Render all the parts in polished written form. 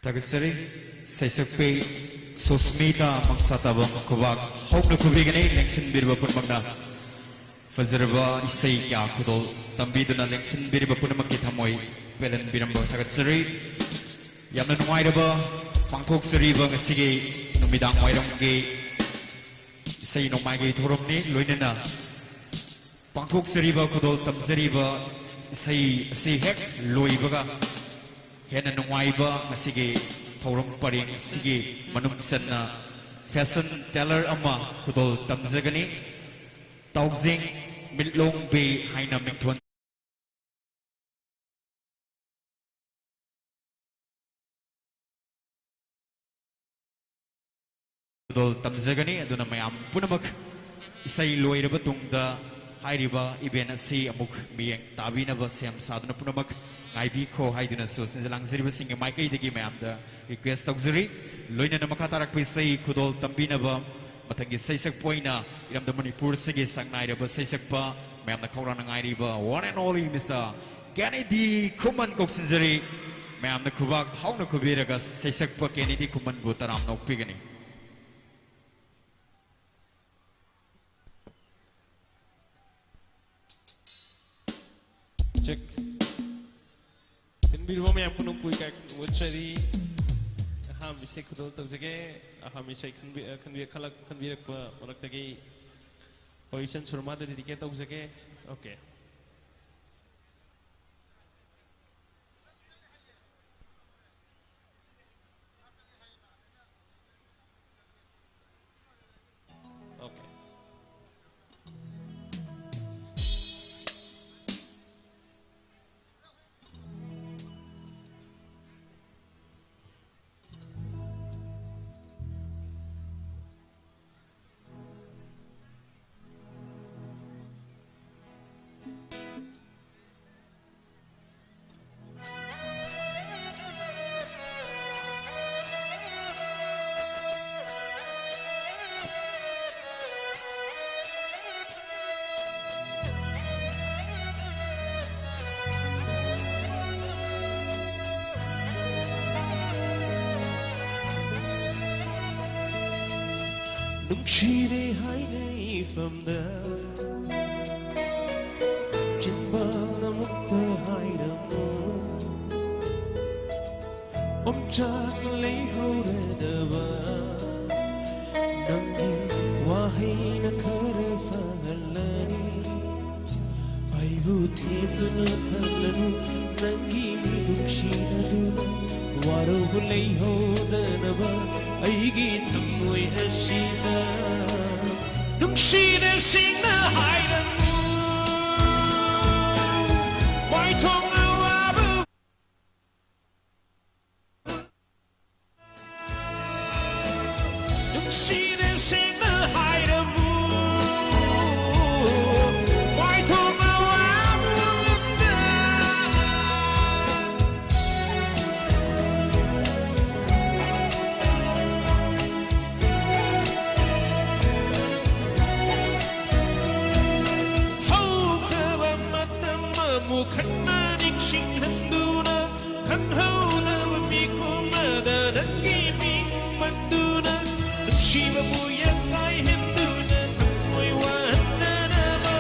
Tagasari, Saisakpe, Sosmita, Maksatabang, Kovak, Hope no Kubigani, Lexin Birba Magna, Fazerba, Isai Yakudol, Tambiduna, Lexin Birba Punamakitamoy, Pelen Birambo, Tagasari, Yaman Waidaba, Pangtok Sariba, Sige, Numidang Waidongi, Say no Magi Toromni, Luinana, Pangtok Sariba, Kudol, Tamzariba, Say Hek, Luibaga. Hena nungaiba masige thorong paring sige manumsan na fashion teller ama kudol tamzagani taujing mitlong be haina mingthon kudol tamzagani aduna mayam punamak isai loiraba tungda hairiba event asi amuk miyeng tabinaba sem saduna punamak IB ko haiduna sosin jalang ziriba singa maikai digi mayamda request tawzuri loina na makatarak pisai kudol tambina ba matangi saisak poina iramda manipur sige sangnai ba saisak pa mayamna khawrana ngairi ba one and only Mr. Kennedy Kuman koksinjari mayamna kubak hauna kubiraga saisak pa Kennedy Kuman bu taram nokpigani check Birbo me ampunung pui kak wachari aham isai kudol tagjage aham isai kanbi pa marak tagi oisan surma da didike tagjage okay Nungshire hainai from the Jinbala mukta hairamu Omchak lay hodadava Nangi wahina kare fahalani Aivu thepna thalanu Nangi nungshira duna Waru lay hodanava Aigi thamoi asina Nungshira singna hairamu Wai thong awabu Nungshira singna hairamu Wai thong awabu Mukhanna nikshin handuna khanhauna mikoma da dangi ming manduna Shiva buya kai handuna thamoi wahanna ba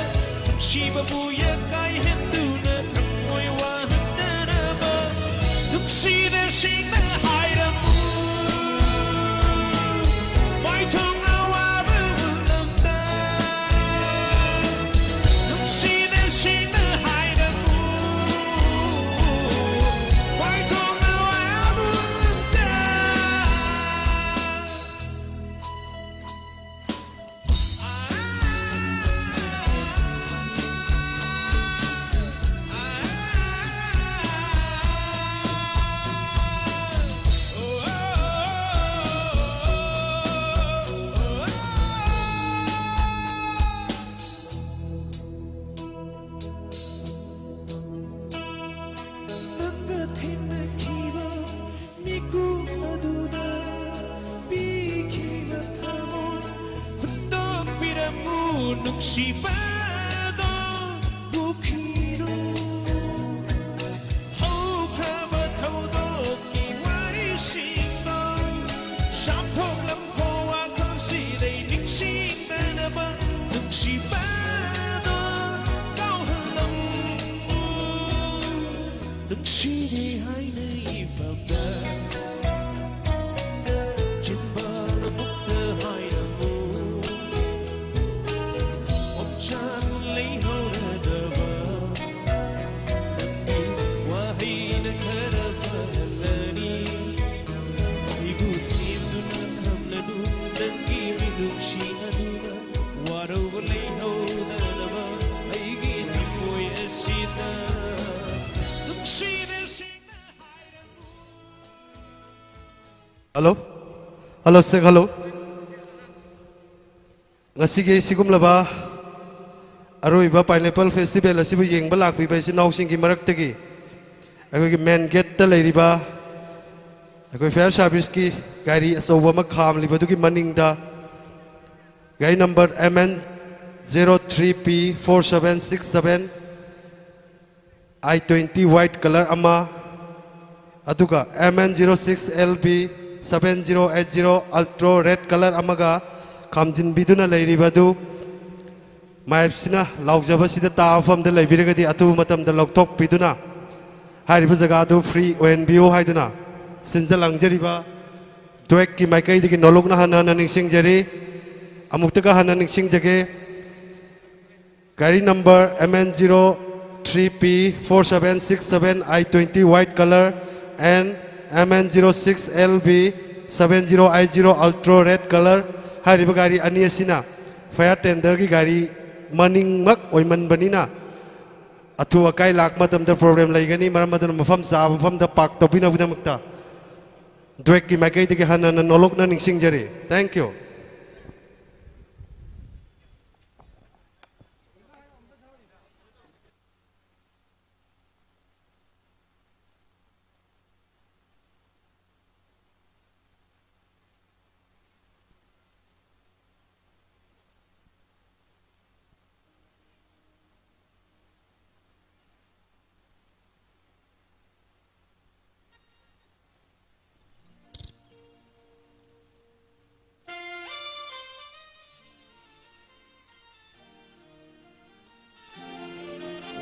Shiva buya kai handuna thamoi wahanna ba Nuksida singna hairamu Wai thong awabu lamda Nuksida singna Hello? Hello, sir, hello. Ngasige sigum laba aroiba pineapple festival asibu yengba lakpi ba sinaw singi maraktagi akogi main gate ta leiriba akoi fair service ki gari asoba ma kham liba duki maningda gari number MN 03P4767 I20 white color ama aduga MN 06LB 7080 ultra red color amaga kamjin biduna leiribadu maipsina laujaba sida taafam da leibiragadi atu matam da loktok biduna hariba jaga du free ONBO haiduna sinja langjariba DOAK ki maikai digi nologna hana ningsing jari amuktaga hana ningsing jage gari number MN 03P4767 I20 white color and MN 06LB 7080 ultra red color hariba gari ani asina fire tender ki gari maning mak oiman banina atu akai lak matam da problem laigani maram matam mafam sa mafam da pak topina buda makta DOAK ki makai de hana na nolok na ningsing jari thank you.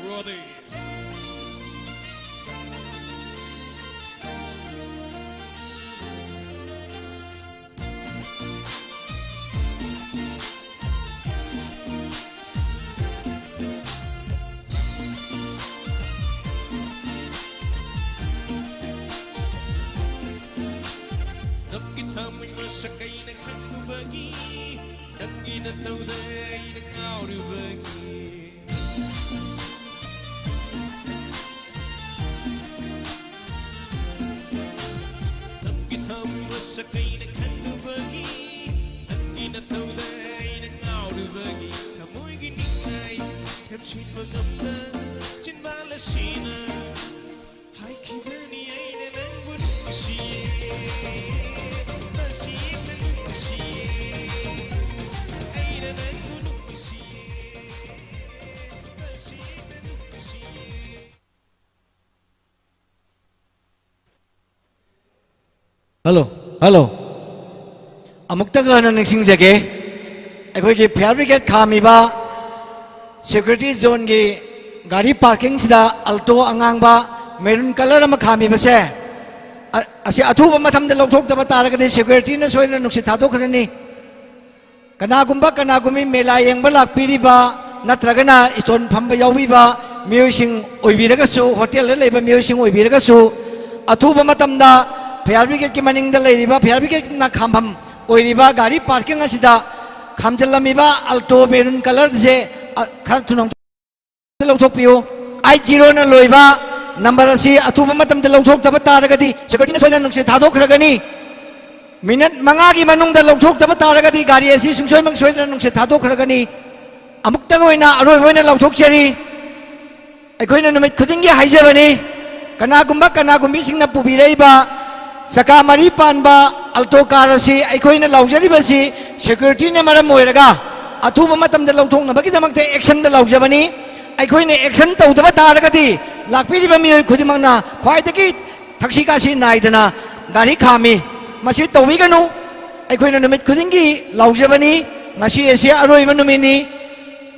Roddy. Kita menyesakai dengan berbagi, dan kita tahu dari kau berbagi. Dan kita menyesakai dengan berbagi, dan kita tahu dari kau berbagi. Kamu ingin naik, kapsin mengambil, cinta lesina. Hai kita ni aina dan berusia. Hello, hello. Amuktaga na ningsing jage. Ako ki fire brigade kami ba security zone ki gari parking sida alto angang ba maroon color ama kami ba se. Asi atu ba matam da lokthok da batara ka security na soy na nuksi thado kharani. Kanagumba kanagumi mela yang ba lakpiri ba natragana stone phamba yawi ba musing oibiraga su hotel le ba musing oibiraga su atu ba matam da fire brigade ki maning da leiriba fire brigade na khambam oiriba gari parking asida khamjalamiba alto maroon color se khar thunong lokthok piu I0 na loiba number asi atuba matam da lokthok da taragadi security na soina nungse thadok ragani minute manga gi manung da lokthok da taragadi gari asi sungsoi mang soina nungse thadok ragani amukta goina aroi hoina lokthok cheri aikoina numit khudingi haijabani kanagumba kanagumbi singna pubireiba Saka mari panba alto karasi aikoina laujariba si security na maram moiraga atuba matam da lokthok na bagi damakte action da laujabani aikoina action tawdaba taragadi lakpiriba mioi khudimang na khwaidagi thakshi kasi naidana gari khami masi tawiganu aikoina numit khudingi laujabani ngasi ese aroi manumini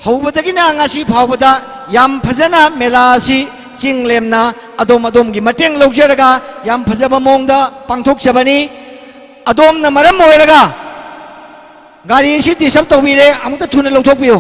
hobadagi na ngasi phawbada yam phajana mela si chinglemna adom adom gi mateng laujaraga yam phajaba mongda pangthok chabani adom na maram moiraga gari si disab tawire amta thuna lokthok piu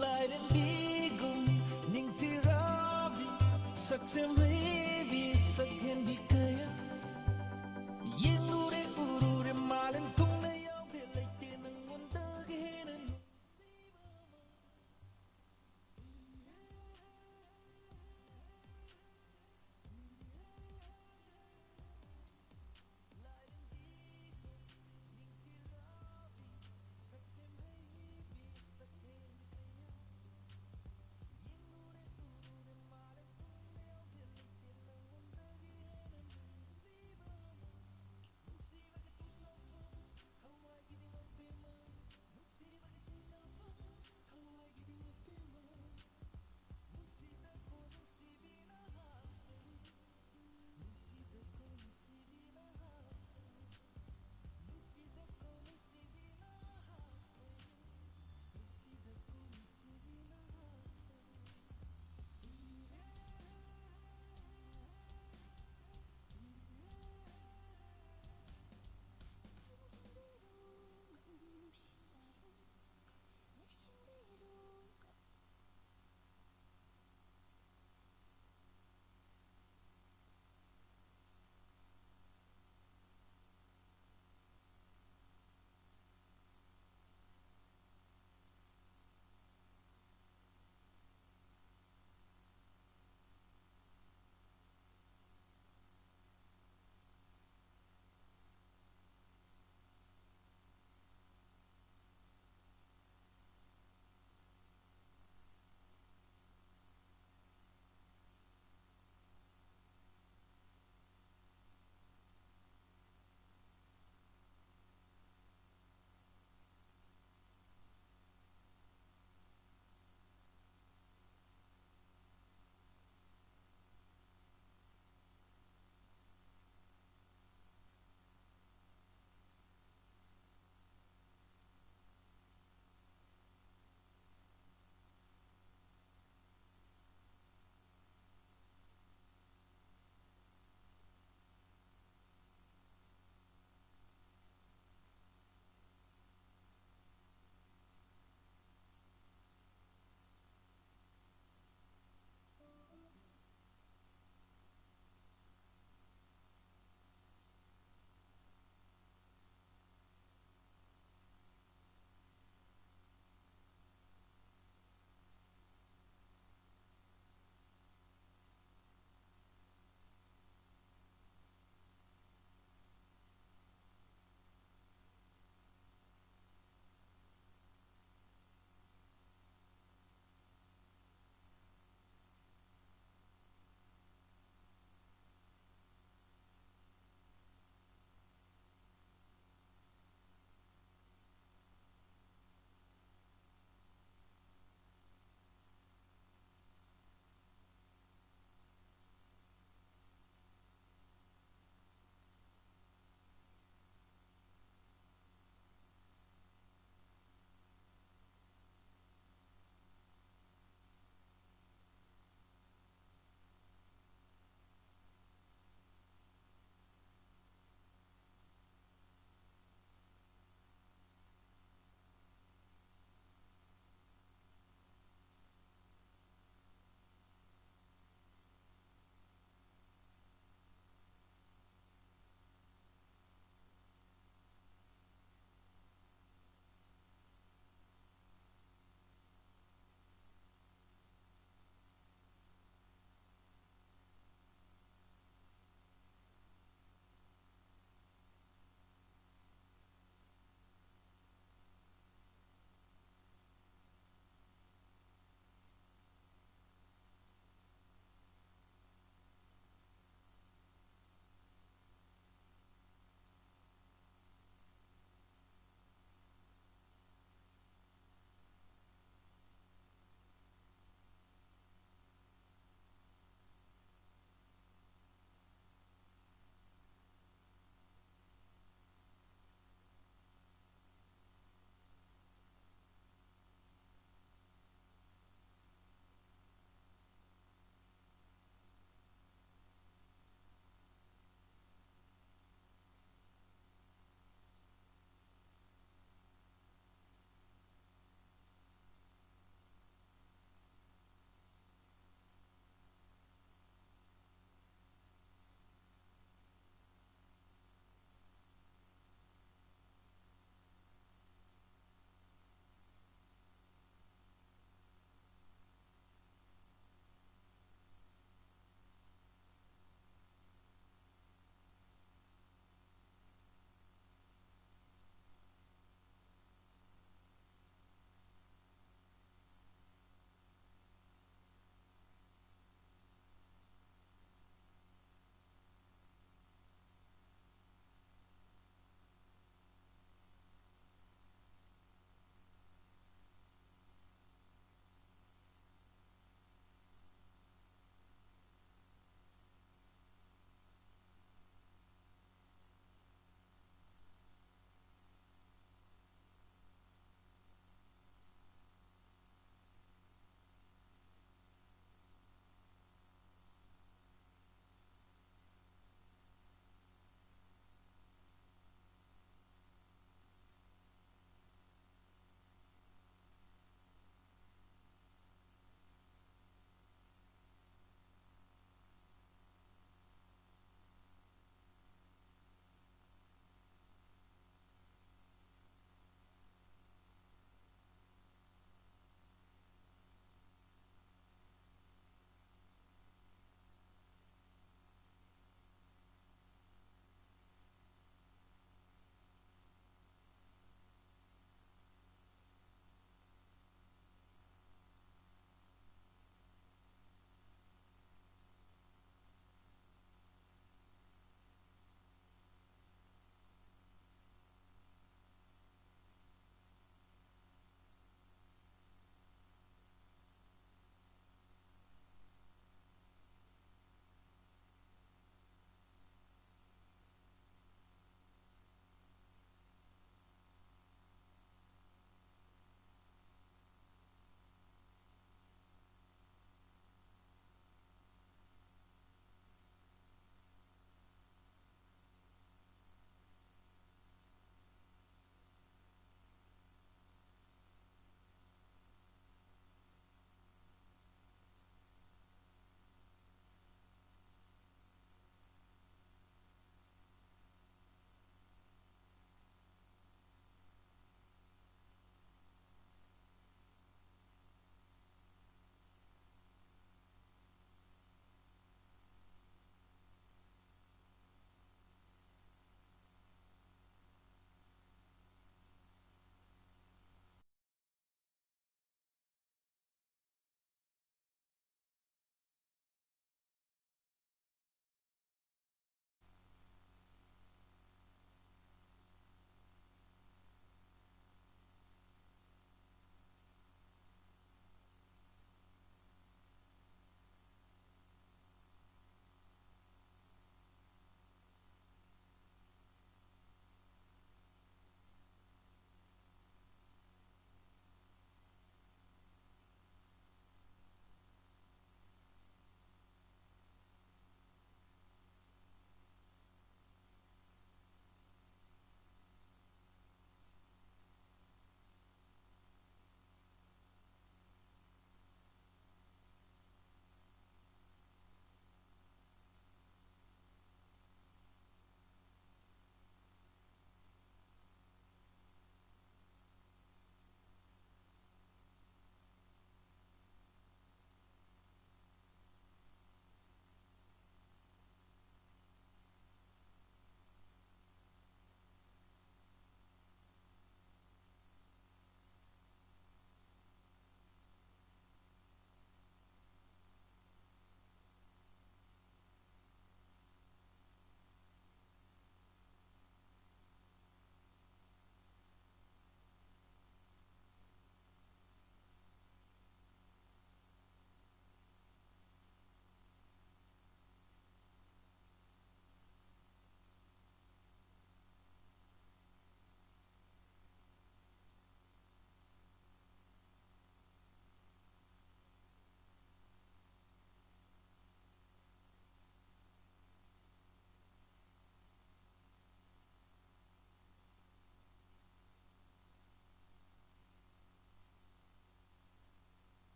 Lairanbigum ningtirabi saksemrevi sakhenbi kaya Yengure urure malam tungne yaude leite nangondage henan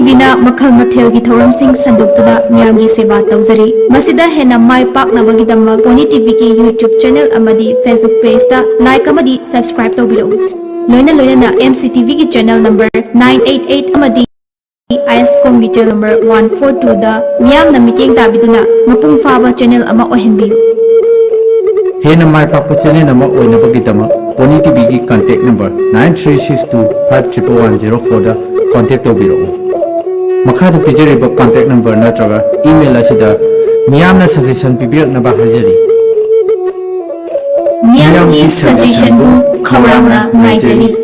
ꯇꯤꯚꯤꯅ ꯃꯈꯜ ꯃꯊꯦꯜꯒꯤ ꯊꯧꯔꯝꯁꯤꯡ ꯁꯟꯗꯣꯛꯇꯨꯅ ꯃꯤꯌꯥꯝꯒꯤ ꯁꯦꯕꯥ ꯇꯧꯖꯔꯤ ꯃꯁꯤꯗ ꯍꯦꯟꯅ ꯃꯥꯏ ꯄꯥꯛꯅꯕꯒꯤꯗꯃꯛ ꯄꯣꯅꯤ ꯇꯤꯚꯤꯒꯤ YouTube channel ꯑꯃꯗꯤ Facebook ꯄꯦꯖꯇ like ꯑꯃꯗꯤ ꯁꯕꯁꯀ꯭ꯔꯥꯏꯕ ꯇꯧꯕꯤꯔꯛꯎ ꯂꯣꯏꯅꯅ MCTVꯒꯤ ꯆꯦꯅꯦꯜ ꯅꯝꯕꯔ 988 ꯑꯃꯗꯤ ISCOMꯒꯤ ꯆꯦꯅꯦꯜ ꯅꯝꯕꯔ 142ꯗ ꯃꯤꯌꯥꯝꯅ ꯃꯤꯠꯌꯦꯡ ꯇꯥꯕꯤꯗꯨꯅ ꯃꯄꯨꯡ ꯐꯥꯕ ꯆꯦꯅꯦꯜ ꯑꯃ ꯑꯣꯏꯍꯟꯕꯤꯌꯨ ꯍꯦꯟꯅ ꯃꯥꯏ ꯄꯥꯛꯄ ꯆꯦꯅꯦꯜ ꯑꯃ ꯑꯣꯏꯅꯕꯒꯤꯗꯃꯛ ꯄꯣꯅꯤ ꯇꯤꯚꯤꯒꯤ ꯀꯟꯇꯦꯛ ꯅꯝꯕꯔ 9362511104ꯗ ꯀꯟꯇꯦꯛ ꯇꯧꯕꯤꯔꯛꯎ ꯃꯈꯥꯗ ꯄꯤꯖꯔꯤꯕ ꯀꯟꯇꯦꯛ ꯅꯝꯕꯔ ꯅꯠꯇ꯭ꯔꯒ ꯏꯃꯦꯜ ꯑꯁꯤꯗ ꯃꯤꯌꯥꯝꯅ ꯁꯖꯦꯁꯟ ꯄꯤꯕꯤꯔꯛꯅꯕ ꯍꯥꯏꯖꯔꯤ ꯃꯤꯌꯥꯝꯒꯤ ꯁꯖꯦꯁꯟꯕꯨ ꯈꯧꯔꯥꯡꯅ ꯉꯥꯏꯖꯔꯤ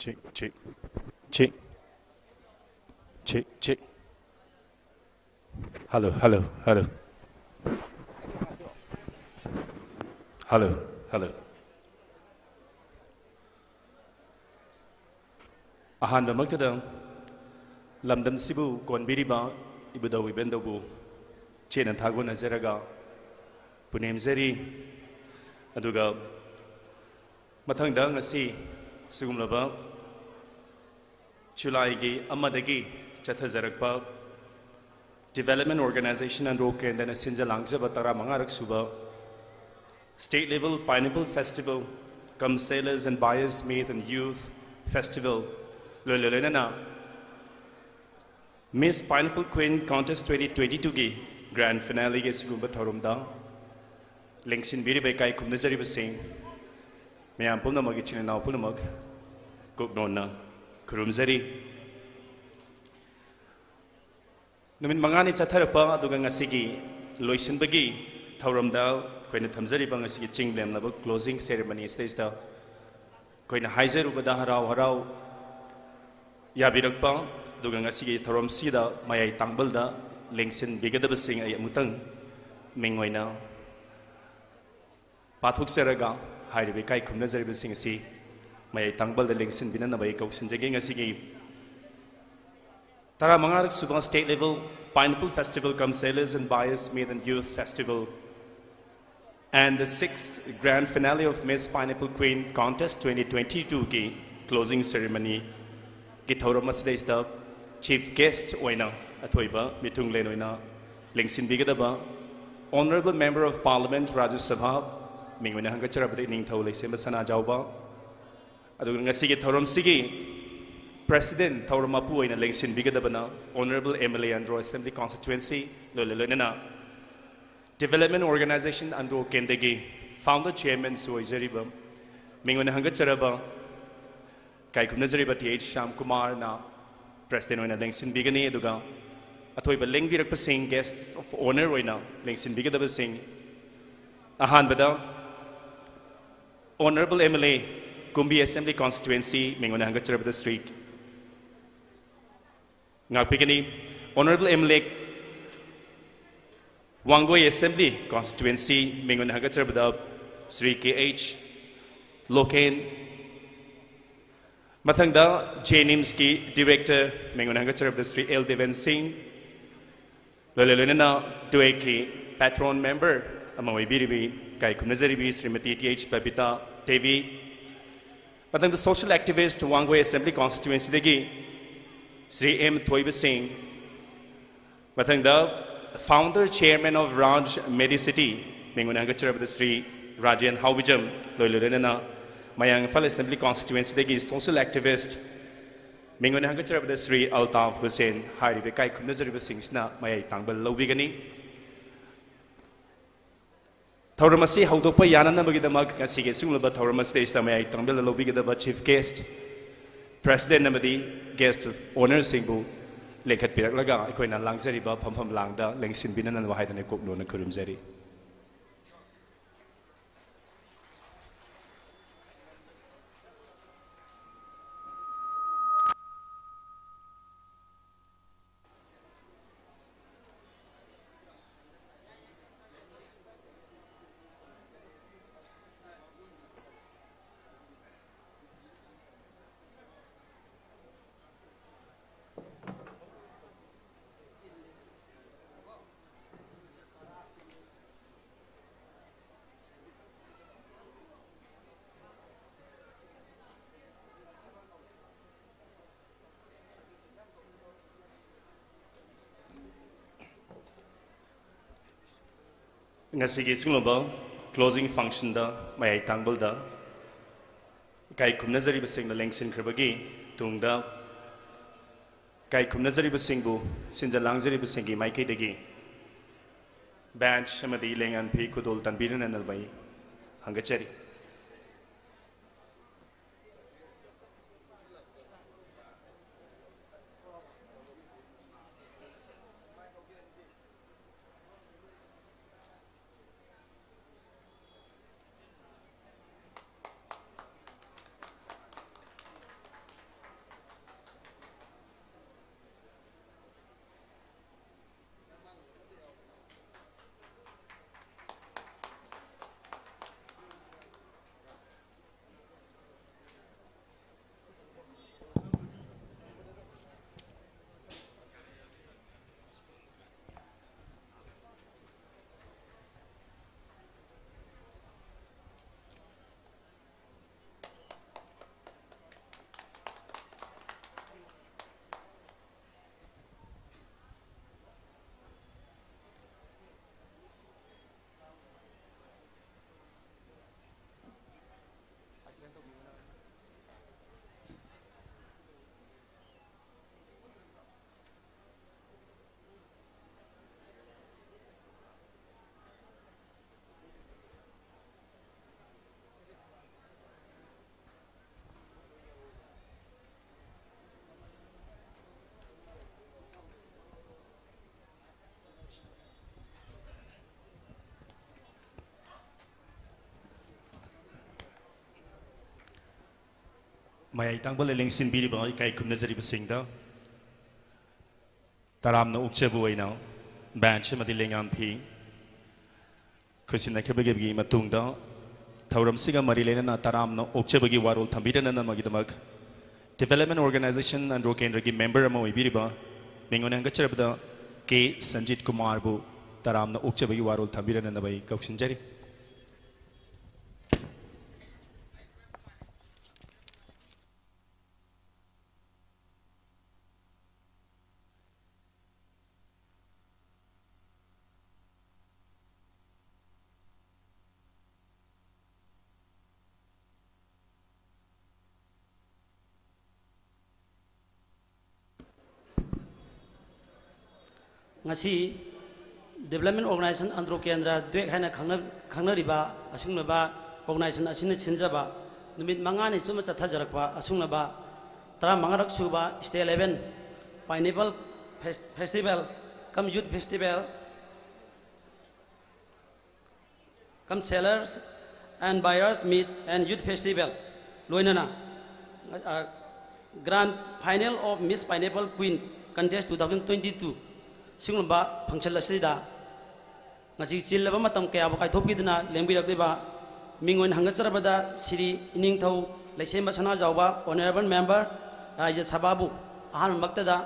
check, check, check, check, check. Hello, hello, hello. Hello, hello. Ahan magtadang lamdam sibu kon biriba ibudaw ibendabu chenan thago nazaraga punem zari aduga mathangda ngasi sigumlaba July gi amadagi chathajarakpa Development Organization and ANDRO KENDRA sinja langja batara mangarak suba State Level Pineapple Festival come Sailors and Buyers Meet and Youth Festival Lololena Miss Pineapple Queen Contest 2022 gi Grand Finale gi sigumba tharumda Lengsin biri bekai kumnajari basing Mayam puna magi chinna puna mag Koknona Kurumzari Numin mangani chatharapa aduga ngasigi loisin bagi thaurumda koina thamjari bang ngasigi chinglem laba closing ceremony stage da koina haizer ubada harau yabirakpa aduga ngasigi thauram sida mayai tangbal da lengsin bigadaba sing ay amutang mingwaina pathuk seraga hairibe kai khumna jariba sing si mayai tangbal da lengsin binana bai kausin jage ngasigi Tara Mangarak Subang State Level Pineapple Festival come Sailors and Buyers Meet and Youth Festival and the 6th Grand Finale of Miss Pineapple Queen Contest 2022 ki closing ceremony ki thauram asida is the chief guest oina athoiba mitung len oina lengsin bigadaba Honorable Member of Parliament Rajya Sabha mingwena hangacharabadi ning thau leisem sana jawba adu ngasi ki thauram sigi President Tauramapu in Lengsin Bigadabana, Honorable MLA ANDRO Assembly Constituency, Lololena, Development Organization ANDRO KENDRA, Founder Chairman Suizaribam, Mingwana Hangacharaba, Kaikunazariba TH Sham Kumar na, President in Lengsin Bigani Eduga, Atoiba Lengbirak Singh, guests of honor Roina, Lengsin Bigadaba Singh, Ahan Bada, Honorable MLA, Kumbi Assembly Constituency, Mingwana Hangacharaba Street. Ngapigani Honorable MLA Wangoi Assembly Constituency Mingun Hagacharabada Sri KH Loken Mathangda Janimski Director Mingun Hagacharabada Sri L Devan Singh Lololena DOAK Patron Member Amawai Biribi Kai Kumnazaribi Srimati TH Babita Devi Mathangda Social Activist Wangoi Assembly Constituency Degi Sri M. Thoiba Singh, Mathangda, Founder Chairman of Raj Medicity, Mingunangacharabda Sri Rajan Hawijam, Loilurena, Mayang Fal Assembly Constituency Degi, Social Activist, Mingunangacharabda Sri Altaf Hussein, Hari Bekai Kumnazariba Singsna, Mayai Tangbal Lobigani. Tauramasi Haudopa Yanana Bagidamag, Asige Sumaba Tauramas Days, Mayai Tangbal Lobigada Chief Guest. President Namadi, guest of honor Singbu, Lekat Pirak Laga, Equina Langzariba, Pampam Langda, Lengsin Binan and Wahid and Kokno and Kurumzeri. Ngasigi sungaba closing function da mayai tangbal da kai kumnazari basing na lengsin krbagi tungda kai kumnazari basing bu sinja langzari basingi maike degi bench amadi lengan phi kudol tanbiran analbai hangachari mayai tangbal lengsin biri ba kai kumna jari basingda taram na ukche buaina bench madi lengam phi khusin na khebege gi matungda thauram siga mari lena na taram na ukche bagi warol thambirana na magi damak development organization ANDRO KENDRA gi member ama oibiri ba mingone anga charabda K Sanjit Kumar bu taram na ukche bagi warol thambirana na bai kauksin jari ngasi development organization ANDRO KENDRA DOAK haina khangnariba asungnaba organization asina chinjaba numit mangani chuma chathajarakpa asungnaba tara mangarak suba state 11 pineapple festival come youth festival come sellers and buyers meet and youth festival loinana grand final of Miss Pineapple Queen contest 2022 Singumba function lasida ngasi chillaba matam kaya ba kai thopiduna lengbirakliba mingon hangacarabada siri iningthau leisema sana jawba honorable member raja sababu ahan maktada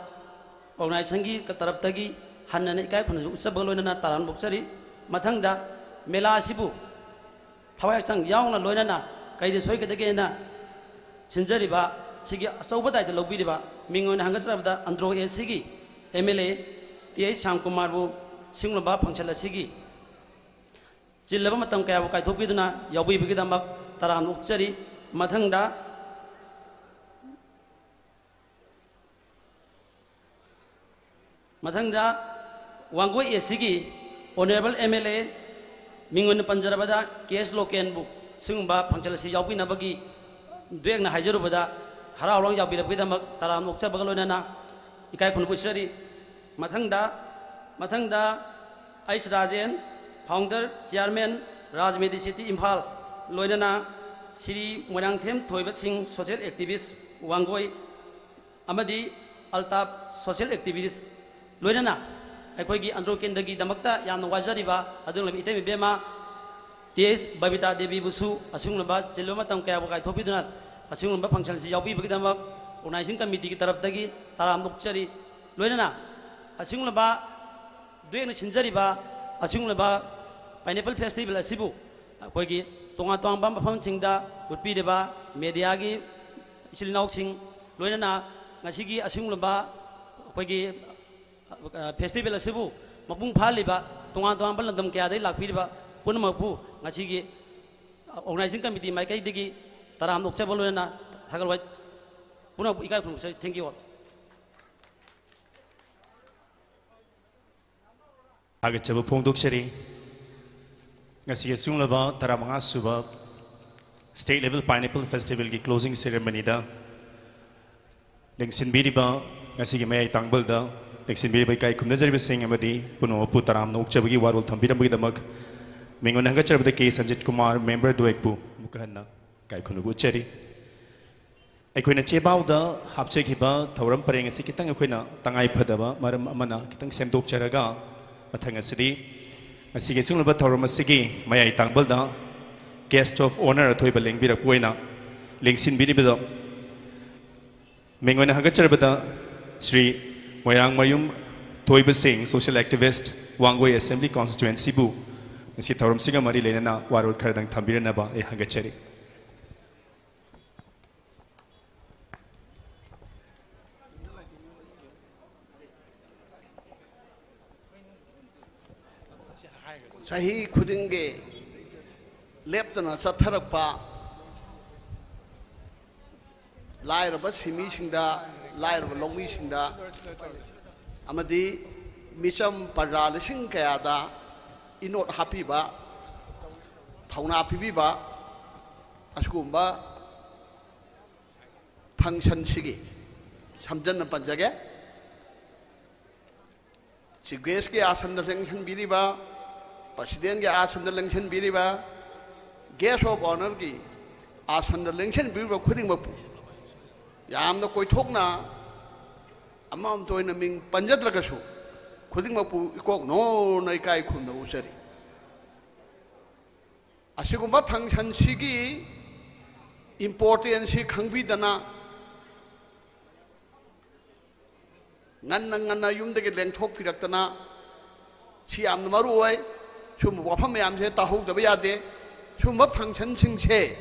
organization gi taraptagi hanna ikai phun uchabalona taran bukchari mathangda mela asibu thawai chang yaungna loinana kaide soigedage na chinjariba sigi achauba dai lobiriba mingon hangacarabada ANDRO SG MLA TI Sam Kumar bu singlaba function asigi jillaba matam kaya bu kai thopiduna yawi bigidambak taran ukchari mathangda wangoi asigi honorable MLA mingon panjarabada KS Loken bu singba function asi yawi nabagi DOAK na hajarubada haraulang yawi bigidambak taran ukchabagalona ikai phun buchari mathangda Ais Rajen founder chairman Rajmedi City Imphal loinana Sri Moirangthem Thoiba Singh social activist Wangoi amadi Altaf social activist loinana aikoigi ANDRO KENDRA gi damakta yamna wajariba adung labi itemi bema TS Babita Devi busu asunglaba chiloma tam kaya bu kai thopiduna asunglaba function si yawi bagi damak organizing committee ki taraf dagi taram nukchari loinana asunglaba DOAK na sinjariba asunglaba pineapple festival asibu akoigi tonga tonga mafam singda utpideba media gi isilnauk sing loinana ngasigi asunglaba akoigi festival asibu mapung phaliba tonga tonga landam kya dai lakpideba punamapu ngasigi organizing committee mai kai digi taram nokcha bolona thagalwai puna ikai phun thank you Agachaba Pongdokshari ngasi sunglaba taramanga suba state level pineapple festival ki closing ceremony da lengsin biriba ngasi gi mai tangbal da lengsin biriba kai kumna jariba sing amadi puno pu taram no ukchaba gi warol thambira bagi damak mengon hanga charba K Sanjit Kumar member DOAK pu mukhanna kai khunu bu cheri aikoina chebau da hapche khiba thoram pareng asi kitang aikoina tangai phadaba maram amana kitang semdok charaga mathang asidi asige sunglaba thoram asigi mayai tangbal da guest of honor thoiba lengbirak poina lengsin biriba mengona hagacharabada Sri Moirang Mayum Thoiba Singh social activist Wangoi Assembly constituency bu si thoram singa mari lenana warol khardang thambirana ba e hagachari Sahi khudinge leptana satharakpa lairaba simi singda lairaba longmi singda amadi misam parala sing kayada inot happy ba thauna pibi ba askumba function sigi samjan panjage sigres ke asan selection biriba President ke asan selection biriba guest of honor ki asan selection biriba khuding mapu ꯌꯥꯝꯅ ꯀꯣꯏꯊꯣꯛꯅ ꯑꯃꯃꯝꯇ ꯑꯣꯏꯅ ꯃꯤꯡ ꯄꯟꯖꯗ꯭ꯔꯒꯁꯨ ꯈꯨꯗꯤꯡꯃꯛꯄꯨ ꯏꯀꯣꯛ ꯅꯣꯅ ꯏꯀꯥꯏ ꯈꯨꯝꯅ ꯎꯖꯔꯤ ꯑꯁꯤꯒꯨꯝꯕ ꯐꯪꯁꯟꯁꯤꯒꯤ ꯏꯝꯄꯣꯔꯇꯦꯟꯁꯤ ꯈꯪꯕꯤꯗꯅ ngana yumdagi lengthokpiraktana si yamna maru oi sum wafam mayamse tahogdaba yade sumba function singse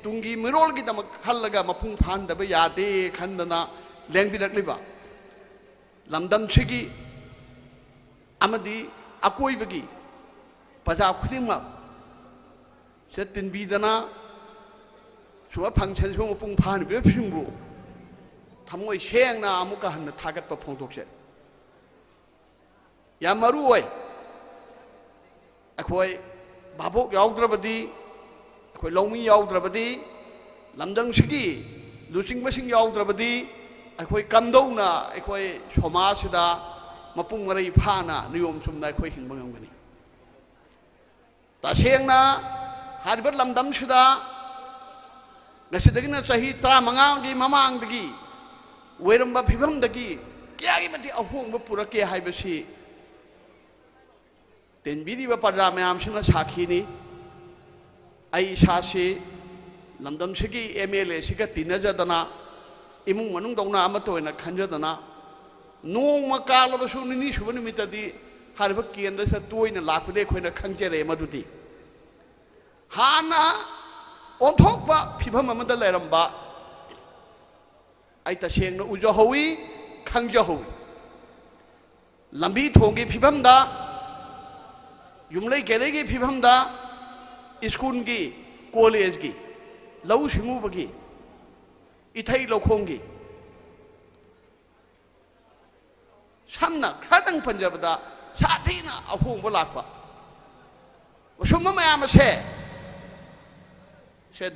tungi mirol gi damak khallaga mapung phandaba yade khandana lengbirakliba lamdam sigi amadi akoibagi paja khudingma setin bidana suma function sum mapung phandbira phimbu थामोई शेंगना अमुका हन्न थागत प फोंदोकसे या मरु ओय अखोय बाबोक याउद्रबदी अखोय लौमी याउद्रबदी लमदंग सिगी लुसिंग मसिंग याउद्रबदी अखोय कमदौना अखोय समाजसिदा मपुंग मरै फाना नियम सुमना अखोय हिंबा ngमगनी तासेंगना हारिबत लमदम सिदा नसिदगिना चाही 35 गी ममांगदगी वेरम्बा फिभमदगी क्यागी मति अहोंग पुरके हाइबसी तेनबिदिबा प्रजा मयामसिना साखीनी आई सासे लमदम सिगी एमएलए सिगा तिनजदना इमुंग मनुंग दौना अमतोयना खंजदना नोंमा कालबसु निनी सुब निमितदी हारिबा केंद्र स तोयना लाकदे खोयना खंजरे मदुदी हाना ओंथोकपा फिभम अमदा लेरम्बा आई तसेंगना उजहौई खंजहौई लंबी थोंगी फिभमदा युमलै केरेगी फिभमदा स्कूल की कॉलेज की लौ सिंगुबगी इथै लौखोंगी सामना खतंग पंजाबदा साथीना अहोंब लाकपा वसुम मयाम से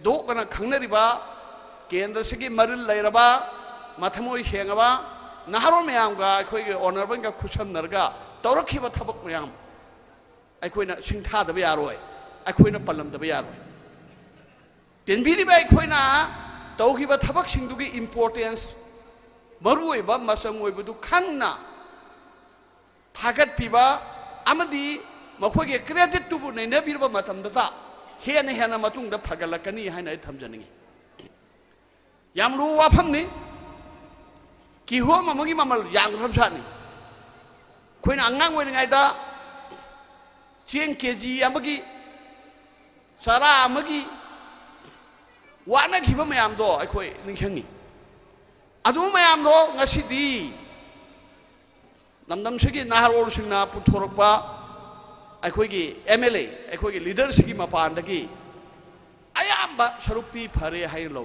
दोकना खंगनरिबा केंद्र से मरिल लेरबा मथमोई शेंगबा नहरो मयामगा अखोई ऑनरेबल का खुसमनरगा तौरखिबा थबक मयाम अखोइना सिंथादबा यारोय अखोइना पल्लमदबा यारोय तेनबिलिबा अखोइना तौखिबा थबक सिंदुगी इंपोर्टेंस मरुओइबा मसंगोइबदु खंगना थागत पिबा अमदी मखोइगे क्रेडिट तुबु नैनबिरबा मतमदता हेन हेन मतुंगदा फगलकनी हाइना थमजनिंगी यामलू वाफमनी किहोम अमगी ममल यांग्रबसानी खोइना अंगांग ओइरिङाइदा चेंग केजी अमगी सारा अमगी वाना खिबा मयामदो अखोइ निंखंगी अदु मयामदो ngasiदी नमदम सगी नाहरोल सिंगना पुथोरकपा अखोइगी एमएलए अखोइगी लीडर सिगी मपानदगी अयाम्बा सरुक्ति फरे हाइलो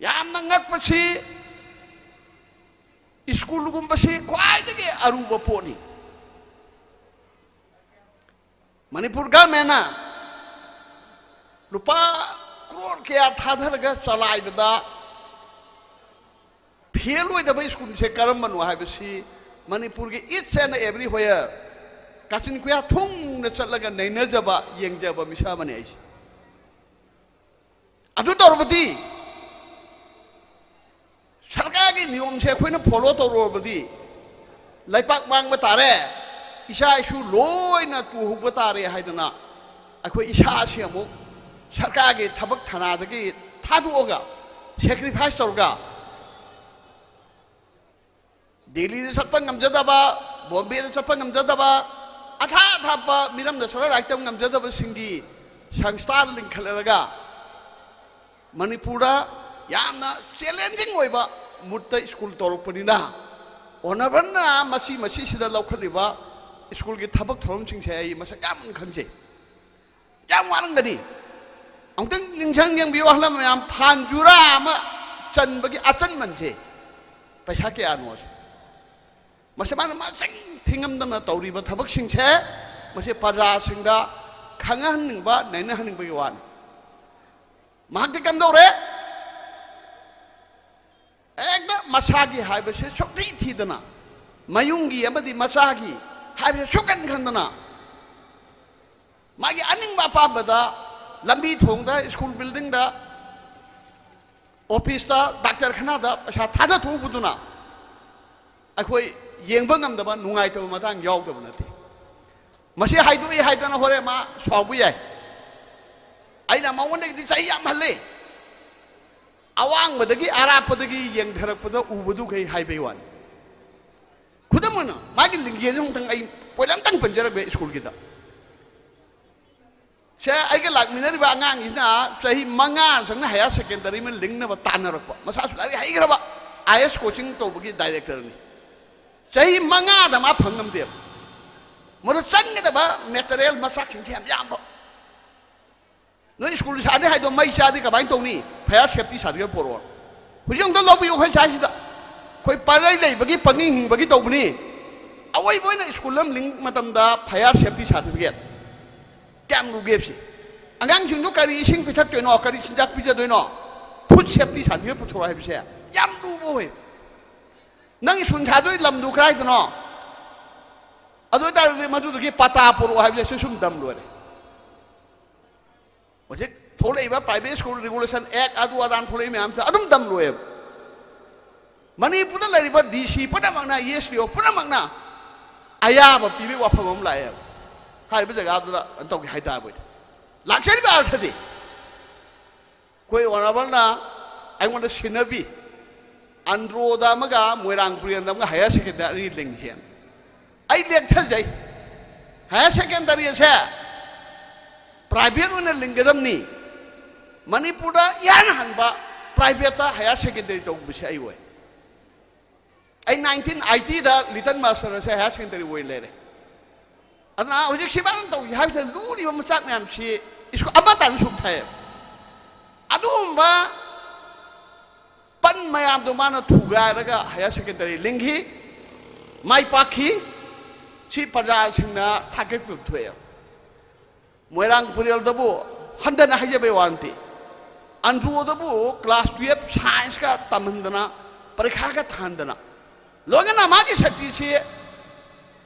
यामना ngakpasi स्कूल गुम्बसी क्वाइदगी अरुब पोनी मणिपुर गवर्नमेंट लुपा करोड़ क्या थाधरगा चलाइबदा फेल होइदबा स्कूल से करमनु हाइबसी मणिपुर के ईच एंड एवरीवेयर काचिन कुया थुंग चलगा नैनजबा येंगजबा मिसा मने आइस अदु तौरबदी सरकार की नियम से अखोइना फॉलो तौरबदी लाइपाक मांगबा तारे इसा इशु लोइना तुहुबा तारे हाइदना अखोइ इसा से अमुक सरकार के थबक थानादगी थादुओगा सैक्रिफाइस तौरगा दिल्ली से चटपा ngमजदबा बॉम्बे से चटपा ngमजदबा अथा अथापा मिरमदा सोरा राइतम ngमजदबा सिंगी संस्था लिंखलरगा मणिपुरा यामना चैलेंजिंग होइबा मुद्दा स्कूल तौरपनिना ओनबरना मसी मसी सिदा लौखलिबा स्कूल के थबक थोरम सिंसे आई मसा याम खंजे याम वारंगनी अंतंग निंजंग yang biwa hlam yam phanjura ama chanbagi achan manse paisa ke anos masa mana masing thingam dana tauriba thabak singse mase para singda khangan ningba naina haning bagi wan mahak de kam dore ekda masagi haibase sokti thidana mayungi amadi masagi haibase sokan khandana magi aning ba pa bada lambi thongda school building da office ता doctor खाना दा पैसा थादा थू बुदुना अखोई येंबा ngam नुंगाई तब मतंग याव तब नती मसी हाइदु ए हाइदना होरे मा सावबु याय आइना मावंदे दि चाहि याम हल्ले अवांग बदगी आरापदगी येंधरकपद उबदु खै हाइबे वान खुदमन मागी लिंगे जों तंग आई पोइलाम तंग पंजरक बे स्कूल गिदा से आइगे लाकमिनरि बा ngang इना चाहि मंगा संग हायर सेकेंडरी में लिंग न तानरक मसा सुलारि हाइग्रबा आईएस कोचिंग तोबगी डायरेक्टर नि चाहि मंगा दमा फंगम दे मरो चंगदबा मटेरियल मसाक सिंथे याम नो स्कूल सादे हाइदो मई सादे कबाइन तोनी फायर सेफ्टी सादे पोरो हुजों दो लोबी ओखै सासिदा कोई पारै लेबगी पंगिं हिंबगी तोबनी अवै बोइना स्कूल लम लिंग मतमदा फायर सेफ्टी सर्टिफिकेट कैम लुगेबसी अंगांग सिंदो करी इसिंग पिथक तोइनो करी सिंजाक पिजा दोइनो फूड सेफ्टी सर्टिफिकेट पुथोरा हाइबसे याम लुबो हे नंग सुन थादोइ लम दुखराइ दनो अदो तारदे मदुदगी पता पोरो हाइबसे सुम दम लोरे ओजे थोले इबा प्राइवेट स्कूल रेगुलेशन एक्ट अदु अदान थोले म्याम था अदुम दम लोए मणिपुर लरिबा डीसी पुनमंगना एसपीओ पुनमंगना अयाब पीबे वाफम लाए हाइबे जगह दुदा अंतोग हाइता बोय लाक्सरी बा अर्थदि कोई वनाबलना आइमोंद सिनबी आंध्रो दा मगा मोइरांगपुरियन दा हायर सेकेंडरी लिंगजेन आई लेक्चर जाय हायर सेकेंडरी से प्राइवेट उन्हें लिंगदमनी मणिपुर यान हनबा प्राइवेट हायर सेकेंडरी तो बिसे आई हुए आई 1980 दा लिटल मास्टर से हायर सेकेंडरी हुए ले रहे अदना हुजिक सिबान तो यहां से लूरी व मचाक में हमसी इसको अबा तान सुख थाए अदुमबा पन मयाम दो माना थुगा रगा हायर सेकेंडरी लिंगी माई पाखी सी प्रजा सिंना थाके पुथुए मोइरांगपुरियल दबु हंदना हाइजबे वानती आंध्रो दबु क्लास 12 साइंस का तमहंदना परीक्षा का थांदना लोगना मागी शक्ति से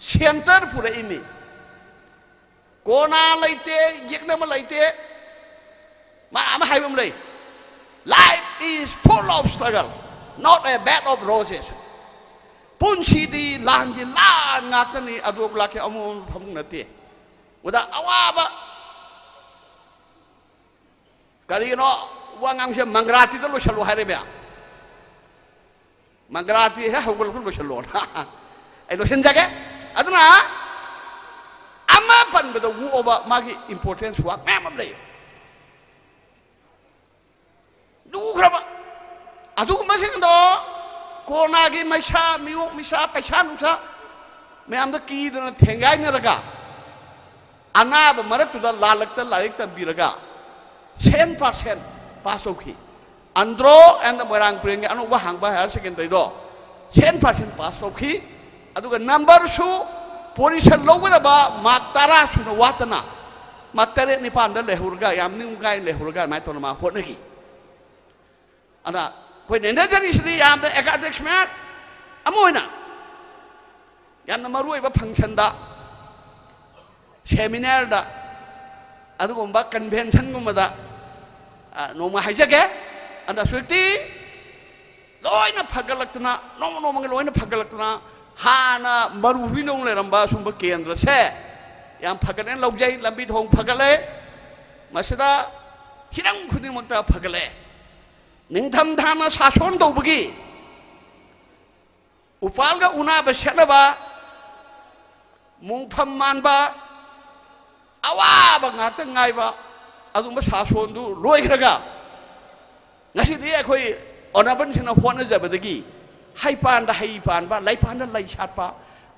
सेंटर पूरे इमी कोना लाइते यकना म लाइते मा आम हाइबम लै life is full of struggle not a bed of roses पुंसी दी लांगी ला ngaktani adok lake amum phamung nate uda awaba karino wangang se mangrati to lo shalo hare bya mangrati he hogol ko lo shalo ai lo senjage aduna ama pan bedo wu oba magi importance wak memam lay du graba adu masing do कोना की मैसा मियो मिसा पैसा नुसा मैं आम तो की दना थेंगाई न रखा अनाब मरक तुदा लालक लाइक तबीरगा 10% पास होखी आंध्रो एंड मोइरांग पुरिंग अनु वहांग बा हायर सेकेंडरी दो 10% पास होखी अदुगा नंबर सु पोजीशन लोगदबा मार्क 10 सुनो वातना मार्क 3 निपान द लेहुरगा याम निंगाई लेहुरगा माय तोनमा होनगी अना कोई नेजरी इसलिए याम द एकेडमिक्स में अमोइना याम न मरुई बा फंक्शन दा सेमिनार दा अदुगुंबा कन्वेंशन गुमदा नोमा हाइजगे अंदा सुति लोइना फगलक्तना नोमंग लोइना फगलक्तना हाना मरुहि नों लेरंबा सुंब केंद्र से याम फगलेन लौजै लंबी थोंग फगले मसदा हिरंग खुदिमक्ता फगले निंथम धाना शासन तौबगी उपालगा उना बसेनबा मुंगफम मानबा अवाबा ngaक्त ngaइबा अदुम शासन दु लोइग्रगा ngasiदि अखोइ अनाबन सिना होन जबदगी हाइपान दा हाइपान बा लाइपान दा लाई सातबा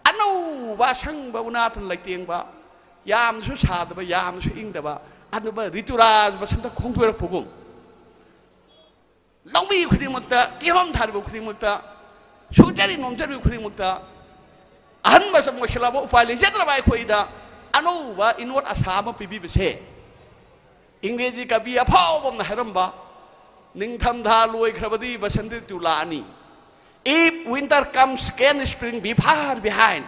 अनौ बा संबा उनातन लाइतेंबा यामसु सादबा यामसु इंगदबा अदुबा ऋतुराज बसंत खोंगथोर पुगुम लौमी खुदिमक्ता किहम थारबो खुदिमक्ता सुजरी नोमजरी खुदिमक्ता अहन बस मोखलाबो उपाय जेद्रबा खोइदा अनौबा इनोट आसाम पिबिबसे इंग्रेजी कवि अफावबम हरंबा निंगथम धा लोइख्रबदी बसंत तुलानी if winter comes can spring be far behind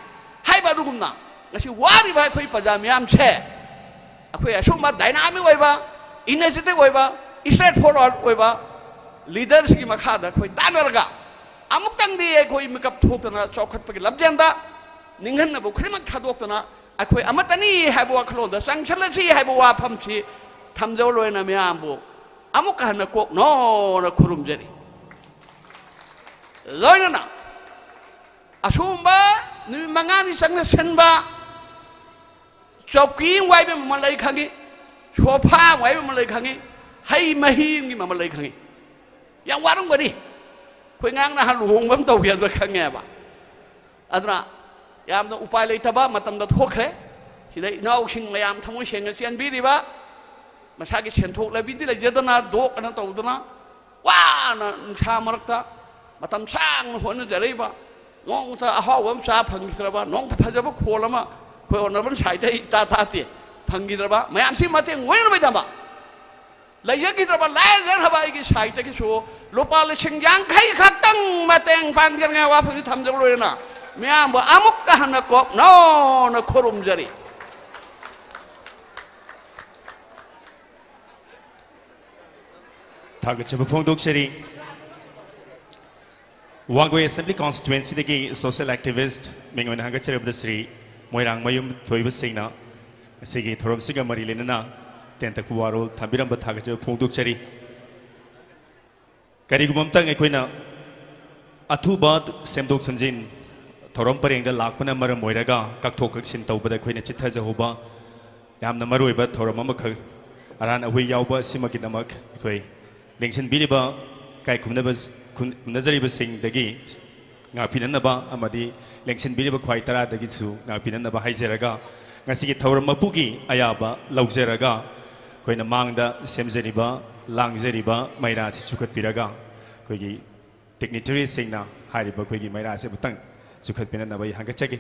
हाइबा दुगुमना ngasi wari ba khoi pajamiam che akhoi asuma dynamic oiba energetic oiba straightforward oiba leader की मखाद अखोई तानरगा अमुक्तंग दी अखोई मिकअप थोकतना चौखट पगे लबजेंदा निंगन नबु खुदिमक थादोक्तना अखोई अमतनी हैबो अखलोद संगछलसी हैबो वाफमसी थमजौ लोयना म्यामबो अमुक हन कोक नो न खुरुमजरी लोयना असुम्बा नि मंगानी संग सनबा चौकी वाइबे मलई खंगी सोफा वाइबे मलई खंगी हई महीम की मलई खंगी yang warung gani koi ngang na haluhong bam tau hian ba khange ba adna yam no upai lei taba matam da thokre sidai nau sing mayam thamoi senga sian bi ri ba masagi sen thok la bi di la jedana dok ana tau dana wa na sa marakta matam sang hon na jare ba ngong ta ahaw bam sa phangi sra ba nong ta phaja ba kholama koi on ban sai dai ta ta ti phangi dra ba mayam si mate ngoi na ba da ba लयगी द्रबा लायर हबाई की site की सो लोपाल सिंगांग खाई खतंग मतंग पांगजर ने वापस थमजब लोयना ma'am बो अमुक कहन को नो न खोरुम जरी थागचब फोंदोक्सरी वांगवे असेंबली कॉन्स्टिट्यूएंसी दगी सोशल एक्टिविस्ट मेंगवन हागचरब श्री मोइरांग मयुम थोइब सेना सिगी थोरम सिगा मरी लेना तेंत कुवारो थाबिरम थागचब फोंदोक्सरी करिगुमतंग एकोइना अथुबा सेमदोक संजिन थोरम परेंग लापना मरम मोइरगा कक्थोक कक्सिन तौबदा एकोइना चिथाजहोबा यामना मरोइबा थोरम अमख अरान अहुइ यावबा सिमकिदमक एकोइ लेंसिन बिरिबा काय खुमनजरिबा सिंगदगी ngapinanaba amadi lengsin biriba khwai tara dagi su ngapinanaba haizeraga ngasigi thauram mapugi ayaba laujeraga koina mangda semjeriba langjeriba maira si chukat piraga koigi dignitary singna hariba koigi maira se butang chukat pinanaba hanga chagi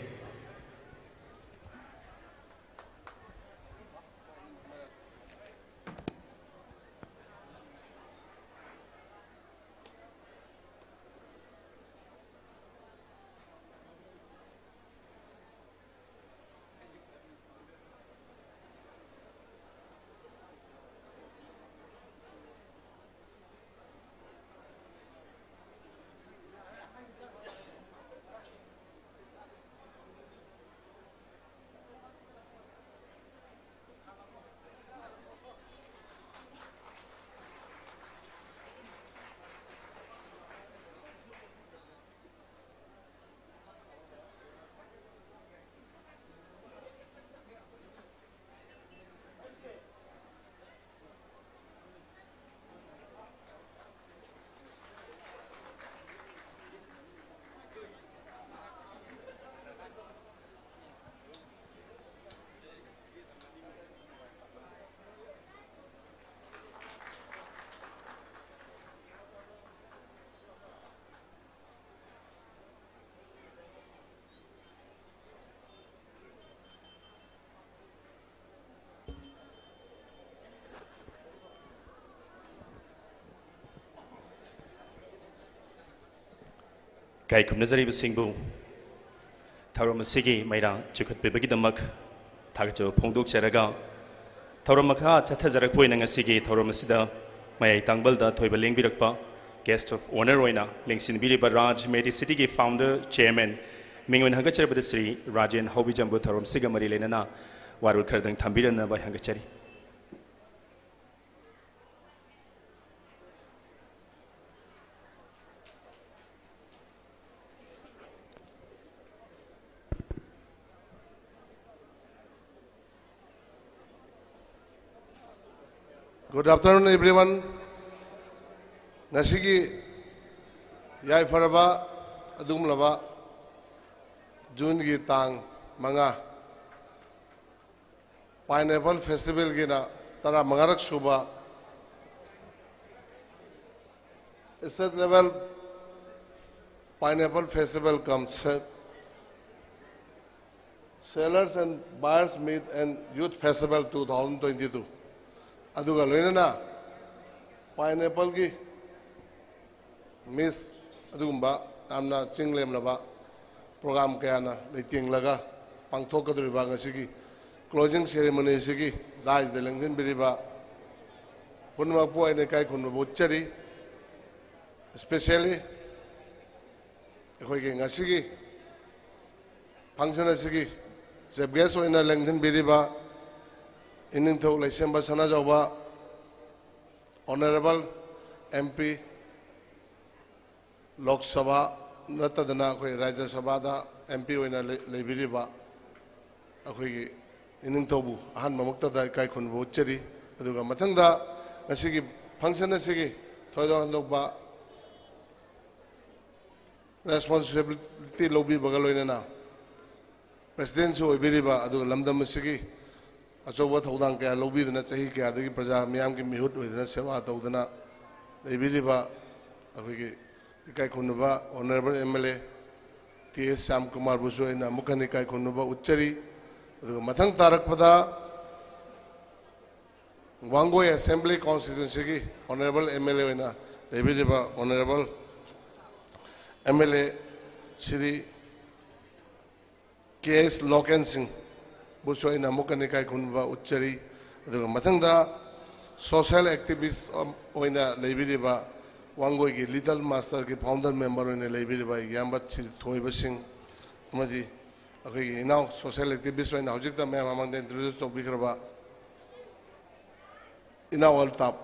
kai kumnazari singbu thauram sigi maira chukhat pebagi damak thagcho phongdok cheraga thauram makha chathajarak poina ngasigi thauram sida mayai tangbal da thoiba lengbirakpa guest of honor oina lengsin biriba raj medi city ki founder chairman mingwen hangacharbada sri rajen hobijambu thauram siga mari lenana warul khardang thambirana ba hangachari Good afternoon, everyone. Nasigi yai faraba adum laba June gi tang manga Pineapple Festival gi na tara mangarak suba state level Pineapple Festival comes Sellers and Buyers Meet and Youth Festival 2022. अदुगा लोइना pineapple की miss अदुगुम्बा आमना चिंगलेमनबा programme कयाना लेटिंग लगा पांगथोकदरिबा ngasiगी closing ceremony सिगी dice दे लंगजिन बिरिबा पुनमक पोइने काय खुन बोचरी especially ꯑꯩꯈꯣꯏꯒꯤ ꯉꯁꯤꯒꯤ function ꯑꯁꯤꯒꯤ chief gas ꯑꯣꯏꯅ ꯂꯦꯡꯊꯤꯟꯕꯤꯔꯤꯕ ꯏꯅꯤꯡꯊꯧ ꯂꯩꯁꯦꯝꯕ ꯁꯅꯥꯖꯥꯎꯕ Honorable MP Lok Sabha natadana koi Rajya Sabha da MP oina leibiriba akoi iningtobu ahan mamukta da kai khunbu ucheri aduga mathangda ngasigi function asigi thoido handokba responsibility lobi bagaloina na president so ibiriba aduga lamdam asigi achoba thodang kya lobi dana chahi kya dagi praja miyam ki mihut oidana seva tawdana leibiriba akoi kai khunba honorable MLA TS Sam Kumar Buso ina mukhani kai khunba uchari aduga mathang tarak pada Wangoi Assembly Constituency ki honorable MLA ina leibiriba honorable MLA Shri KS Loken Singh Buso ina mukhani kai khunba uchari aduga mathang da social activists oina leibiriba Wangoi ki Little Master ki founder member oina leibiriba yamba thoiba sing amadi akoi now social activists oina hojikta me amang den introduce to bikraba ina world top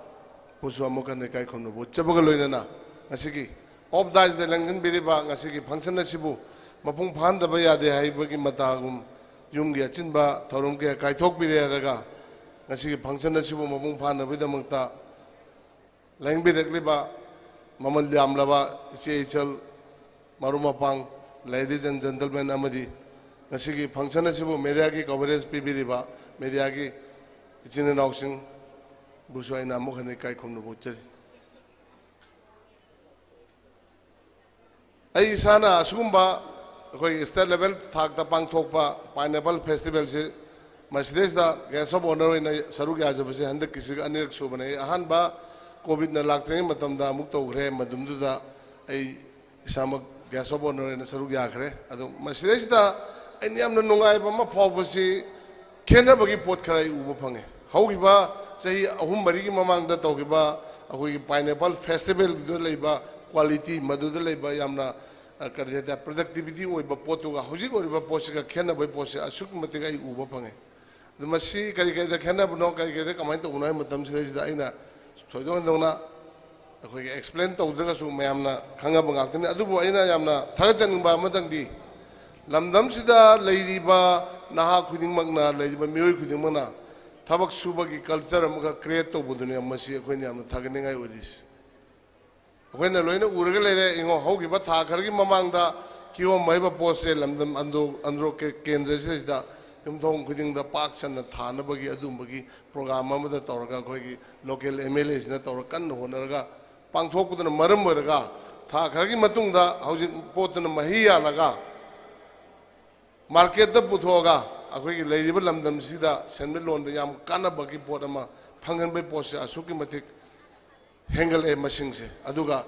pusu amukan ne kai khonu bu chabaga loina na ngasigi of dies the langin biriba ngasigi function asibu mapung phan da ba yade haibagi matagum yumgi achinba thorum ke kai thok bire raga ngasigi function asibu mapung phan na bidamangta langbi rekliba Mamal Yamlava, Chel, Marumapang, ladies and gentlemen, Amadi, Nasiki, function as you Mediaki coverage Pibiriba, Mediaki, it's in an auction, Busua in Amohanikai Kunubucher. Aisana, Sumba, state level, Tak the Pang Tokpa, Pineapple Festival, Masdes the gas of honor in Saruga Azabasi and the Kisik Anik Subane, Ahanba. COVID na laktreng matam da mukto gre madum du da ai isamak gas of honor na saru gya khre adu masides da ai yam na nungai ba ma phobasi khena bagi pot kharai u ba phange haugi ba sei ahum mari gi mamang da to gi ba akoi pineapple festival du leiba quality madu da leiba yamna karje da productivity oi ba potu ga hoji oi ba posi ga khena bai posi asuk mate ga u ba phange du masi kari kari da khena bu no kari kari da kamai to unai matam sidais da aina thoidon dongna akoi explain to daga su mayamna khanga banga tini adubu aina yamna thagachaning ba madangdi lamdam sida leiriba naha khuding magna leiriba mioi khuding magna thabak suba ki culture amga create to buduni amasi akoi yamna thaganingai odis akoi na loina uraga lere ingo hogi ba tha khargi mamangda kiyo maiba pose lamdam andro ke kendra sida Yumthong khuding da park san thana bagi adum bagi program amada tawraga khoi local MLAs na tawrakan honaraga pangthok kudana maram baraga tha khargi matung da hauji potna mahiya laga market da puthoga akhoi leiriba lamdam sida senme lon da yam kana bagi potama phangan bai pose asuki matik hengal e masing se aduga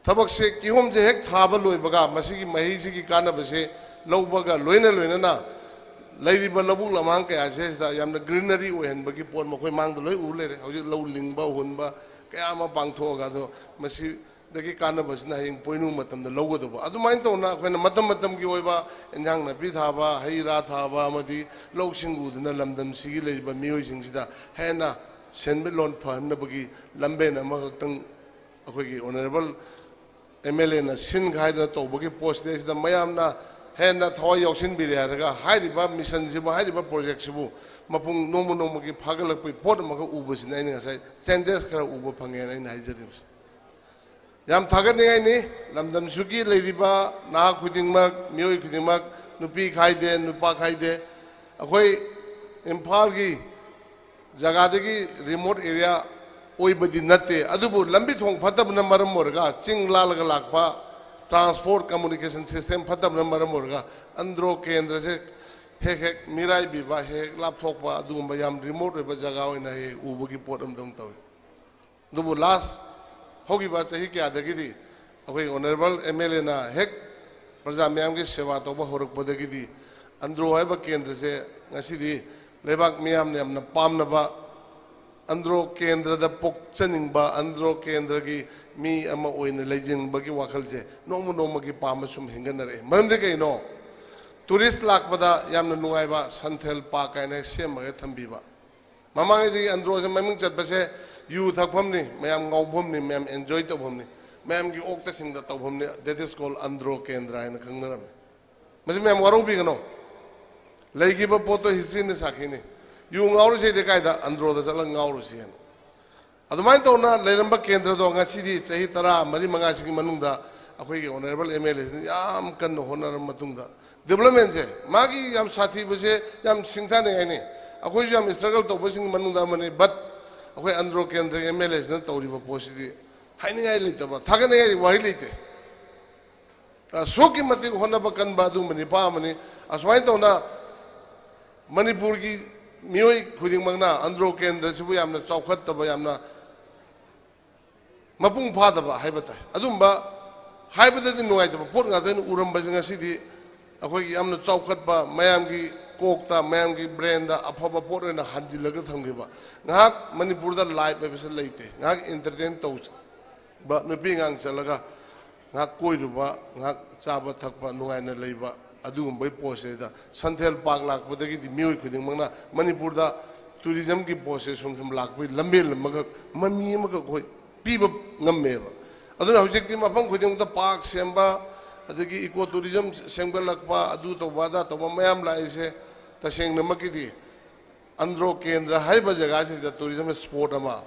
thabak se kihom je hek thaba loi baga masigi mahi sigi kana base lawbaga loina loina na Lady Balabu Lamang says that Yam the greenery when Bagi Port Mokoi Mang the Loy Ule, how you low Lingba, Hunba, Kayama Pangtoga, Masi, the Kikanabas, Nahing Poinumatam, the logo. I don't mind when the Matamatam Giova and Yang Napithava, Heiratava, Madi, Low Shingu, the Lamdam Sea, Lady Bamusing the Hena, Senbelon Pan, the Bagi, Lambena, Makatang, Honorable MLA, Shin Gaida to Bagi Post, there's the Mayamna. Hena thoi yokshin biri haraga hairiba mission sibu hairiba project sibu mapung nomu nomu ki phagalak pai pot maka uba sin ai ngasai changes khara uba phange ai nai jarim yam thagar nei ni lamdam suki leidiba na khuding mak mioi khuding mak nupi khai de nupa khai de akhoi imphal gi jaga de gi remote area oi badi natte adubu lambi thong phatab na maram morga ching lal ga lakpa transport communication system phatam number morga ANDRO KENDRA se hek mirai biba hek laptop pa adumba yam remote ba jaga oina he ubugi potam dong taw dubu last hogi ba chahi kya dagidi akoi honorable MLA na hek praja myam ge sewa to ba horok podagidi ANDRO hai ba kendra se ngasi di lebak myam ne amna pam na ba ANDRO KENDRA da pokchaning ba ANDRO KENDRA gi mi ama oina lejing bagi wakal je nomo gi pama sum hinganare maram de kai no tourist lak pada yamna nungai ba santhel pa kai na sem ma thambi ba mamang di ANDRO je maming chat ba se yu thakpham ni mayam ngaubham ni mayam enjoy to bham ni mayam gi okta sing da to bham ni that is called ANDRO KENDRA ina khangnaram mas mayam waro bi gano legi ba poto history ni sakhi ni yu ngauru se de kai da ANDRO da sala ngauru se an adumai to na leramba kendra do ngasi di chahi tara mari manga sigi manung da akhoi ge honorable MLA ni yam kan honar matung da development je magi yam sathi bese yam singtha ne ngai ni akhoi yam struggle to bosing manung da mane but akhoi ANDRO kendra MLA na tawri ba posi di haini ngai lita ba thagane ngai wari lite so ki mati honaba kan ba du mani pa mani aswai to na Manipur ki mioi khuding mangna ANDRO KENDRA sibu yamna chawkhat taba yamna mapung pha daba haibata adumba haibata di nuai taba pot nga den uram ba jinga sidi akhoi yamna chawkhat ba mayam gi kokta mayam gi brain da aphaba pot na hanjilaga thamgi ba ngak Manipur da live ba bisa leite ngak entertain to ba nupi ngang chalaga ngak koiru ba ngak chaba thakpa nuai na leiba adum bai pose da santhel park lak podagi di mioi khuding mangna Manipur da tourism ki pose sum lak bai lambe lamaga mami ma ka koi piba ngamme ba aduna hojek ti mapam khuding da park semba adagi eco tourism semba lakpa adu to wada to mayam lai se taseng namaki di ANDRO KENDRA haiba jaga se da tourism sport ama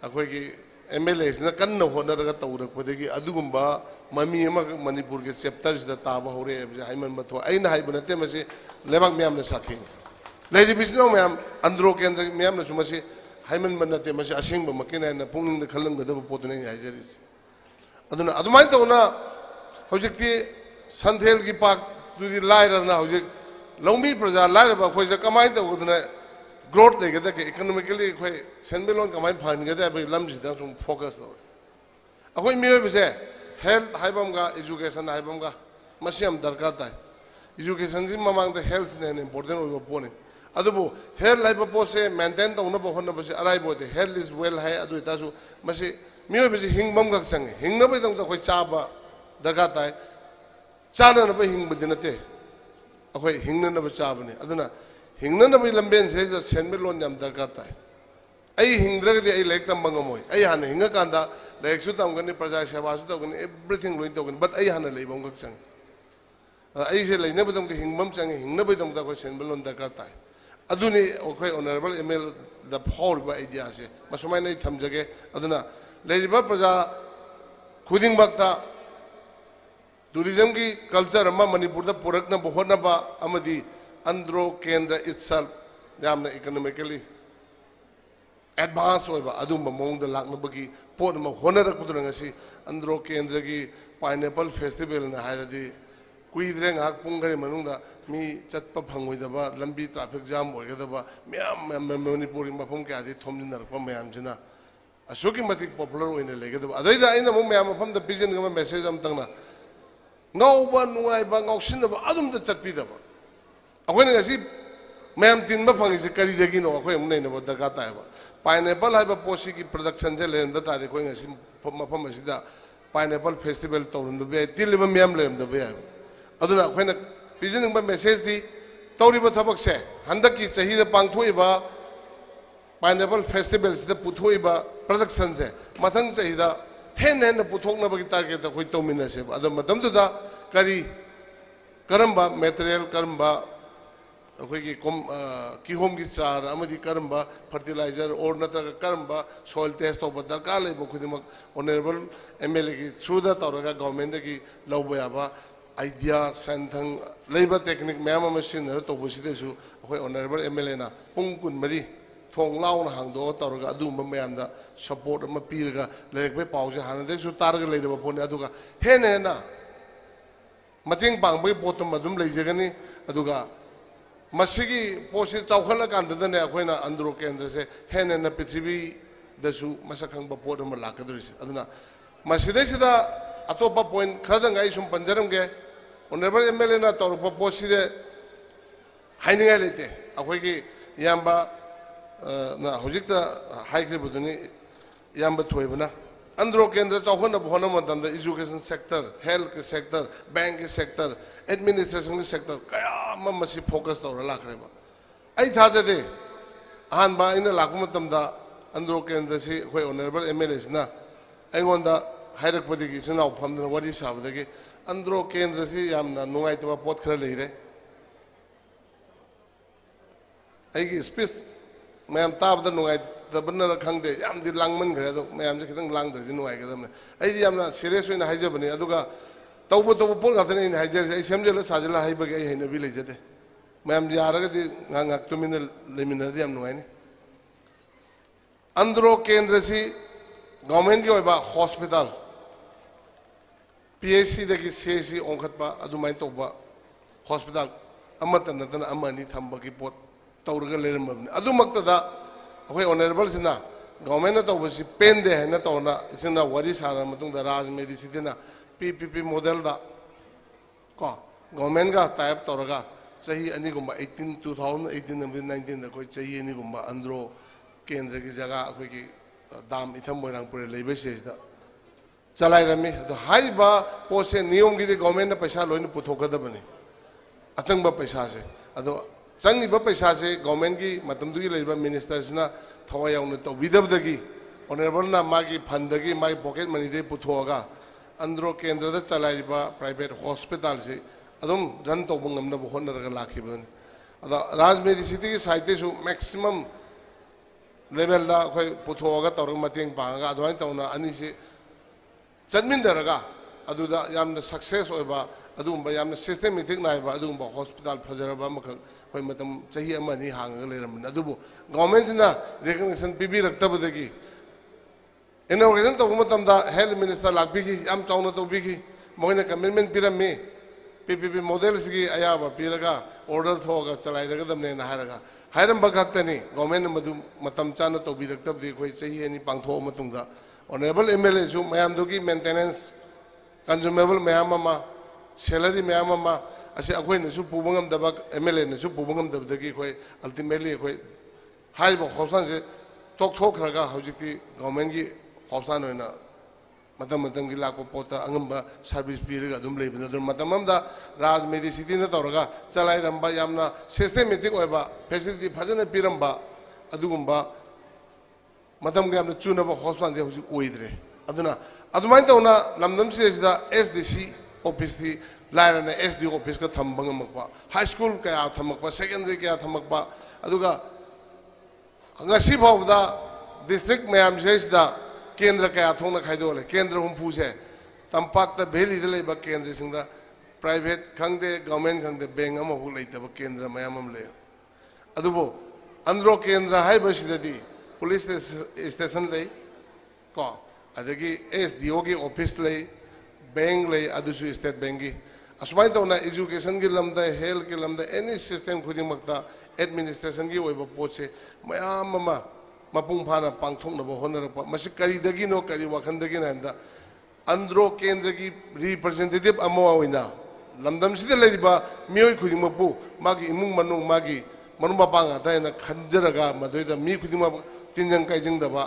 akoi ki MLA na kan no honar ga tawrak podagi adugumba mami ma Manipur ke chapters da taba hore haiman batho aina haibana te mase lebak myam na sakhi lady bisno myam ANDRO KENDRA myam na sumase haiman manate mase asing ba makina na pungning da khalang ga da potune ni haijaris aduna adumai to na hojikti santhel ki pak tu di laira na hojik longbi praja laira ba khoi ja kamai to udna growth like that economically khoi senbelon kamai phan ga da ba lam ji da sum focus do akhoi mi be se health haibam ga education haibam ga masiam darkar ta education ji mamang da health ne important oi bo ne adubo health life po se maintain to na bo hon ba se arai bo de health is well hai adu ta su masi mi be se hingbam ga sang hingna be dong da khoi cha ba darkar ta cha na ba hing ba dinate akhoi hingna na ba cha ba ne aduna hingna na bai lamben se ja senme lon jam darkar ta ai hingdra ge ai lek tam bangam moi ai han hinga kanda lek su tam gani praja seva su tam gani everything loin to gani but ai han lei bang gak sang ai se lei na ba dong de hingbam sang hingna bai dong da ko senme lon darkar ta aduni okhoi honorable ML da phor ba idea se masumai nei thamjage aduna lei ba praja khuding bakta tourism ki culture ama Manipur da purak na bohor na ba amadi ANDRO KENDRA itself yamna economically advance oiba adum mong da lak mabagi pot ma honarak pudra ngasi ANDRO KENDRA gi pineapple festival na hairadi kuidre ngak punggari manung da mi chatpa phangoi da ba lambi traffic jam oi ga da ba myam Manipur ma phum ka di thomni nar pa myam jina asoki matik popular oine lege da adai da ina mo myam pham da pigeon ga message am tangna ngau ba nuai ba ngau sin ba adum da chatpi da ba akhoi na ngasi mayam tin ba phangi se kari degi no akhoi mun nei na ba darka ta ba pineapple hai ba posi ki production je len da ta de khoi ngasi mafam asida pineapple festival tawrun do be til ba mayam lem da be aduna akhoi na pigeon ba message di tawri ba thabak se handak ki chahi da pangthoi ba pineapple festival se da puthoi ba production je mathang chahi da hen puthok na ba ki target da khoi tawmina se ba adum matam du da kari karamba material karamba अखोई की home की चार Karamba fertiliser और नत्रगा Karamba soil test तब दरकार lab खुदिमक honourable MLA की through the तौरगा गवर्नमेंट की लौब याबा आइडिया सेंथंग लेब टेक्निक मैम सिनर तौबसिदेसु अखोई ऑनरेबल MLA ना पुंग कुन मरी थोंग लाउन हांगदो तौरगा अदुम मैम दा सपोर्ट अमा पीरगा लेरक पाउसे हानदेसु तारगा लेदब फोने अदुगा हेन हेना मतेंग पांगबई पोतम अदुम लेजगनी अदुगा मसीगी पोसे चौखला कांदने अखोइना ANDRO KENDRA से हेन पृथ्वी दसु मसखंग पोट अमा लाकदरिसे अदुना मसीदेसिदा अतोपा पॉइंट खरदंग आई सुम पंजरमगे ऑनरेबल MLA ना तौरप पोसिदे हाइनिंगाय लेते अखोइगी याम्बा na hojikta haikre buduni yamba thoibana andro kendra chawhana bhona matamda education sector health sector bank sector administration sector kaya masi focus tawra lakreba ai thajade ahan ba ina lakuma matamda andro kendra si khoi honorable MLAs na aingonda hairak padigi sina uphamdana wari sabadagi andro kendra si yamna nungai taba pot khara leire aigi space मैम ताबद नुआई तबनर खंगदे यामदि लांगमन खरे दो मैम जे खितंग लांगद्रदि नुआई गदमने आइदि यामना सीरियस ओइन हाइजबने अदुगा तौबो तौबो पोल गातने इन हाइजर आई सेमजेल साजला हाइबगे आई हैनबि लेजदे मैम यारगदि ngang तुमिन लेमिनरदि याम नुआइने अंद्रो केंद्र सि गवर्नमेंट की ओइबा हॉस्पिटल PHC दगी CHC ओंखतबा अदुमाइन तौबा हॉस्पिटल अमत नतन अमनी थंबगी पोट तौरगा लेरमबने अदुमक्तदा अखोय ऑनरेबल सिना गवर्नमेंट ना तौबसी पेंदे है ना तौना इसना वरी सारा मतुंग दा राज मेडिसिना PPP मॉडल दा को गवर्नमेंट का टाइप तौरगा सही अनि गुम्बा 2018 19 दा कोई सही अनि गुम्बा अंद्रो केंद्र की जगह अखोय की दाम इथम मोरंगपुर लेबे सेसदा चलाई रमी तो हाइबा पोसे नियम की गवर्नमेंट ना पैसा लोइन पुथोकदबनी अचंगबा पैसा से अदो चंगीब पैसा से गवर्नमेंट की मतमदुगी लेबा मिनिस्टर्सना थवा याउन तौबिदबदगी ऑनरेबल ना मागी फंडगी मागी पॉकेट मनी दे पुथोगा अंद्रो केंद्र दा चलाइबा प्राइवेट हॉस्पिटल से अदुम रन तौब ngमनब होनरगा लाखिबन अदा राज मेडिसिटी की साइते सु मैक्सिमम लेवल दा खोय पुथोगा तौर मतेंग पांगा अदवाइन तौना अनि से चनमिनदरगा अदुदा यामना सक्सेस ओइबा अदुम यामना सिस्टमेटिक नाइबा अदुम हॉस्पिटल फजरबा मख खोय मतम चाही अमनी हांगा लेरमन अदुबो गवर्नमेंट सिना रिकग्निशन पीबी रक्तबदगी इनोग्रेशन तो मतमदा हेल्थ मिनिस्टर लाखबिगी याम चाउना तौबिगी मोइना कमिटमेंट पिरमी PPP मॉडल्स की अयाबा पिरगा ऑर्डर थोगा चलाइरगदमने ना हारगा हायरम बगक्तनी गवर्नमेंट मदु मतम चाना तौबिरक्तबदि खोय चाही अनि पांथो मतुंगदा ऑनरेबल MLA जो मैम दोगी मेंटेनेंस कंज्यूमेबल मैम अमा सैलरी मैम अमा असे अखोय नसु पुबंगम दबक MLA नसु पुबंगम दबदगी खोय अल्टीमेटली खोय हाइबो खौसान से तोखथोखरगा हौजिकि गवर्नमेंट की खौसान होइना मतम मतम की लाको पोता अंगंबा सर्विस पीरगा दुम लेबन दुम मतममदा राज मेडिसिटी न तौरगा चलाई रंबा यामना सिस्टमेटिक ओइबा फैसिलिटी फजन पीरंबा अदुगुंबा मतम के हमने चुनब हॉस्पिटल से हुजी ओइद्रे अदुना अदुमाइन तौना लमदम सिदा SDC ऑफिस थी लायरने SD ऑफिस का थंबंगमकपा हाई स्कूल कया थमकपा सेकेंडरी कया थमकपा अदुगा ngasi phawda district mayam seisda kendra kaya thongna khaidole kendra humpu se tampakta bheli de leba kendra singda private khangde government khangde bank ama hu leitaba kendra mayam am le adubo andro kendra haiba sidadi police station lei ko adagi SDO ki office lei bank lei adusu state bank gi asmai tawna education gi lamda health gi lamda any system khuding makta administration की ओइबा पोचे मयाम mama मपुंग फाना पांगथोंनबो होनरपा मसि करिदगी no करि वखंदगी नांदा अंद्रो केंद्र की representative Amo ओइना लमदम सिदे लेरिबा मियोय खुदिमपु मागी इमुंग मनुंग मागी मनुबा पांगा तायना खंजरगा मदोइदा मी खुदिमा तिनजंग काइजंगदबा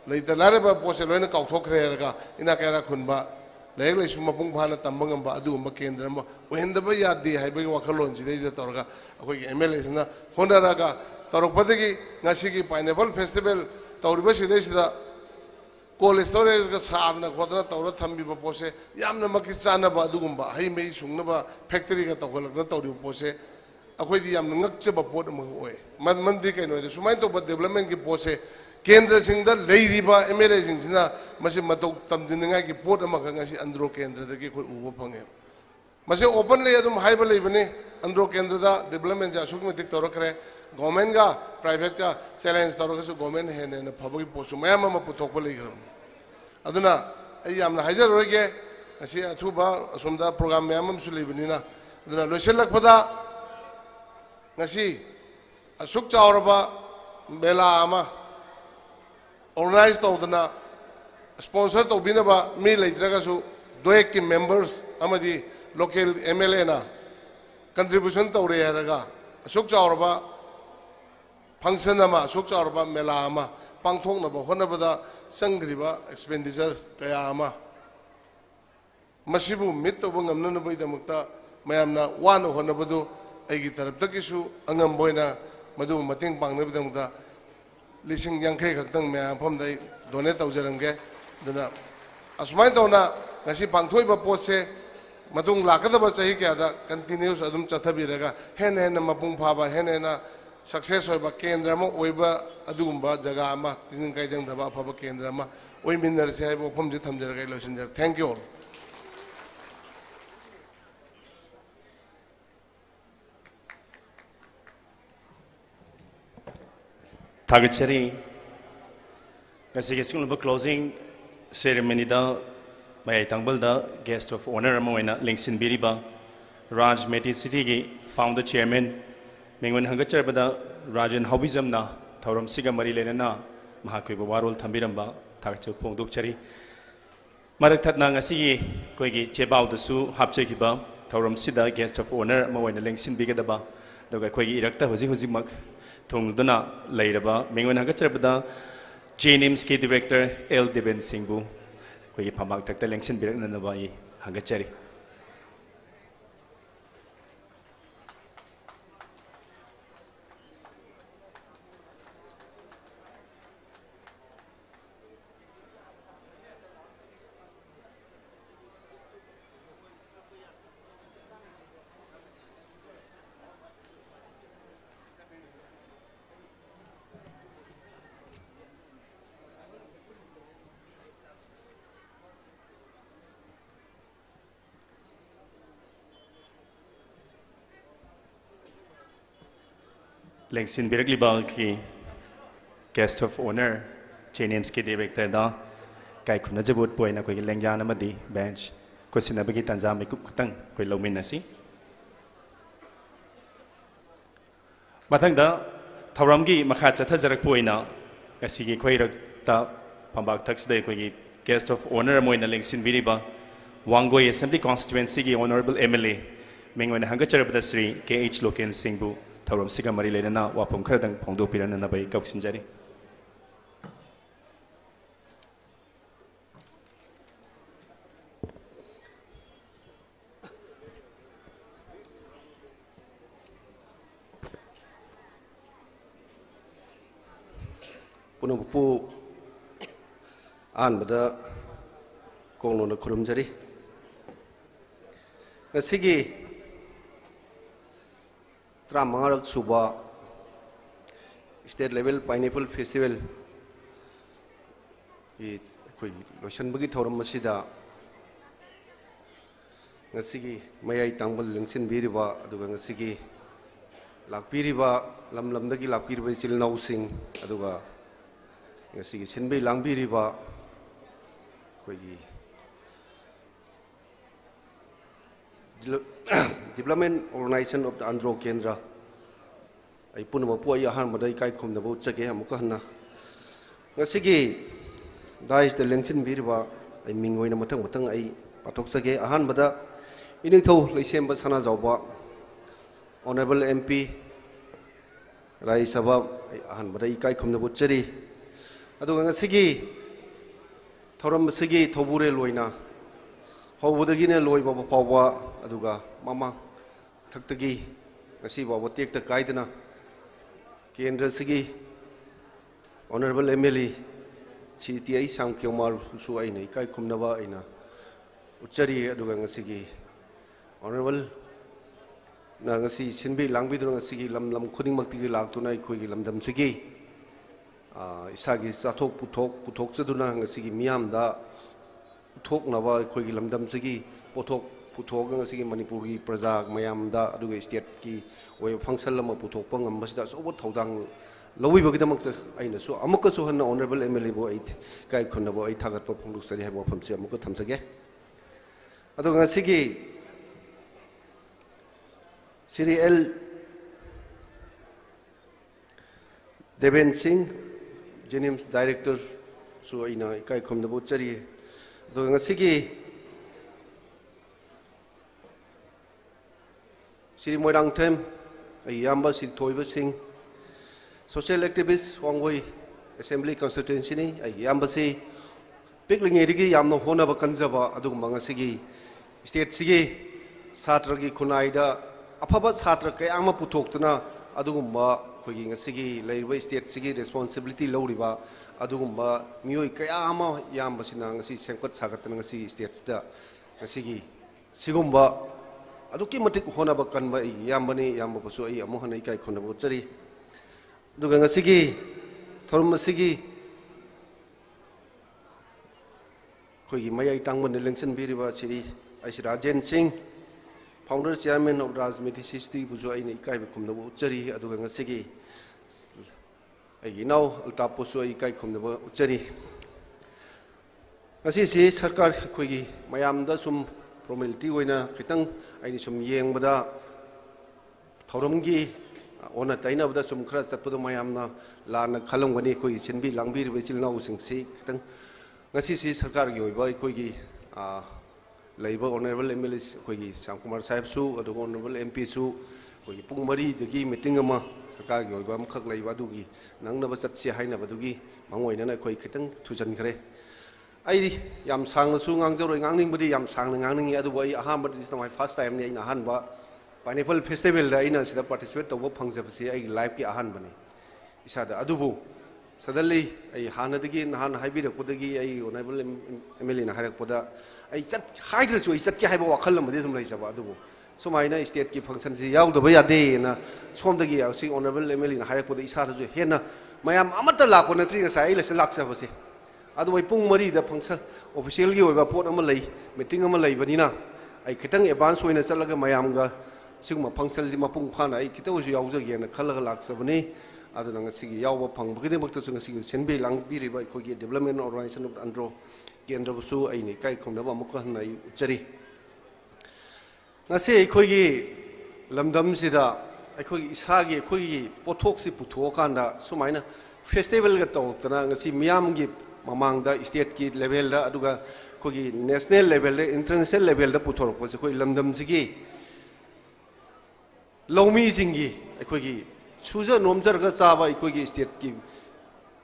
लेइता लारेबा पोचे लोइना काउथोखरेरगा इना Kiara खुनबा leg लेसु मपुंग फाना तंबंगंबा अदुगुंबा केंद्र म ओहेंदबा यादे हाइबगी वखलोन सिदैजा तौरगा अखोई MLA सिना होनरागा तौरपदगी ngasi pineapple festival तौरिबा सिदैसिदा कोल्ड स्टोरेज का साबना खोदना तौरा थम्बिबा पोसे यामना मकि चानबा अदुगुंबा हई मेई सुंगनबा फैक्ट्री का तौखलकना तौरिबा पोसे अखोइदि यामना ngakchaba पोट म ओय मनमंदी कैनो सुमाइ तौबा डेवलपमेंट की पोसे केंद्र सिंगदा लेरिबा MLA सिंगसिना मसे मतौ तमजिनंगा की पोट अमखा ngasi अंद्रो केंद्र दगी कोइ उबो फंगे मसे ओपन ले अदुम हाइबा लेबने अंद्रो केंद्र दा डेवलपमेंट जा सुकमेटिक तौरकरे गवर्नमेंट का प्राइवेट का चैलेंज तौरकसु गवर्नमेंट हेने न फबगी पोसु मयाम म पुथोकबा लेग्रम अदुना आई यामना हाइजर रोगे ngasi अथुबा असुमदा प्रोग्राम मयाम सु लेबनिना अदुना लोइसलकपदा ngasi असुक चावरबा मेला अमा ऑर्गेनाइज तौदना स्पॉन्सर तौबिनबा मी लेद्रगसु DOAK की मेंबर्स अमदी लोकल MLA ना कंट्रीब्यूशन तौरे हरगा असुक चावरबा फंक्शन अमा असुक चाउरबा मेला अमा पांथोकनबा होनबदा चंग्रिबा एक्सपेंडिचर कया अमा मसिबु मिट तोबा ngamnanabaidamakta mayamna wana honabadu aigi taraptakisu angamboina madu mating pangnabidamda lising yangkai khaktang mayam phomdai donate tawjaramge duna asumai tawna ngasi pangthoiba potse madung lakadaba chahi kyada continuous adum chathabiraga hena mapung phaba hena success hoiba kendra ma oiba adugumba jaga ama tin kai jang daba phaba kendra ma oiminnar se haibo phomje thamjaraga losinjar thank you all Thagachari ngasi closing ceremony da may tangbal da guest of honor amoina lingsin biriba Raj Meti City gi founder chairman mengon hangachar bada Rajan Hobizam na thauram siga mari lenana mahakoi warol thambiramba thagchu phongduk chari marak thatna ngasi koi gi chebau da su hapche gi ba thauram sida guest of honor amoina lingsin bigadaba doga koi gi irakta hoji mak thongduna leiraba mengon hangachar bada JNIMS ki director L Deben Singbu koi phamak takta lengsin birak na ba yi hangachari Lengsin Biragliba ki guest of honor JNIMS ki director da kai khuna jabut poina koi lengjana madi bench ko sinabagi tanja mai kup khutang koi lomin nasi mathang da thauram gi makha chatha jarak poina asi gi khoi rak ta pambak tax dai koi guest of honor moina lengsin biriba wangoi assembly constituency gi honorable MLA mengwen hangachar bada Sri KH Loken Singbu thauram siga mari lena wapom khradang phongdo pirana na bai kauksin jari punapu an bada kongno na khurum jari ngasigi Tramangarak Suba State Level Pineapple Festival koi lotion bagi thoram masida ngasigi mayai tangbal lengsin biriba aduga ngasigi lakpiriba lamdagi lakpiriba chilnau sing aduga ngasigi sinbei langbiriba koi Development Organization of the ANDRO KENDRA ay punamapu ay ahan maday kai khum na bau chage amuka hanna ngasigi dais the lengsin birba ay mingoi na matang ay patok chage ahan bada ining tho leisem ba sana jawba honorable MP Rai Sabha ay ahan maday kai khum na bau chari adu ngasigi thoram sigi thobure loina hobudagine loi baba pawwa aduga mama thактаги ngasi baba tekta kaidana kendra sigi honorable MLA CTI Samkyomar su aina kai khumnaba aina uchari aduga ngasigi honorable na ngasi sinbi langbi du ngasigi lam khuding makti gi laktuna khoi gi lamdam sigi isagi sathok puthok chaduna ngasigi miam da puthok nawa khoi gi lamdam sigi pothok puthok ngasigi Manipuri praja mayam da aduga state ki oi function lama puthok pangam basda so thodang lowi bagi damakta aina so amuka so hanna honorable MLA bo ai kai khunna bo ai thagat pa phongduk sari ha bo phamse amuka thamsage aduga ngasigi Sri L Deben Singh JNIMS director so aina kai khumna bo chari aduga ngasigi Sri Moirang Them, Yamba Sri Thoiba Singh, social activist Wangoi Assembly constituency ni yambasi picling erigi yamno hona ba kanjaba adum bangasigi state sigi satra gi khunaida afaba satra kay ama puthokna adugumba khogi ngasigi leiba state sigi responsibility loriba adugumba mioi kay ama yambasina ngasi senkot sagatna ngasi state da ngasigi sigumba aduki matik hona ba kanba yambani yamba pasu ai amu hanai kai khona bo chari duga ngasigi thorum sigi khogi mayai tangman election biriba siri Rajen Singh, founder chairman of Rajmiti 60 bujo ai nei kai khumna bo chari aduga ngasigi ai now alta posu ai kai khumna bo chari ngasi si sarkar khogi mayam da sum formality oina khitang ai sum yeng bada thorum gi ona taina bada sum khra chatpadu mayam na lana khalong gani khoi sinbi langbi ri chil nau sing si khitang ngasi si sarkar gi oiba khogi Labour Honorable MLA Kogi Sam Kumar Sahib Su, Honorable MP Su, Kogi Pungmari, the Gi meeting ama Sakagi, Bam Kak Laibadugi, Nang Nabasat Haina Badugi, Mangoina Koi Kitang, Tujan Kre. I Yam Sang Sung Angzo Angling Budi Yam Sang Angling Yadu Aham, but this is my first time in Hanba. Pineapple Festival, the Inas that participate of Pangzapsi, I like Ahanbani. Isada Adubu. Suddenly, I Hanadigi and Han Hybrid Pudagi, I Honorable Emilina Harapoda. I said, Hydra, so I said, Kihaba Kalam, this place of Adu. So my nice state keep functions out the way a day and swam the gear, see Honorable Emily and Harapoda is hard to Hena. My Amatalak on the tree as I less laxavasi. Otherwise, Pung Marie, the Punksel, officially over Port of Malay, meeting a Malay, Vanina. I kitang advance when a Salaga Mayanga, Sigma Punksel, Mapung Pana, I kitozi Yauza again, a color laxavani. Other than a Sigi Yawa Pang, beginning to Senbe Lang Biri by Kogi Development Organization of ANDRO, KENDRA Su, Aini Kai Komnava Mukana Cheri. Nase Kogi Lamdam Sida, I Kogi Isagi, Kogi, Potoxi Putuokanda, Sumaina, Festival Gatotana, see Miamgi, Mamanga, State Kid level, Aduga, Kogi, national level, international level, the Putor was a Kogi Lamdam Sigi. Lomi Zingi, a Kogi. Suza Nomzer Gasava, Kogi State Kim,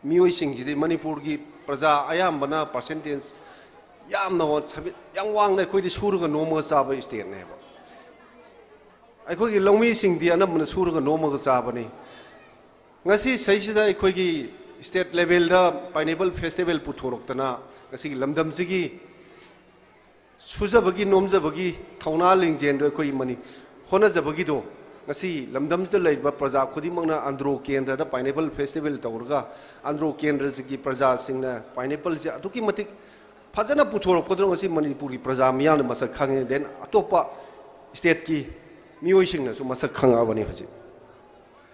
Muising, the Manipur gi Praza, Ayambana, percentage, Yam no young one like Kodi Surga Noma Sava state neighbor. I could long missing the Anam Surga Noma Savani. Nasi Saishida, Kogi state level, Pineapple Festival Putorokana, Nasi Lamdam Zigi, Suza Bagi Nomza Bagi, Taunaling Gender Koi money, Hona Zabagido. Ngasi lamdam the late but praja khudimangna ANDRO KENDRA the pineapple festival tawrga ANDRO KENDRA gi praja singna pineapple ja aduki matik phajana puthor podro ngasi manipuri praja miyan masak khang den atopa state ki mioi singna su masak khang abani haji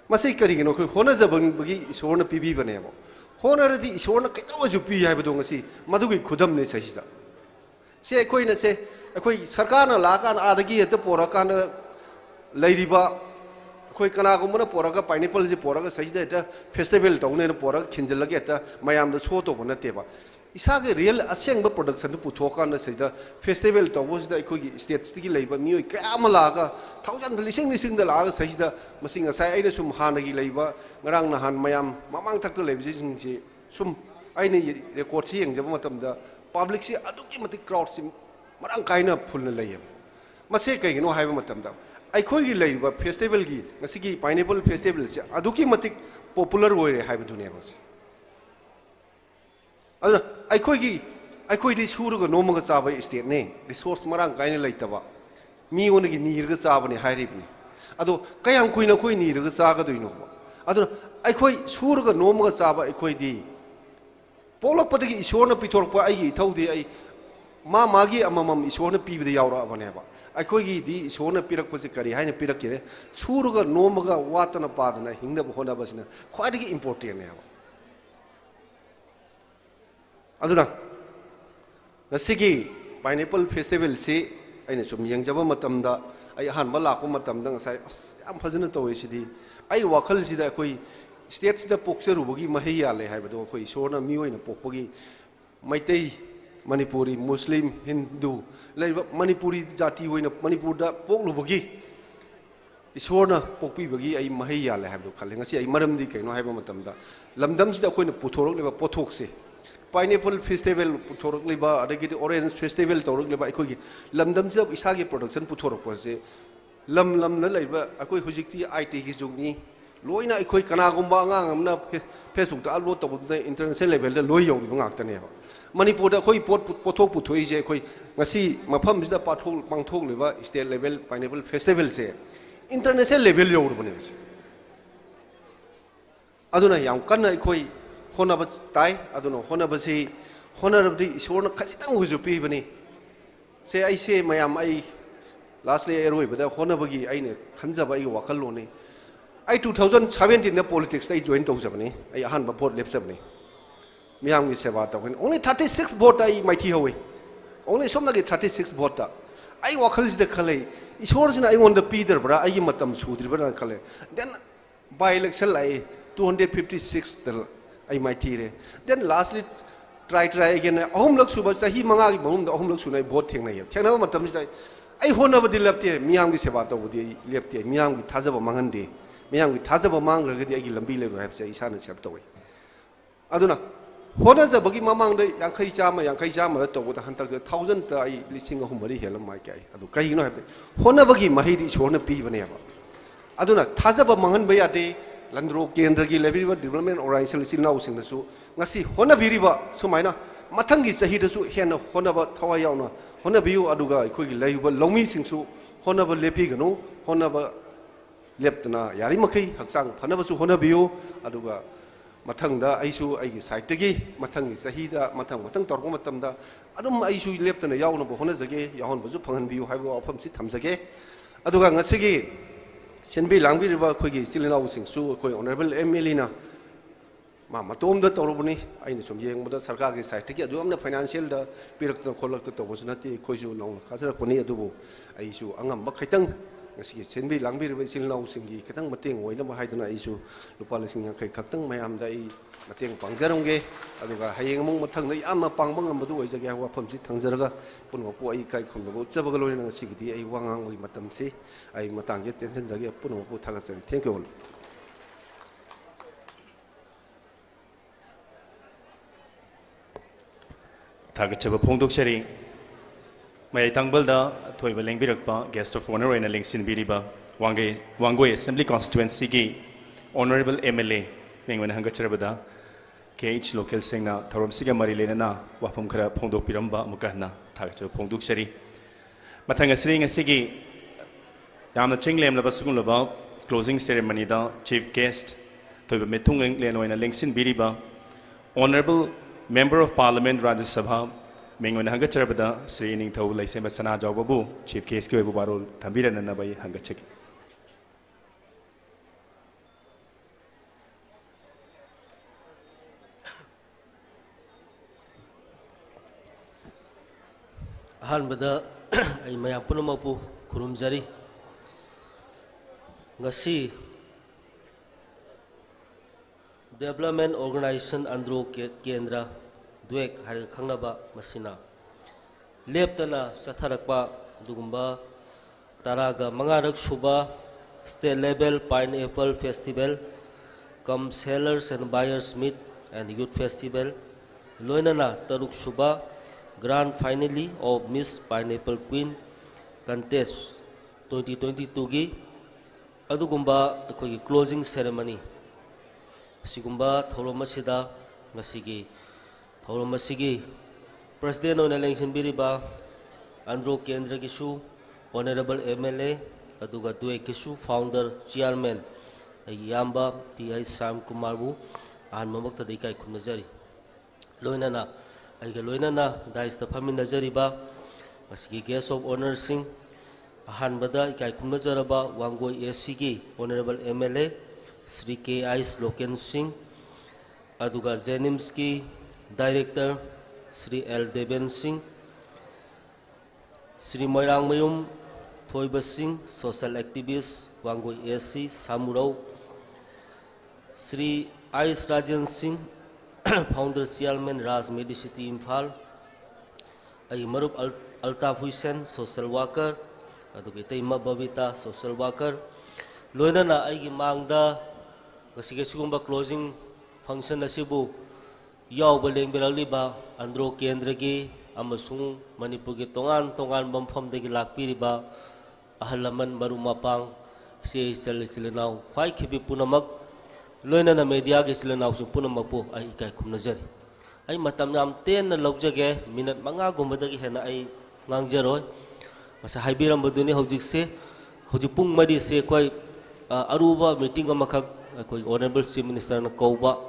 masai kari gino khoi hona jabang bagi isona pibi bane bo hona radi isona kaitro ju pi hai bodong ngasi madugi khudam ne sahida se khoi na se khoi sarkar na la kan adagi et pora kan Ladiba, Koi Kanagumana Poraga, Pineapple is Poraga, Sajda, Festival Town and Poraga, Kinjalageta, Mayam the Soto Bonateva. Is a real assemble production to put on the Sajda, Festival Towers the Kogi State Sticky Labor, New Kamalaga, Thousand listening the Laga Sajda, Massing a side sum Hanagi Labor, Marangnahan, Mayam, Mamang Taku Labs, some I need record seeing the Matam, the public see Adukimatic crowds in Marankaina Pulnalayam. Maseka, you know, have Matam. I call you labor festival, Nasiki pineapple festival, Aduki Matic popular way, have to neighbors. I call this Huruga Nomaga Saba estate name, resource Marang Kaina Laitava. Me only near the Sabani High Ribney. Ado Kayang Queen of Queen near the Saga do you know? I call Huruga Nomaga Saba, I call thee. Polo Pataki is one of Pitorpa, I told thee, Ma Magi Amam is one of people the Yaura whenever. I could eat the Sona Piraposicari, Hina Piracere, Suruga, Nomaga, Watana Padana, Hinda Honda Basina, quite important now. Aduna the Sigi Pineapple Festival say, I some young Java Matamda, I had Malako Matamda, I'm Fazinato City. I walk Halsida Koi states the Poxer Ugi Mahia, Lehabado, Koi, Sona Mu in a Popogi, Maite. Manipuri, Muslim, Hindu, like Manipuri Jati, Manipur, Polubugi. ꯏꯁꯣꯔꯅ ꯄꯣꯛꯄꯤꯕꯒꯤ ꯑꯩ ꯃꯍꯩ ꯌꯥꯜꯂꯦ ꯍꯥꯏꯕꯗꯣ ꯈꯜꯂꯦ ꯉꯁꯤ ꯑꯩ ꯃꯔꯝꯗꯤ ꯀꯩꯅꯣ ꯍꯥꯏꯕ ꯃꯇꯝꯗ ꯂꯝꯗꯝꯁꯤꯗ ꯑꯩꯈꯣꯏꯅ ꯄꯨꯊꯣꯔꯛꯂꯤꯕ ꯄꯣꯠꯊꯣꯛꯁꯦ pineapple festival पुथोरक्लिबा अदगिदि orange festival तौरक्लिबा अखोगी लमदमसे इसागी production पुथोरक्पसे lump lump न लैबा अखोई हुजिक्ति आईटी की जुगनी लोइना अखोई कनागुंबा अंगांग अमना फेसबुक दा अपलोड तबदे इंटरनेशनल लेवल दा लोइ यौरिबा ngaktane मणिपुर दा अखोई पोथोक पुथोइजे अखोई ngasi मफम जिदा पाथोक पांथोकलिबा स्टेट लेवल पाइनएप्पल फेस्टिवल से इंटरनेशनल लेवल यौरबने अदुना याम कन्ना अखोई होनब ताई अदुनो होनबसी होनरबदी ईश्वरना खसितंग हुजुपी बनी से ऐसे मयाम आई लास्टली एरोइबदा होनबगी आइने खंजबा आई वखललोने आई 2017 न पॉलिटिक्स दा जॉइन तौजबनी आई अहानबा भोट लेपजबनी मियामगी सेवा तौखन ओनली 36 भोट आई माइथी होवे ओनली सोमनगी 36 भोट आई वखलजिदा खले ईश्वरजना आई ओन द पीदरबरा आई मतम सुद्रिबरा खले देन बाय इलेक्शन लाई 256 दल आई माइथी रे देन लास्टली ट्राई अगेन अहम लक सुबह चाही मंगा की बहुम अहम लक सुनाई भोट थेंगनाय थेंगनाबा मतम सिदा आई होनबदी लेपते मियामगी सेवा तौबदी लेपते मियामगी थाजबा मंगनदे मियामगी थाजबा मांगरगदी आगी लंबी लेरो हाबसे इसाना सेप तौय अदुना होनजबगी ममांगदे यांखै चामा तौबदा हंतक थाउजेंड्स दा आई लिसिंग अहम मरी हेलम माइ काय अदु कहिनो हाबते होनबगी महिदी सोरना पीबनेबा अदुना थाजबा मंगनबा यादे लंद्रो केंद्र की लेबिरिबा डेवलपमेंट ऑर्गेनाइजेशन सिनाउसिंगसु ngasi honabiriba sumaina mathangi sahidasu hena honaba thawa yauna honabiu aduga ikhogi leiba lomi singsu honaba lepiganu honaba leptana yari makai hakchang phanabasu honabiu aduga mathangda aisu aigi site gi mathangi sahida mathang torko matamda adum aisu leptana yauna bo honajage yahon bazu phangan biu haiba afam si thamjage aduga ngasigi senbi langbiriba khogi silinau singsu khoi honorable MLA na मतोम तौरबनी सूम येंबद सरकार की side की financial पीरक्त खोलक्त तौबसु नते खोइसु नौ खाजरपनी अंगम खैतंग सेनबी लांबीरब इचिलनाउसिंगी खितंग मतेंग ओइनब हाइदना आइसु लुपा लिसिंग खै खक्तंग मयामदा आई मतेंग पांगजरंगे अदुगा हयेंग अमुंग मथंग याम पांगबंग अमदु ओइजगे वाफमसि थंगजरगा पुनमपु आई काय खमदबो चबग लोइना सिगदी आई वांगांग ओइ मतमसि आई मतांगे tension जगे पुनमपु थागसरि थैंक यू थागचब फोंदोक्सरी मै तंगबलदा थोइबा लेंबिरकपा गेस्ट ऑफ ऑनर ओइना लेंसिनबिरिबा वांगोय असेंबली कॉन्स्टिट्युएंसी की ऑनरेबल MLA मेंगवन हंगचरबदा KH लोकल सेंगना थौरमसिगा मरि लेना वाफम खरा फोंदोकपिरंबा मुकहना थागचब फोंदोक्सरी मथंग असरी ngasiगी यामना चिंगलेमलबा सुगुलबा क्लोजिंग सेरेमनी दा चीफ गेस्ट थोइबा मेथुंग लेन ओइना लेंसिनबिरिबा honourable Member of Parliament Rajya Sabha Mengon Hangacharabada Sri Ningthau Laisema Sana Jawbabu Chief Case Ki Oibu Barol Thambiranana Bai Hangachaki Ahanbada ay mayam punamapu kurumjari ngasi Development Organization ANDRO KENDRA DOAK har khangnaba masina leptana satharakpa dugumba taraga mangarak suba state level pineapple festival come sellers and buyers meet and youth festival loinana taruk suba grand finale of Miss Pineapple Queen contest 2022 gi adugumba takoi closing ceremony Sigumba Thoromasida Nasigi Thoromasigi President on election Biriba Andro Kendra Kishu Honorable MLA Aduga Due Kishu Founder Chairman Yamba T.I. Sam Kumarbu and Mamakta Dikai Kunazari Loinana Aiga Loinana Dice the Paminazariba Masigi Guest of Honor Singh Hanbada Ikai Kunazaraba Wango SCG Honorable MLA Sri K.I. Loken Singh, Aduga Zenimski Director Sri L. Deven Singh, Sri Moirang Mayum Thoiba Singh, Social Activist Wangoi SC Samurau, Sri Ais Rajan Singh, Founder Chairman Raj Medicity Imphal, Marup Altaf Hussain Social Worker, Aduga Taima Babita Social Worker, loina na ai gi mangda ngasige sugumba closing function asibu yaw baleng belaliba andro kendra gi amasung manipur gi tongan bampham de gi lakpiriba ahalaman marumapang se silinaw khwai khibi punamak loina na media gi silinaw su punamak po ai kai khumnajari ai matam nam ten na lobjage minute manga gumbadagi hena ai ngangjaro masa haibiram baduni hojikse hojipung madi se koi aruba meeting amakak koi honorable chief minister na kauba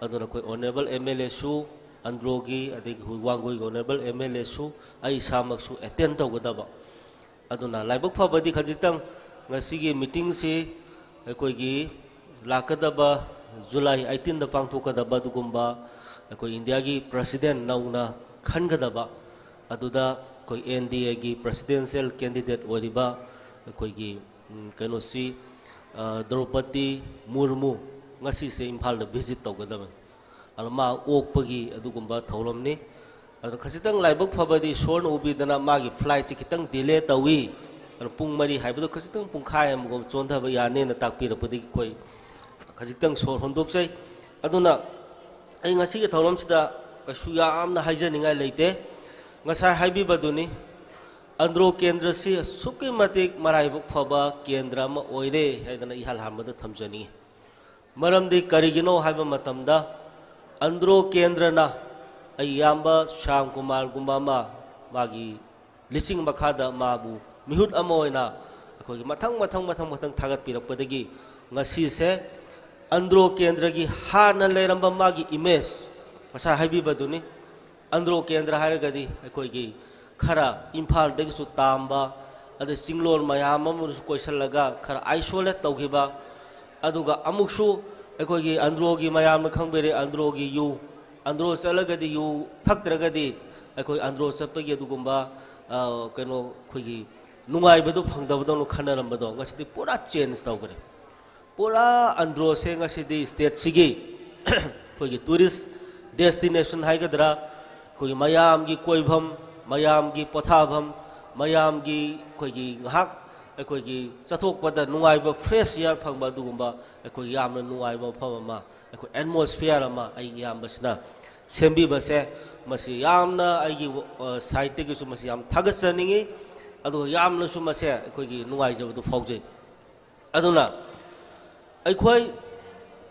aduna koi honorable MLA su androgi adegi huwangoi honorable MLA su ai samak su attend tawgadaba aduna laibak phabadi khajitang ngasigi meeting se koi gi lakadaba July 18 da pangthokadaba dugumba koi India gi president nauna khangadaba aduda koi NDA gi presidential candidate oriba koi gi kanosi Draupadi Murmu ngasi se Imphal da visit tawgadaba alma okpagi adugumba thaulamni adu khasitang laibak phabadi sorn ubidana magi flight kitang delay tawi pung mari haibadu khasitang pungkhai amgom chonthaba yane na takpirapadi koi khasitang sor hondok sai aduna ai ngasi ge thaulam sida kasu yamna haijaningai leite ngasai haibi baduni andro kendra si suki matik maraibuk phaba kendra ma oire haidana ihal hamada thamjani maramdi karigino haiba matamda andro kendra na ai yamba sham kumar gumbama magi lising makhada mabu mihut amoina akoi mathang thagat pirakpadagi ngasi se andro kendra gi hana leramba magi image asa haibi baduni andro kendra haragadi akoi gi khara imphal degi su tamba ade singlor mayam amu su koisalaga khara isolate tawgiba aduga amuksu akoi gi andro gi mayam khangbere andro gi yu andro salagadi yu thaktragadi akoi andro chapagi adugumba kano khoi gi nungai badu phangdabado no khanarambado ngasidi pura change tawgare pura andro se ngasidi state sigi khoi gi tourist destination haigadra khoi mayam gi koibham mayam gi pothabam mayam gi khoi gi ngahak khoi gi chathok pada nungai ba fresh air phangba dugumba khoi yamna nungai ba phama khoi atmosphere ama ai yam basna sembi base masi yamna ai gi site gi su masi yam thagasaningi adu yamna su mase khoi gi nungai jabdu phauje aduna ai khoi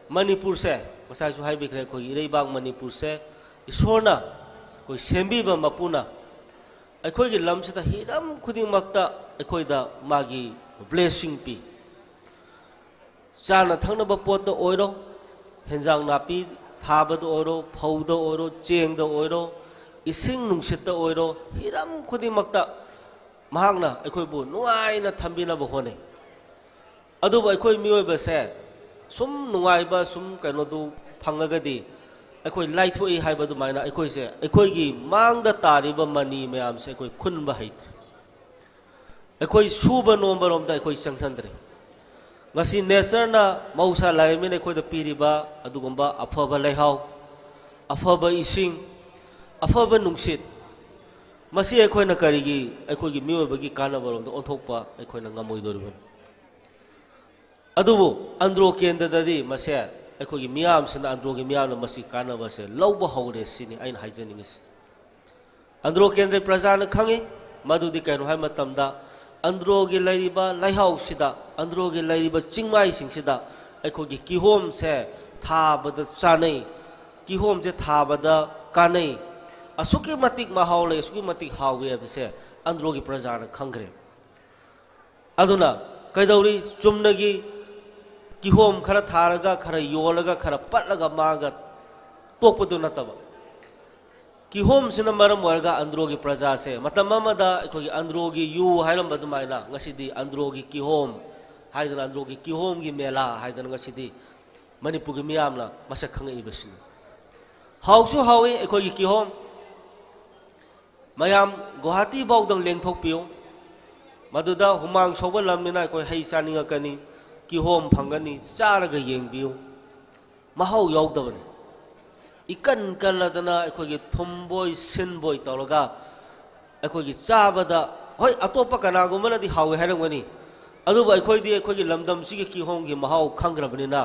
manipur se masai su hai bikre khoi reibang manipur se isorna koi sembi ba mapuna akhoi gi lam sita hiram khuding makta akhoi da magi blessing pi chana thangna ba pot da oiro henjang napi thaba da oiro phau da oiro cheng da oiro ising nungsit da oiro hiram khuding makta mahangna akhoi bu nuai na thambina ba hone adu ba akhoi mioi ba se sum nuai ba sum kaino du phangagadi akhoi laithoi haiba du maina akhoi se akhoi gi mangda tariba mani mayam se akhoi khunba hait akhoi suba nomba rom da akhoi changchandre ngasi nature na mausa laime ne akhoi da piriba adugumba afaba laihau afaba ising afaba nungsit masi akhoi na karigi akhoi gi miwa gi kana barom da onthokpa akhoi na ngamoi dorban adubu andro kenda dadi mase akhoi miyam sina andro gi miyam na masi kana base lawba hawre sini ain haijaningis andro kendra prajana khangi madudi kaino hai matamda andro gi lairiba laihau sida andro gi lairiba chingmai sing sida akhoi gi kihom se thabada chanai kihom je thabada kanai asuki matik mahaule asuki matik hawe base andro gi prajana khangre aduna kaidauri chumnagi kihom khara tharaga khara yolaga khara patlaga maga tokpudu nataba kihom sina maram warga androgi praja se matamamada akhoi androgi yu hairam badumaina ngasidi androgi kihom haidana androgi kihom gi mela haidana ngasidi manipugi miyamna masak khangai basin hausu hawi akhoi kihom mayam Guwahati baudang lengthok piyo maduda humang sobal lamina akhoi hei chaninga kani kihom phangani charaga yengbiu mahau yaudabani ikan kaladana akhoi gi thumboi sinboi tawlaga akhoi gi chabada hoi atopa kana gumana di hawe harangani ꯑꯗꯨꯕꯨ ꯑꯩꯈꯣꯏꯗꯤ ꯑꯩꯈꯣꯏꯒꯤ ꯂꯝꯗꯝꯁꯤꯒꯤ ꯀꯤꯍꯣꯝꯒꯤ ꯃꯍꯥꯎ ꯈꯪꯈ꯭ꯔꯕꯅꯤꯅ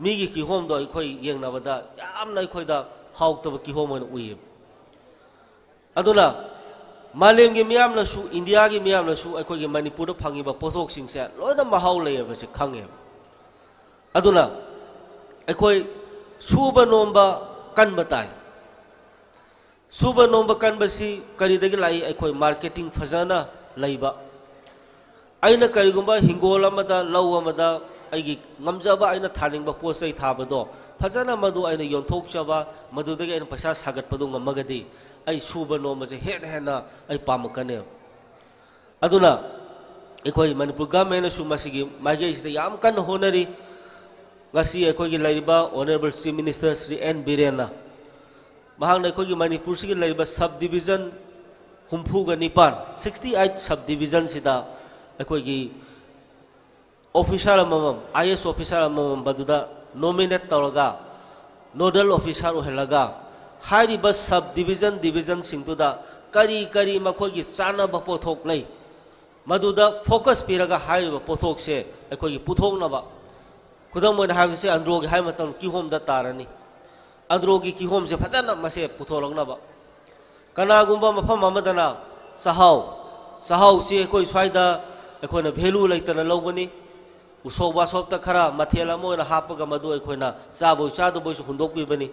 ꯃꯤꯒꯤ ꯀꯤꯍꯣꯝꯗꯣ ꯑꯩꯈꯣꯏ ꯌꯦꯡꯅꯕꯗ ꯌꯥꯝꯅ ꯑꯩꯈꯣꯏꯗ ꯍꯥꯎꯇꯕ ꯀꯤꯍꯣꯝ ꯑꯣꯏꯅ ꯎꯏꯌꯦꯕ ꯑꯗꯨꯅ मालेम के मियाम लसु इंडिया के मियाम लसु अखोई के मणिपुर फंगिबा पोथोक सिंसे लोइना महाउ लेबसे खंगे अदुना अखोई सुबा नोंबा कनबताई सुबा नोंबा कनबसी करिदगी लाई अखोई मार्केटिंग फजाना लैबा आइना करिगुंबा हिंगोल अमदा लौ अमदा आइगी ngमजबा आइना थानिंगबा पोसै थाबदो फजाना मदु आइना योंथोकचबा मदुदगी आइना पैसा सागतपदो ngमगदी आई सूबा नोमसे हेन हेना आई पामकने अदुना एकोई मणिपुर गवर्नमेंट सु मसिगी माइगेसिदा याम कन होनरी ngasi एकोगी लाइबा honourable chief minister Shri N बीरेना महांग एकोगी मणिपुर सिगी लाइबा सब डिवीजन हुमफुगा निपान 68 सब डिवीजन सिदा एकोगी ऑफिसर अमम आईएएस ऑफिसर अमम बदुदा नॉमिनेट तौरगा नोडल ऑफिसर ओहलगा हाइरिबा सब डिवीजन सिंगतुदा करी करी मखोगी चानबा पोथोक लै मदुदा फोकस पिरगा हाइरिबा पोथोक से अखोगी पुथोकनबा खुदम मोन हाइबसे अंद्रोगी हाइ मतम किहोम दा तारनी अंद्रोगी किहोम से फजना मसे पुथोलंगनबा कनागुंबा मफम अमदना सहाव से अखोई स्वाइदा अखोइना भेलू लैतना लौबनी उसोबा सोबता खरा मथेला मोना हापगा मदु अखोइना चाबो चादबोइसु हुंदोकबिबनी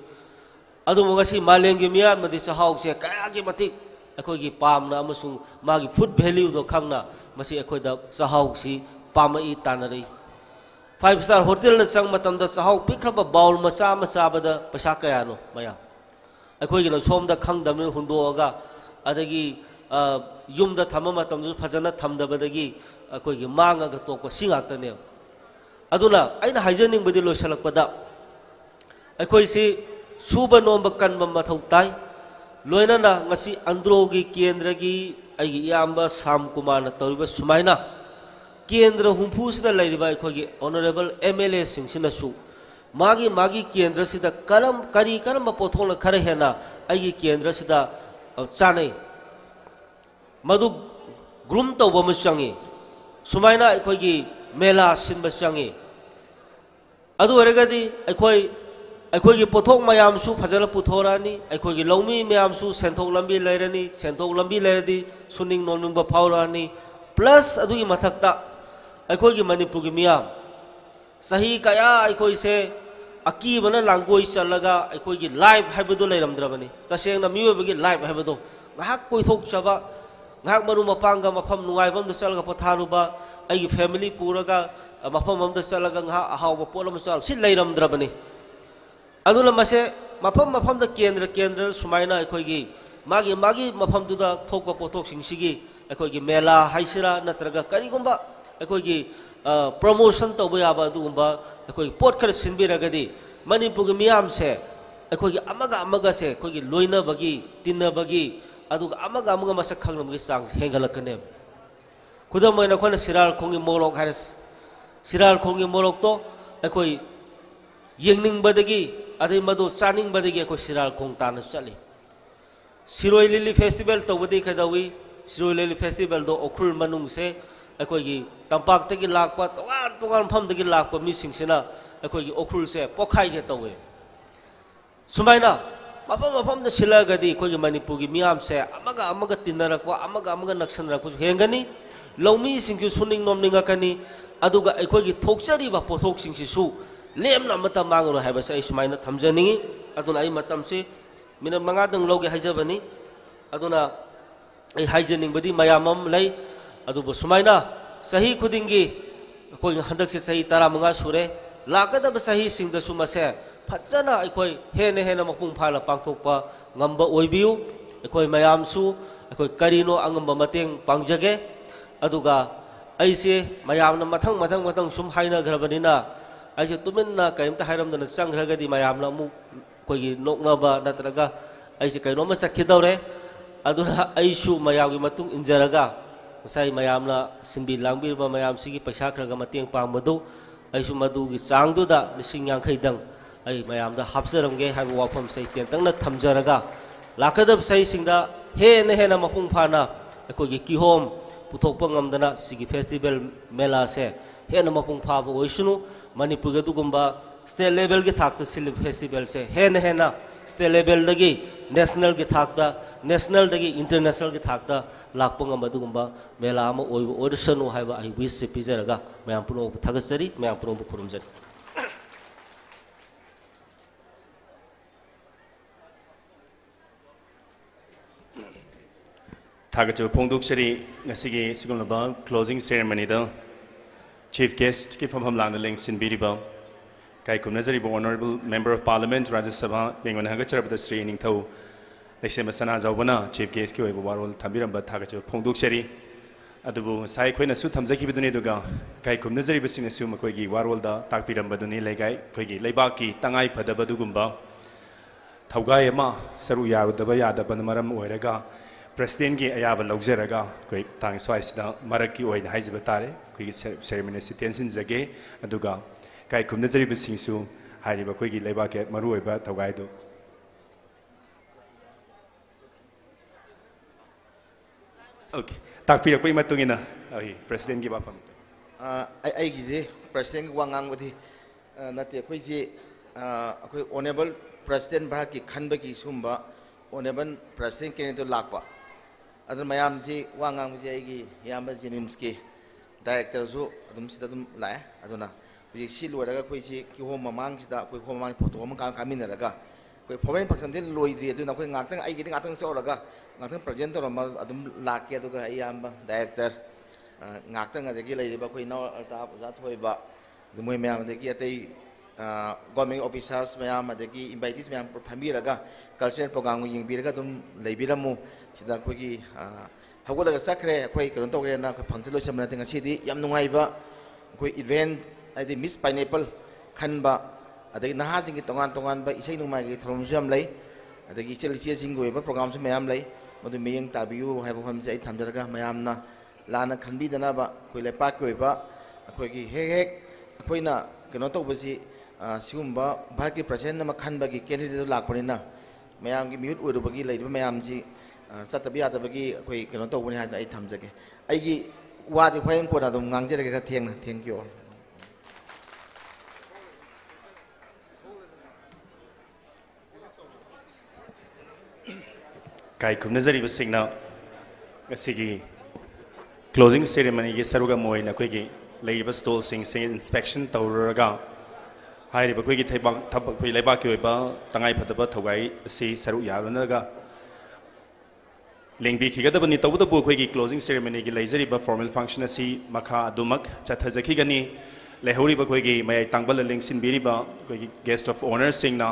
अदुमगसी मालेंगे मिया मदि सहाव से कयागी मतिक अखोगी पामना अमसुंग मागी फूड वैल्यू दो खंगना मसी अखोइदा सहाव सी पामई तानरई 5 स्टार होटल न संग मतमदा सहाव पिखरबा बाउल मचा मचाबदा पैसा कयानो मया अखोइगिना सोमदा खंगदमनि हुंदोगा अदगी युमदा थम मतमदु फजना थमदबदगी अखोइगी मांगागा तोको सिंगातने अदुना आइना हाइजनिंग बदि लोइसलकपदा अखोइसी सूबा नोंबा कनबा मथौ ताई लोइनाना ngasi अंद्रोगी केंद्रगी आइगी याम्बा साम कुमार तौरिबा सुमाइना केंद्र हुंफुसिदा लैरिबा अखोगी ऑनरेबल एमएलए सिंसिनासु मागी केंद्र सिदा करम पोथोंना खरे हेना आइगी केंद्र सिदा चानै मदु ग्रुम तौबा मचंगी सुमाइना अखोगी मेला सिनबा चंगी अदु ओरगदी अखोगी पोथोक मयामसु फजल पुथोरानी अखोगी लौमी मयामसु सेंथोक लंबी लेरदी सुनिंग नोनिंबा फावरानी प्लस अदुगी मथक्ता अखोगी मणिपुर की मियाम सही कया अखोई से अकीबना लांगोई चलगा अखोगी लाइफ हाइबदो लेरमद्रबनी तसेंगना मियोबगी लाइफ हाइबदो ngahak koithok chaba ngahak maru mapanga mafam nugaibam da chalga potharuba ai family puraga mafam amda chalaga ngha ahawba polam chal si leiramdrabani aduna mase mafam da kendra sumaina akhoi magi mafam du da thokpa pothok singsigi akhoi mela haisira natraga karigumba akhoi promotion tawba yaba dugumba akhoi pot khar sinbiragadi manipur gi miyam se akhoi amaga se akhoi loina bagi tinna bagi aduga amaga masak khangnam gi sang hengalakane khudam moina khona siral khongi morok haris siral khongi morok to akhoi yengning badagi adai madu chaning badagi akhoi siral khong tan chali siroi lili festival to badi khadawi siroi lili festival do okhul manung se akhoi gi tampak tagi lakpa tongan pham tagi lakpa mi singsina akhoi gi okhul se pokhai ge tawe sumaina mafam da silagadi akhoi manipur gi miam se amaga tinarakwa amaga naksanrakwa hengani lawmi singju suning nomninga kani aduga akhoi gi thokchari ba pothok singsi su lemna mata mangro haiba sai sumaina thamjani aduna ai matam se mina manga dang loge haijabani aduna ai haijaning badi mayamam lai adubu sumaina sahi khudingi akhoi handak se sahi 15 sure lakada ba sahi singda sumase फजना अखोई हेन मपुंग फाला पांथोकपा ngamba oibiu अखोई mayamsu अखोई करिनो अंगamba mateng pangjage aduga aise mayamna mathang sum haina gharbanina aise tuminna kaimta hairamdana changragadi mayamna mu koigi noknaba natraga aise kaino ma sakhidore aduna aisu mayamgi matung injaraga sai mayamna sinbi langbir ba mayam sigi paisa khraga mateng pangmadu aisu madu gi changdu da lising yang khaidang ai mayam da hapsaramge haibu wafam sai tentangna thamjaraga lakadab sai singda hena mapung phana akogi kihom पुथोकप ngamdana sigi festival mela se hena mapung phaba oisunu manipur ga dugumba state level gi thakta sil festival se hena state level dagi national gi thakta national dagi international gi thakta lakpa ngam dugumba mela ama oisanu haiba I wish se pizaraga mayam puno thagasari mayam puno khurumjari Thagacho Pongduksari Nasigi Sigulaba closing ceremony the chief guest ki pham lang ling sin biriba kai kumnazari honorable member of parliament Rajya Sabha bengon haga charabda Sri Ningthau Laisema Sana Jawbana chief guest ki oiba warol thabiramba Thagacho Pongduksari adubu sai khoina su thamjaki biduni duga kai kumnazari basing su makoi gi warol da takpiramba duni legai khoi gi leibaki tangai phadaba dugumba thaugai ma saru yarudaba yadaba maram oiraga President ki ayaba laujaraga koi tang swais da maraki oin haijba tare koi ceremony tension jage aduga kai kumna jari bising su hariba koi gi leba ke maru oiba thogai do okay takpira koi matungina ai president ki bapam ai gi je president ki wangang wadi nate koi je koi honorable president bharat ki khanba ki sumba honorable president ke to lakpa adun mayam si wangang si ai gi yamba jenims ki director su adum sida dum la aduna bi si lo daga koi si ki hom mamang sida koi hom mamang photo mam kan kamin daga koi phomen phaksan den loi di aduna koi ngak tang ai gi ngak tang so daga ngak tang present ro ma adum la ke aduga ai yamba director ngak tang adagi lai ba koi no ta za thoi ba dum moi mayam adagi atai government officers mayam adagi invitees mayam family daga cultural program ying biraga dum leibiramu sida kogi hagolaga sakre koi karon togre na ko phangchilo samna tenga sidi yam nungai ba koi event adi miss pineapple khanba adagi naha jing ki tongan ba isai nungmai gi thorom jam lei adagi chel chia jing go ba program su mayam lei madu meyang tabiu hai ba pham sai thamjaraga mayam na lana khanbi dana ba koi le pak koi ba koi gi hek koi na kano tobasi sigumba bharati president na khanba gi candidate lakpani na mayam gi mute urubagi lei mayam ji Satabi atabagi koi kano to buni haja ai thamjage ai gi wadi khoren ko na dum ngangjere ka thengna thank you all kai kumnazari basingna asigi closing ceremony gi saruga moina koi gi leiba stall sing inspection tawraga hairi ba koi gi thebak thab koi leiba ki oiba tangai phadaba thogai si saru yaranaga Lengbi khigadabani tawdabu khoi closing ceremony gi leijari ba formal function asi makha adumak chathajaki gani lehori ba khoi gi mai tangbal lengsin biri ba khoi guest of honor singna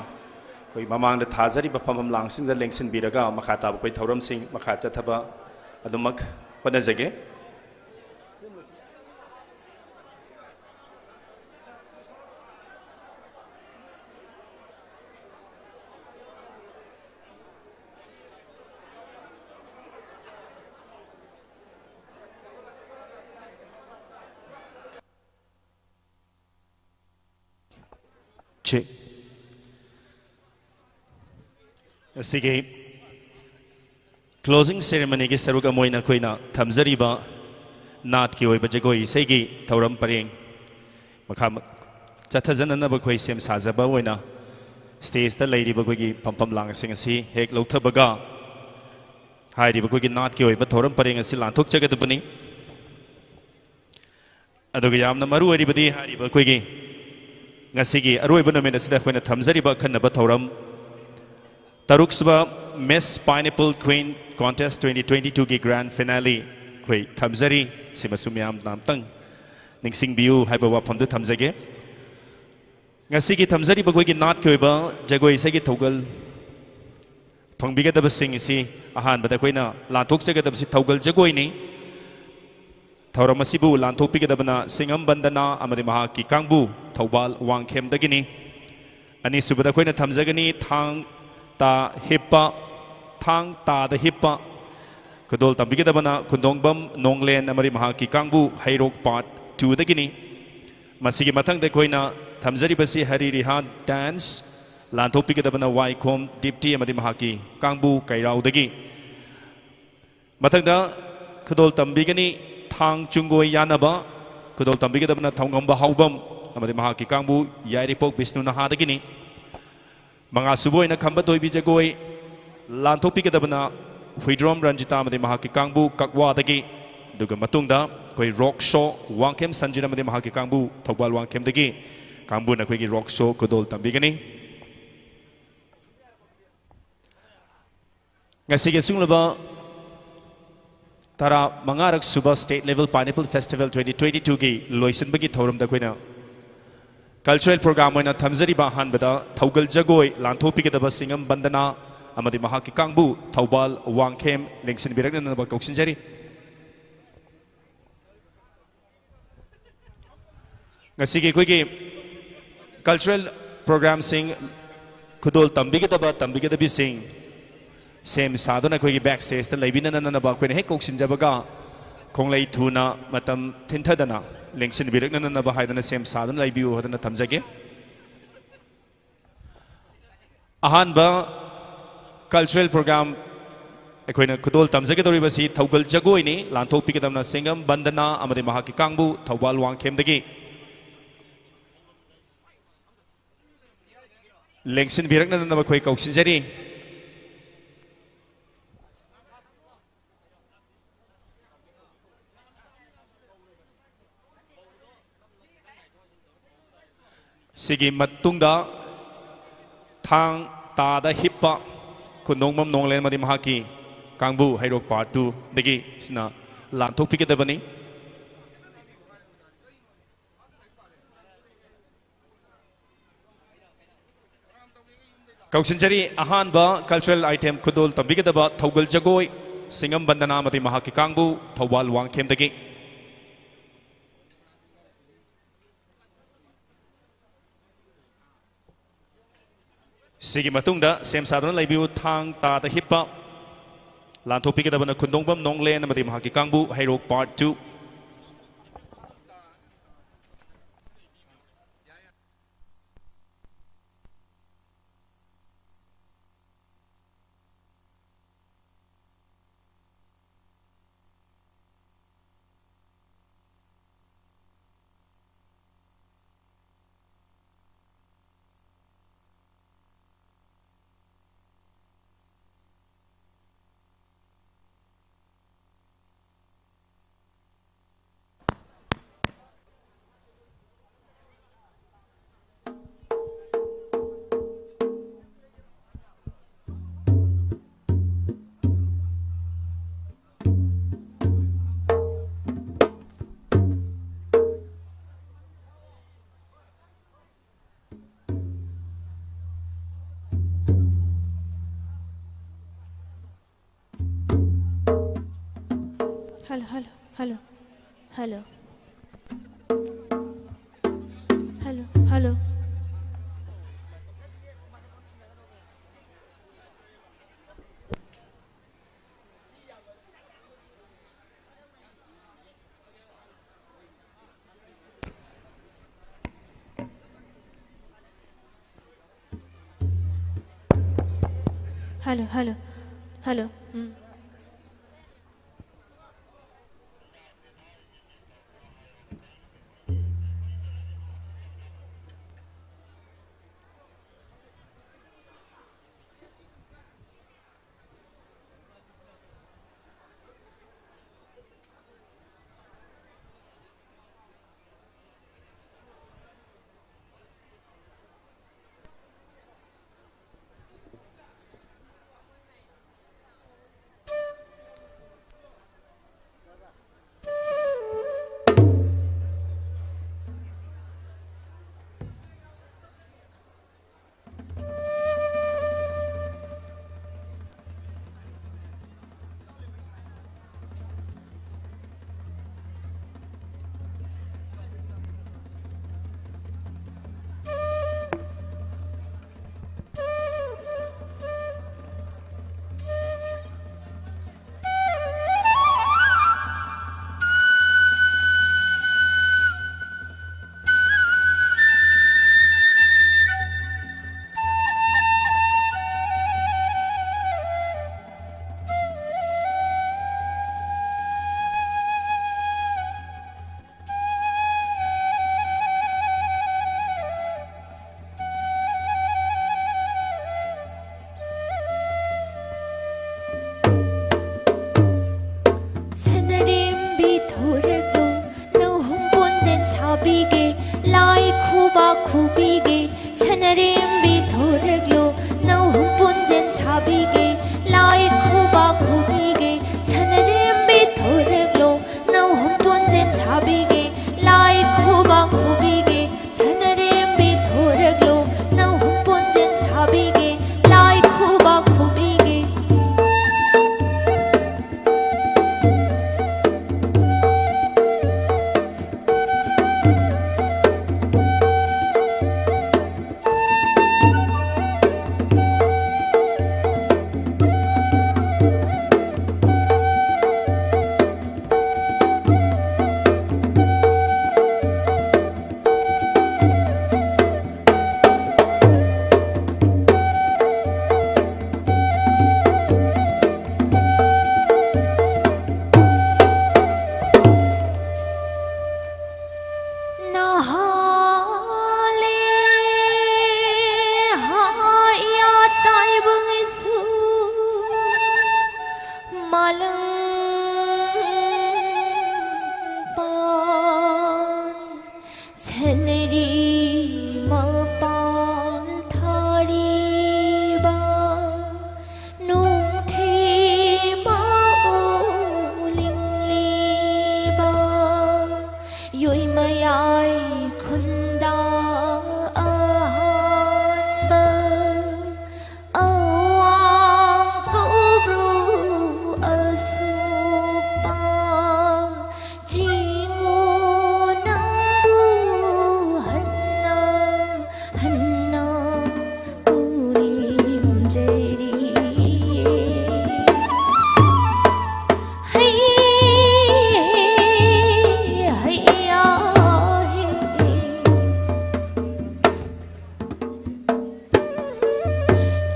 khoi mamang da thajari ba phamam langsin da lengsin biraga makha ta khoi thoram sing makha chathaba adumak honajage Check. Sige closing ceremony ke saruga moina koina thamjariba nat ki oiba jagoi segi thauram pareng makha chathajanana ba khoi sem sajaba oina stage ta leiri ba khoi pampam lang sing asi hek lokthabaga hairi ba khoi nat ki oiba thauram pareng asi lanthok chagadubani aduga yamna maru oribadi hari ba khoi ngasigi aroiba namen asida khoina thamjariba khanaba thauram taruksuba Miss Pineapple Queen Contest 2022 ki grand finale khoi thamjari simasumyam namtang ningsing biu haiba wafam du thamjage ngasigi thamjari ba khoi ki nat khoiba jagoi sagi thogal thongbiga da sing si ahan bada khoina lanthok jaga da si thogal jagoi ni thauram asibu lanthok piga da bana singam bandana amari maha ki kangbu THOUBAL wangkhem dagini ani subada khoina thamjagani thang ta hippa thang ta da hippa kodol tambiga da bana kundongbam nonglen amari maha ki kangbu hairok part 2 dagini masigi mathang da khoina thamjari basi hari rihan dance lanthok piga da bana waikhom dipti amari maha ki kangbu kairau dagi mathang da kodol tambigani thang chungoi yanaba kudol tambigidabna thongamba haubam amadi mahaki kangbu yairipok Vishnu Nahadagini mga suboy na khamba toibi jagoi lanthopigidabna Huidrom Ranjita amadi mahaki kangbu kakwadagi duga matungda koi rock show wangkem sanjina amadi mahaki kangbu Thoubal wangkem dagi kangbu na koi rock show kudol tambigani ngasige sunglaba tara mangarak suba state level pineapple festival 2022 gi loisan bagi thorum da koina cultural program oina thamjari ba han bada thaugal jagoi lanthopi ke daba singam bandana amadi mahaki kangbu Thoubal wangkhem lengsin birak na ba kauksin jari ngasige koi gi cultural program sing kudol tambi ke dabi sing Sem sadona koi backstage ta laibina na ba koi he koksin jabaga konglai thuna matam thinthadana lengsin birak na ba haidana sem sadona laibiu hadana thamjage ahan ba cultural program ekoina kudol tamjage dori basi Thaugal jagoi ni lanthok pikadamna singam bandana amade mahaki kangbu Thoubal wangkhem dagi lengsin birak na ba koi koksin jari Sigi matungda thang tada hippa kunongmam nonglen madi mahaki kangbu hairok part 2 dagi sina lanthok pikadabani kauksinjari ahanba cultural item kudol tambikadaba Thaugal jagoi singam bandana madi mahaki kangbu Thoubal wangkhem dagi Sigi matungda sem sadana laibiu thang ta da hippa lanthok pikadabana kundongbam nonglen amadi mahaki kangbu hairok part 2 Hello. Hello. Hello. Hello. Pan Seneri Mapal Thari Ba Nung Thi Ma Ling Li Ba Yoi Mayai Khunda Ahan Ba Awang Kubru Asuk Pa Jingo Nang Bu Hanna Hanna Purim Jeri Hey Hey Ya Hey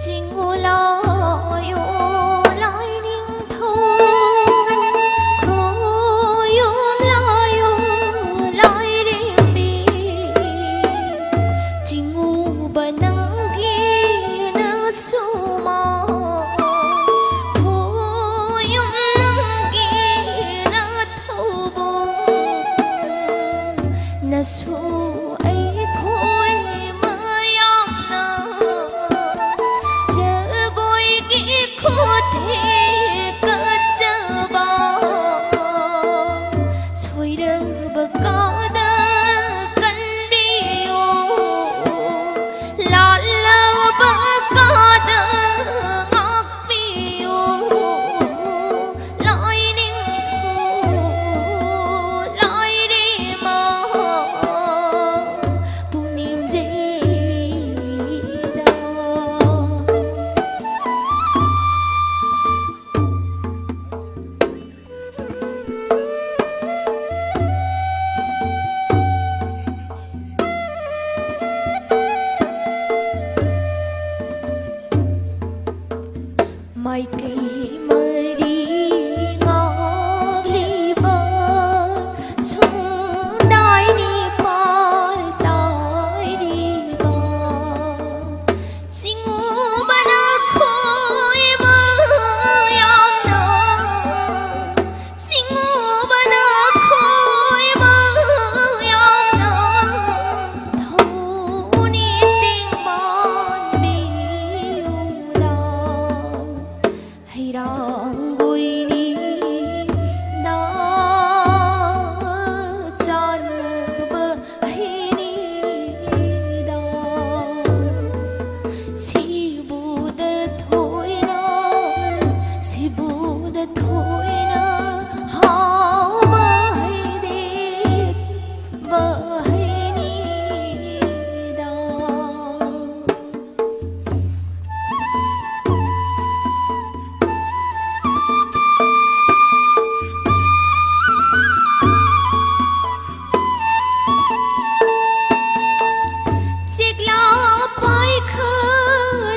Jingo La Yo Lai Ning Tho Kho Yom La Yo Lai Ring Bi Jingo Banang Gi Na Suma Kho Yom Nang Gi Na Thoubal Na Su Ai Khoi Mayam Na Jagoi Gi Khothe Kachaba Soiraba Kada Kandiyo Lalaba Kada Ngakpiyo Lai Ning Tho Lai Re Ma Punim Jeda Mai Kai Mari Ngagliba Sung Dai Ni Pal Tai Riba Singu Bana Khoi Mayam Na Singu Bana Khoi Mayam Na Thâu Ni Ting Ban Biu Lao Hay Rang Gui Ni Na Chan Ba Hay Ni Da Si Bu Da Thôi Na Si Bu Da Thôi Na Hao Ba Hay De Ba Hay Ni Da Chikla Pai Khơi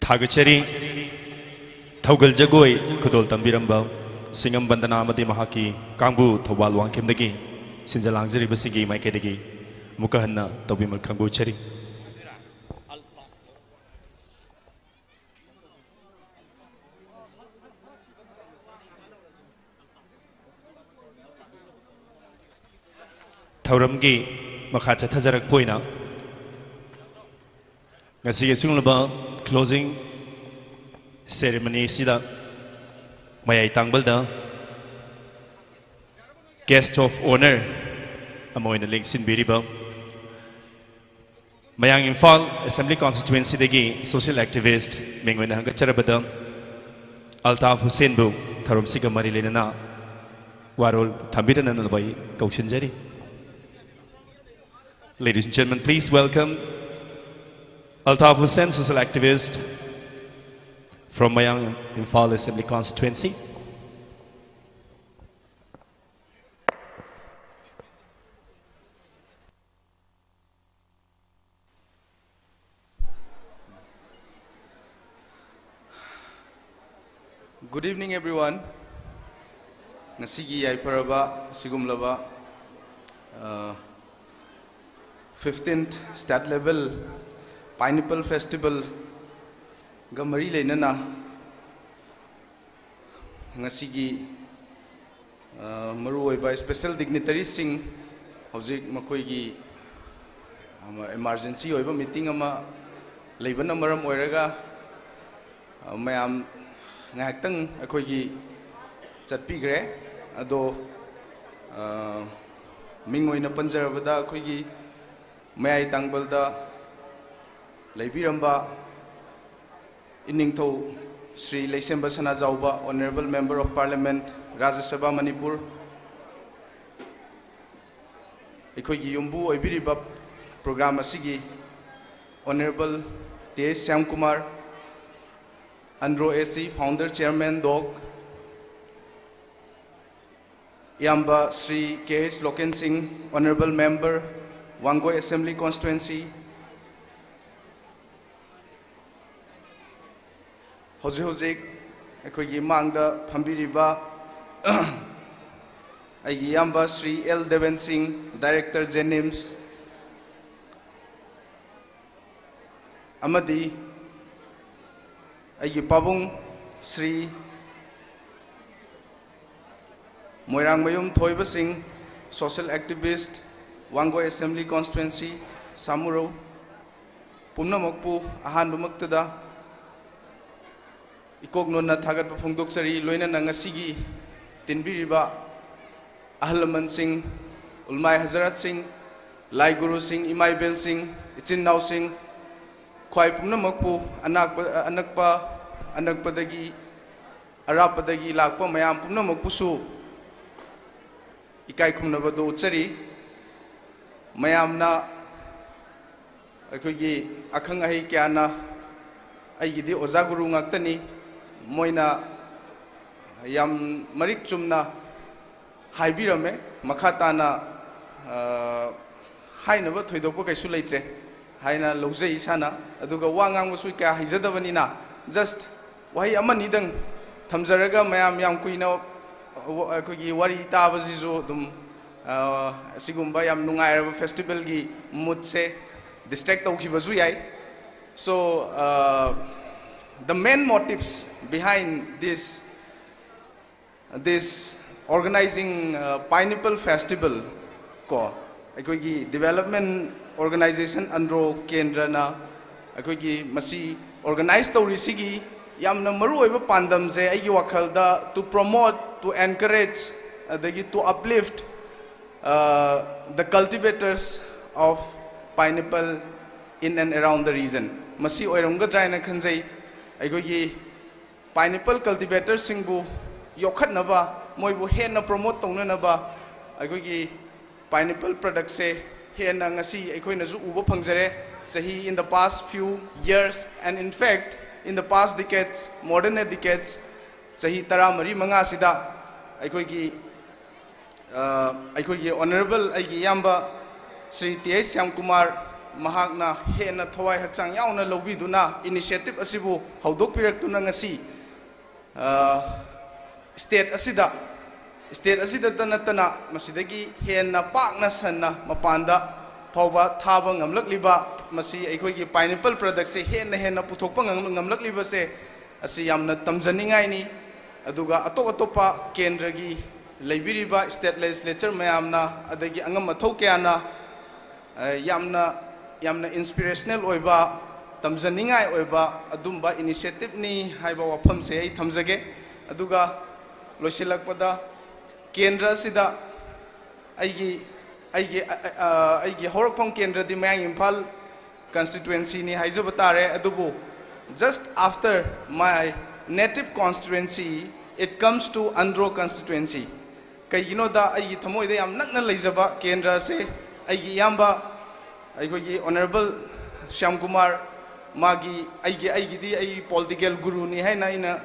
थागचरी थौगल Jagoi खुदोल तंबिरंबा Singham बंदना मदि महाकी कांगबु थौबाल वांखेमदगी सिंजलांगजरी बसिगी माइकेदगी मुकहन्ना तौबिमल खंगबु चरी थौरमगी मखा चथजरक पोइना ngasi sunglaba closing ceremony sida mayai tangbalda guest of honor amoina lingsin biriba mayang Imphal assembly constituency degi social activist mengwena hangacharabada Altaf Hussein bu tharum siga mari lenana warol thambirana nabai kaushinjari. Ladies and gentlemen, please welcome Altaf Hussein, social activist from Mayang Imphal Assembly constituency. Good evening, everyone. Nasigi Yaiparaba Sigumlava 15th State Level Pineapple Festival Gamari Lenana Nasigi Maruoi by special dignitaries sing Hojik Makoigi emergency over meeting ama Labana Maram Oiraga Mayam Ngactang Akoigi ꯆꯠꯄꯤꯈ꯭ꯔꯦ ꯑꯗꯣ ꯃꯤꯡ ꯑꯣꯏꯅ ꯄꯟꯖꯔꯕꯗ ꯑꯩꯈꯣꯏꯒꯤ ꯃꯌꯥꯏ ꯇꯥꯡꯕꯜꯗ ꯂꯩꯕꯤꯔꯝꯕ ꯏꯅꯤꯡꯊꯧ Shri ಲೈಸೆಂಬ ಸನಾಜಾꯎꯕ Honorable Member of Parliament Rajya Sabha Manipur ꯑꯩꯈꯣꯏꯒꯤ ꯌꯨꯝꯕꯨ ꯑꯣꯏꯕꯤꯔꯤꯕ program asigi Honorable T.S. Shyamkumar ANDRO AC Founder Chairman DOAK Yamba Sri K.H. Loken Singh Honorable Member Wangoi Assembly Constituency Hojik ꯑꯩꯈꯣꯏꯒꯤ ꯃꯥꯡꯗ ꯐꯝꯕꯤꯔꯤꯕ ꯑꯩꯒꯤ ꯏꯌꯥꯝꯕ Shri L. Deven Singh Director Jenims amadi ꯑꯩꯒꯤ ꯄꯥꯕꯨꯡ Shri Moirangmayum Thoiba Singh Social Activist Wangoi Assembly Constituency Samuro Pumnamakpu ahanbamaktada ikoknonna thagatpa phongdoksari loinana ngasigi tinbiriba ahalaman sing ulmai hazarat sing lai guru sing imai bel sing ichin naw sing khwai pumnamakpu anakpadagi arapadagi lakpa mayam pumnamakpu su ikai khumnabado uchari mayamna akoigi akhang ahi kyana aigidi oza guru ngaktani moina yam marik chumna haibirame makhatana hainaba thoidokpa kaisu leitre haina lojai sana aduga wangang wasu ka haijadabanina just wahi amani dang thamjaraga mayam yam kuina akogi wari tabajijo dum asigumba yam nungairaba festival gi mood se distract tawkhibasu yai so the main motives behind this organizing Pineapple Festival ko aikogi development organization ANDRO KENDRA na aikogi masi organize tawri sigi yamna maru oiba pandam je aigi wakhalda to promote to encourage adagi to uplift the cultivators of pineapple in and around the region masi oiramgadraina khanjai aikogi pineapple cultivators singbu yokhatnaba moibu henna promote tawna aikogi pineapple product se henna ngasi aikoina ju uba phangjare sahi in the past few years and in fact in the past decades modern decades sahi taramari manga sida aikogi honorable aigi yamba Sri T.S. Shyamkumar mahakna hena thawai hakchang yauna lobiduna initiative asibu haudok piraktuna ngasi state asida tanatana masidagi hena pakna sanna mapanda phawba thaba ngamlakliba masi aikogi pineapple product se hena puthokpa ngamlakliba se asi yamna tamjaningai ni aduga atopa kendra gi leibiriba state legislature mayamna adagi angam mathau kyana yamna inspirational oiba tamjaningai oiba adumba initiative ni haiba wafam se ai thamjage aduga loisilakpada kendra sida aigi horapam kendra di mayang Imphal constituency ni haijabatare adubu just after my native constituency it comes to ANDRO constituency kaigino da aigi thamoi de yam nakna leijaba kendra se aigi yamba aikogi Honorable Shyamkumar magi aigi di ai political guru ni haina ina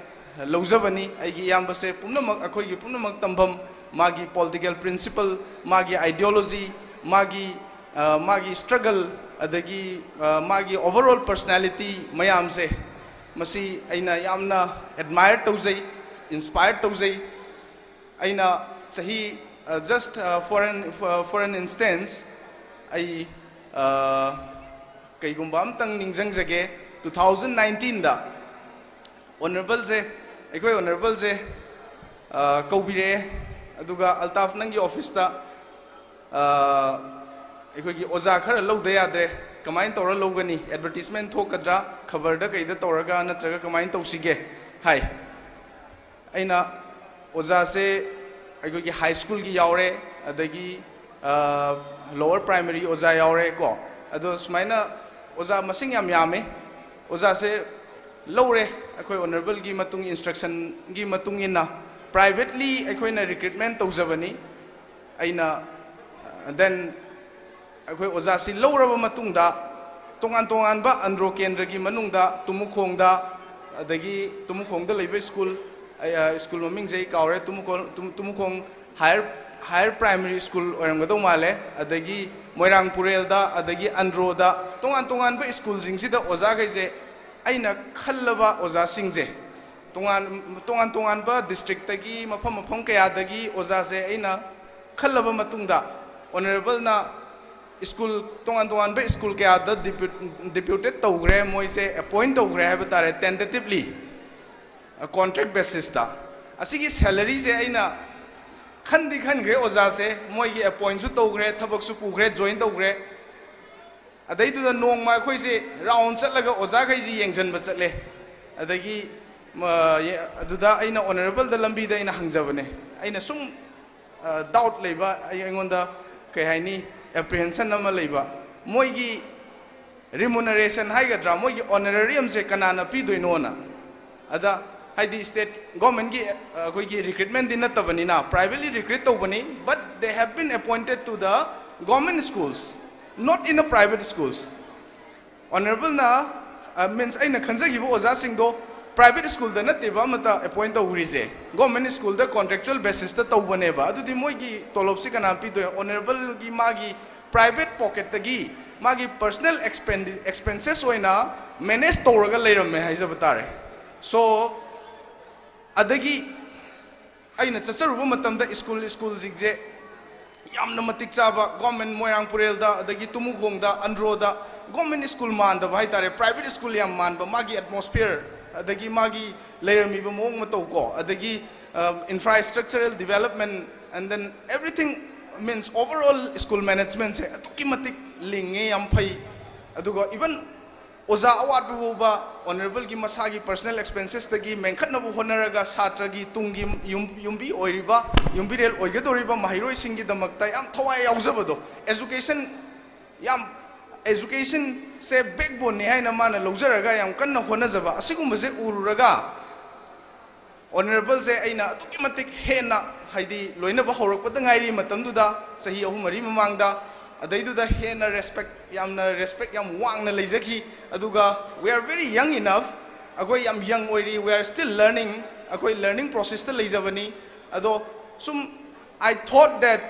lojabani aigi yamba se punamak akogi punamak tambam magi political principle magi ideology magi struggle adagi magi overall personality mayam se masi aina yamna admire tawjai inspired tawjai aina sahi just for an instance ai kaigumba amtang ningjang jage 2019 da honorable je kaubire aduga altaf nangi office ta aikogi oza khara lawda yadre kamain tawra lawgani advertisement thokadra khabar da kaida tawraga natraga kamain tawsige hai aina oza se aiko ki high school ki yaure adagi lower primary oza yaure ko ado sumaina oza masing yam yame oza se lowre akhoi honorable gi matung instruction gi matung ina privately akhoi na recruitment tawjabani aina then akhoi oza si lowraba matung da tongan tongan ba andro kendra gi manung da tumukhong da adagi tumukhong da leibe school school maming jai kaure tumukhong higher primary school oramgado male adagi moirang purel da adagi andro da tongan ba school jing sida oza gai je aina khallaba oza sing je tongan ba district tagi mafam kaya dagi oza se aina khallaba matungda honorable na school tongan ba school kaya da deputed tawgre moi se appoint tawgre ha batare tentatively a contract basis da asigi salary je aina khangre oza se moi gi appoint su tawgre thabak su pugre join tawgre adai tu da nong ma khoi se round chatlaga oza gai ji yengjan ba chatle adagi aduda aina honorable da lambi da aina hangjabane aina sum doubt leiba aingonda kai haini apprehension nama leiba moi gi remuneration haigadra moi gi honorarium se kanana pi doino na ada haidi state government gi koi gi recruitment din natabani na privately recruit tobani but they have been appointed to the government schools not in a private schools honorable na means aina khanjagi bo oza sing do private school da natte ba mata appoint tawri je government school da contractual basis ta tawbane ba adu di moi gi tolop si kana pi do honorable gi magi private pocket tagi magi personal expenses oina manage tawraga leiramme haija batare so adagi aina chacharuba matam da school jigje yamna matik chaba government moirang purel da adagi tumukhong da andro da government school man da bai tare private school yam man ba magi atmosphere adagi magi leirami ba mong matau ko adagi infrastructural development and then everything means overall school management se atuki matik linge yam phai adugo even oza award ba honorable gi masagi personal expenses tagi menkhat na bu honaraga satra gi tungi yumbi oiriba yumbi rel oigadoriba mahiroi singi damakta yam thawai yaujabado education se backbone ne haina mana lojaraga yam kanna honajaba asigum se ururaga honorable se aina atuki matik hena haidi loina ba horak padangairi matamdu da sahi ahumari mamangda adaidu da hena respect yam wangna leijaki aduga we are very young enough akoi yam young oiri we are still learning akoi learning process ta leijabani ado sum I thought that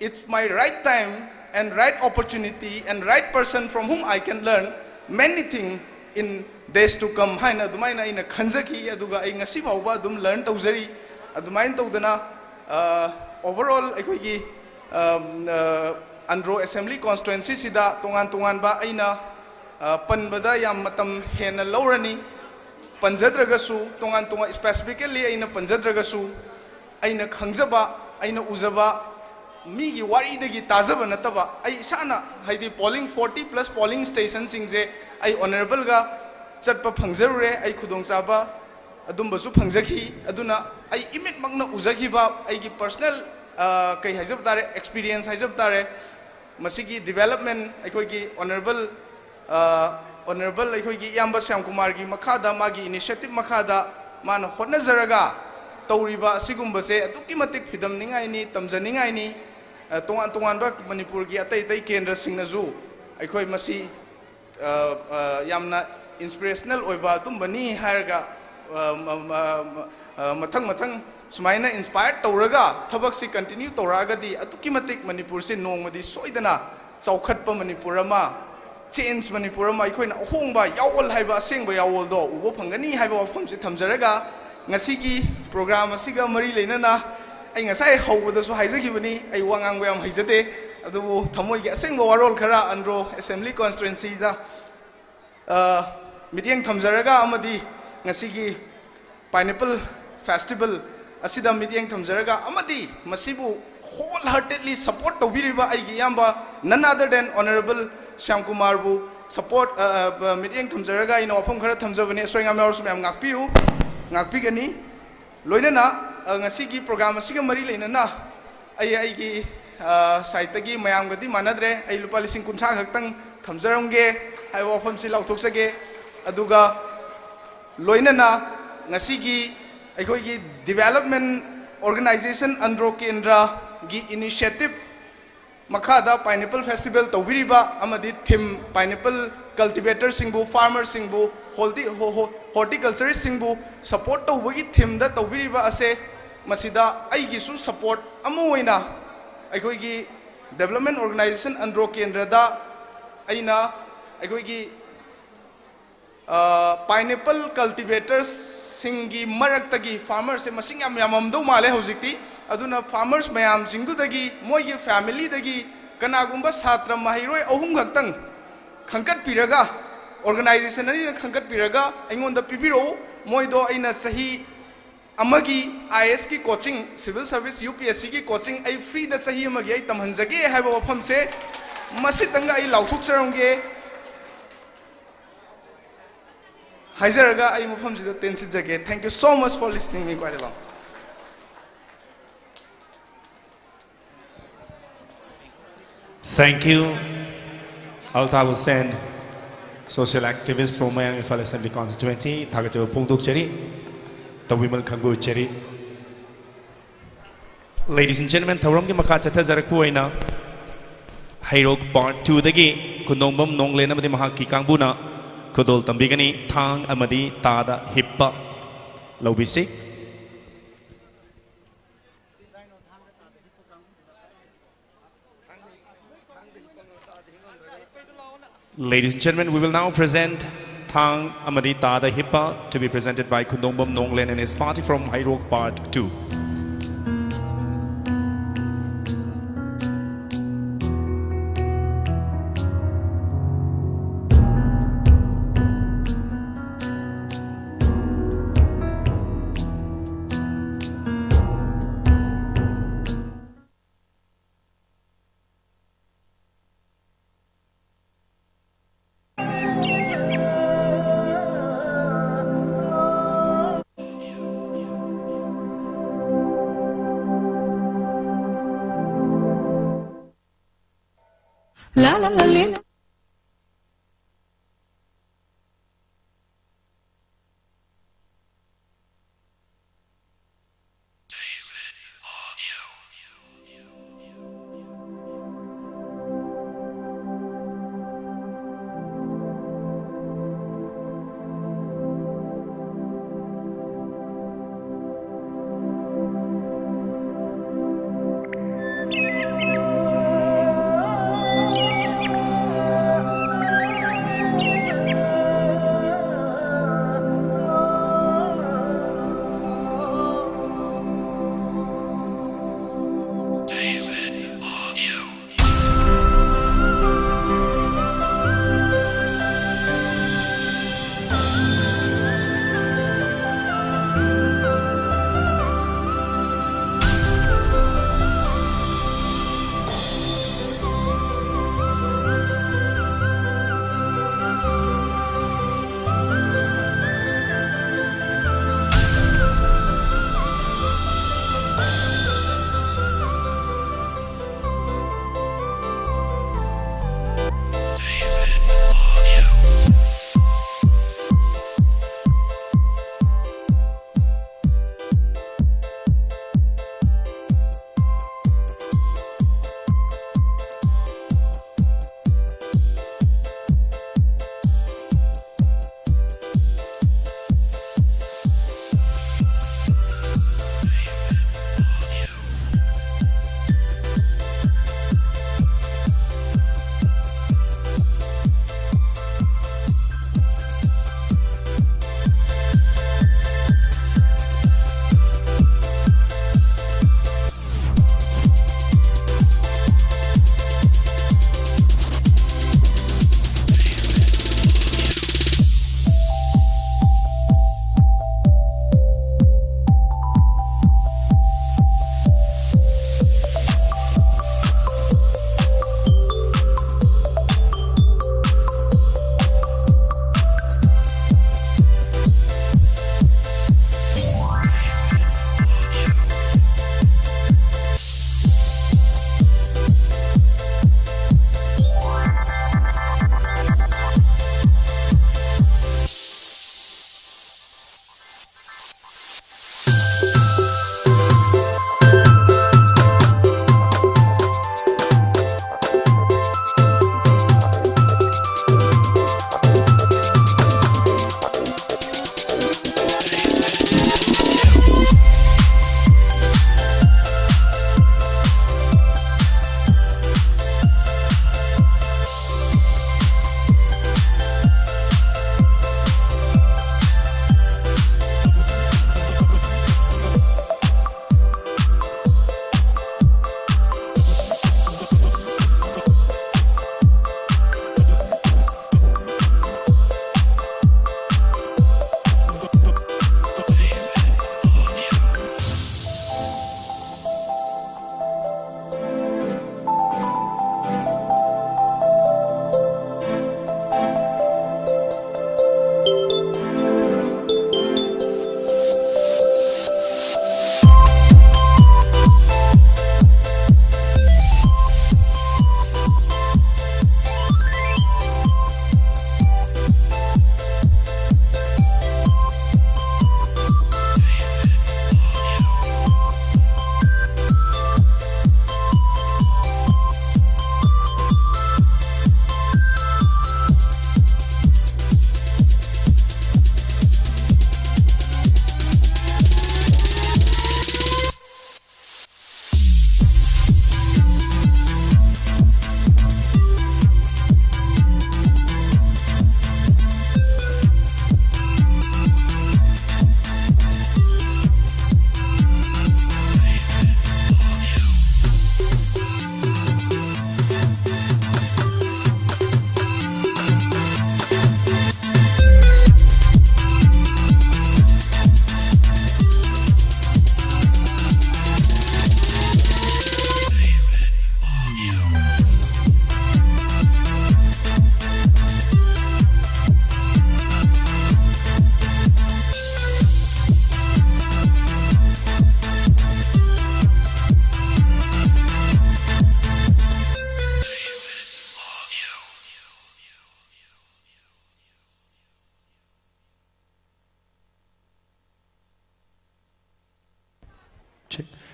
it's my right time and right opportunity and right person from whom I can learn many things in days to come haina dumaina ina khanjaki aduga ai ngasi bauba dum learn tawjari adumain tawdana overall akoi gi andro assembly constituency sida tongan ba aina panbada yam matam hena lawrani panjadragasu tongan specifically aina panjadragasu aina khangjaba aina ujaba migi wari dagi tajaba nataba ai sana haidi polling 40 plus polling stations singje ai honorable ga chatpa phangjarure ai khudong chaba adumba su phangjaki aduna ai imit magna ujaki ba ai gi personal kai hajab tare experience hajab tare masigi development akhoi gi honorable akhoi gi yamba syam kumar gi makhada magi initiative makhada mana hotna zaraga tawriba asigumba se atuki matik phidam ningai ni tamjaningai ni tongan ba manipur gi atai kendra singnaju akhoi masi yamna inspirational oiba tumbani hairga mathang sumaina inspired tawraga thabak si continue tawraga di atuki matik manipur se nongmadi soidana chaukhatpa manipur ama change manipur ama ikhoina hongba yawol haiba asengba yawol do ubo phangani haiba wafam se thamjaraga ngasigi program asiga mari leinana ai ngasai hawda su haijagibani ai wangang yam haijade adu thamoi gi asengba warol khara andro assembly constituency da meeting thamjaraga amadi ngasigi pineapple festival asida meeting thamjaraga amadi masibu wholeheartedly support tawbiriba aigi yamba none other than honorable Shyam Kumar bu support meeting thamjaraga ina wafam khara thamjabani soinga mawr sum yam ngakpiu ngakpigani लोइनना ngasi program asiga mari leinana ai gi site gi mayam gadi manadre ai lupa lising kunthra khaktang thamjarongge ai wafam si lauthokage aduga loinana ngasi gi akhoi gi development organization andro kendra gi initiative makhada pineapple festival tawiriba amadi theme pineapple cultivator singbu farmer singbu horticulturist singbu support tawagi theme da tawiriba ase masida aigi su support amoina akhoi gi development organization andro kendra da aina akhoi gi pineapple cultivators singi maraktagi farmers se masing yam do male hojikti aduna farmers mayam singdu dagi moi gi family dagi kanagumba satra mahiroi ahum gaktang khangkat piraga organization ani khangkat piraga aingonda pibiro moi do aina sahi amagi IS ki coaching civil service UPSC ki coaching ai free da sahi amagi ai tamhanjage haiba wafam se masitanga ai lauthuk sarongge haizaraga ai mafam sida tension jage. Thank you so much for listening me quite a long. Thank you. Alta will send social activist from Miami Fall Assembly constituency. Tagajo Pungduk Cheri, the women Kangu Cheri. Ladies and gentlemen, Thaurong Makacha Tazarakpuina, Hairok Part 2 the Gi, Kundombam Nonglena Madi Mahaki Kanguna, Kudol Tambigani, Tang Amadi, Tada, Hippa, Lobisi. Ladies and gentlemen, we will now present Thang Amadi Tada Hippa to be presented by Kundombam Nonglen and his party from Hairok Part 2. La la la la.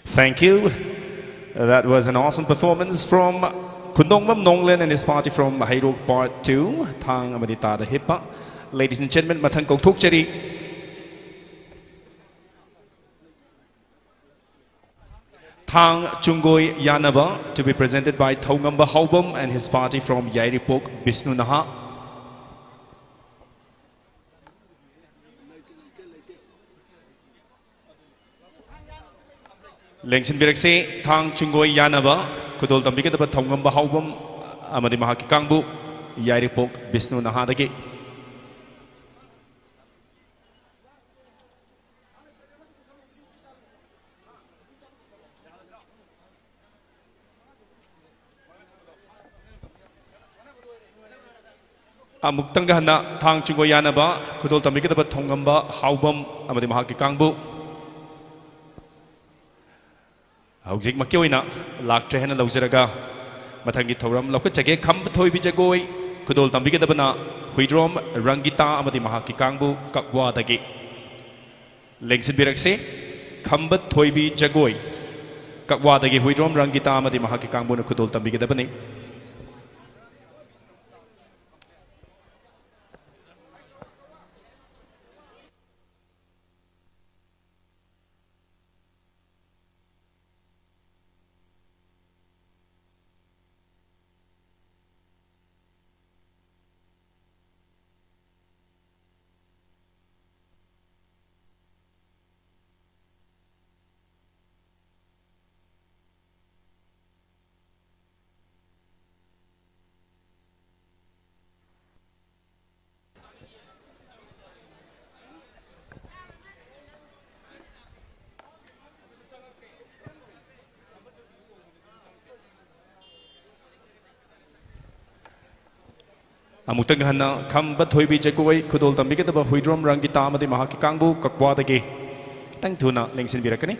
Thank you. That was an awesome performance from Kundongmam Nonglen and his party from POIROUPAT Part 2. Thang Amadita the Hippa. Ladies and gentlemen, Mathang Koktuk Cheri. Thang Chungoi Yanaba to be presented by Thongamba Haubam and his party from Yairipok Bisnu Naha. Lengsin Birakse, Thang Chungoi Yanaba, Kudol Tambikataba Thongamba Haubam, Amadi Mahaki Kangbu, Yairipok Bisnu Nahadaki. Amuktanga Hana, Thang Chungoi Yanaba, Kudol Tambikataba Thongamba Haubam, Amadi Mahaki Kangbu. Hauzik Makioina, Lak Trehana Lozeraga, Matangi Toram, Lokachake, Kampatoi Bijagoi, Kudol Tambikadabana, Huidrom, Rangita, Amadi Mahaki Kangbu, Kakwa Dagi. Lengsin Birakse, Kambat Toibi Jagoi, Kakwa Dagi, Huidrom, Rangita, Amadi Mahaki Kangbu, Kudol Tambikadabani. Amutang Hana, Kambat Hoibi Jagoi, Kudol Tambikataba Huidrom Rangita, Amadi Mahaki Kangbu, Kakwa Dagi. Thank Tuna, Lengsin Birakani.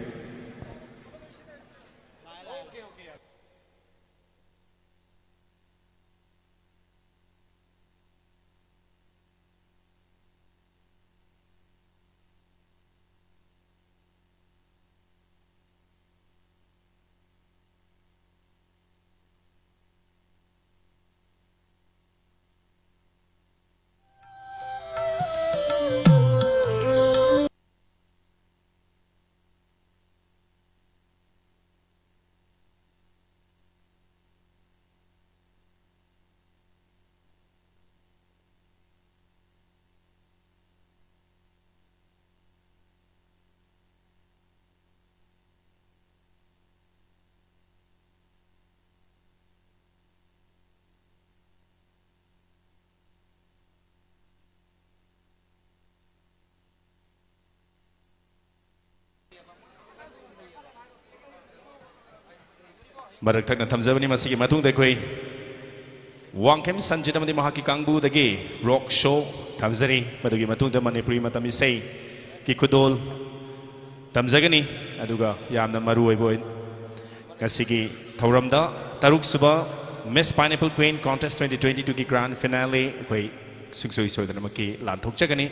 Marak Thakna Thamjabani Masigi Matung Dekoi Wangkem Sanjita Madi Mahaki Kangbu Dagi Rock Show Thamzari Madugi Matung de Manipuri Matami Sei Kikudol Thamjagani Aduga Yamna Maru Boy Kasigi Thauramda Taruk Suba Miss Pineapple Queen Contest 2022 ki Grand Finale Koi Suksoi Sodanamaki Lantok Chagani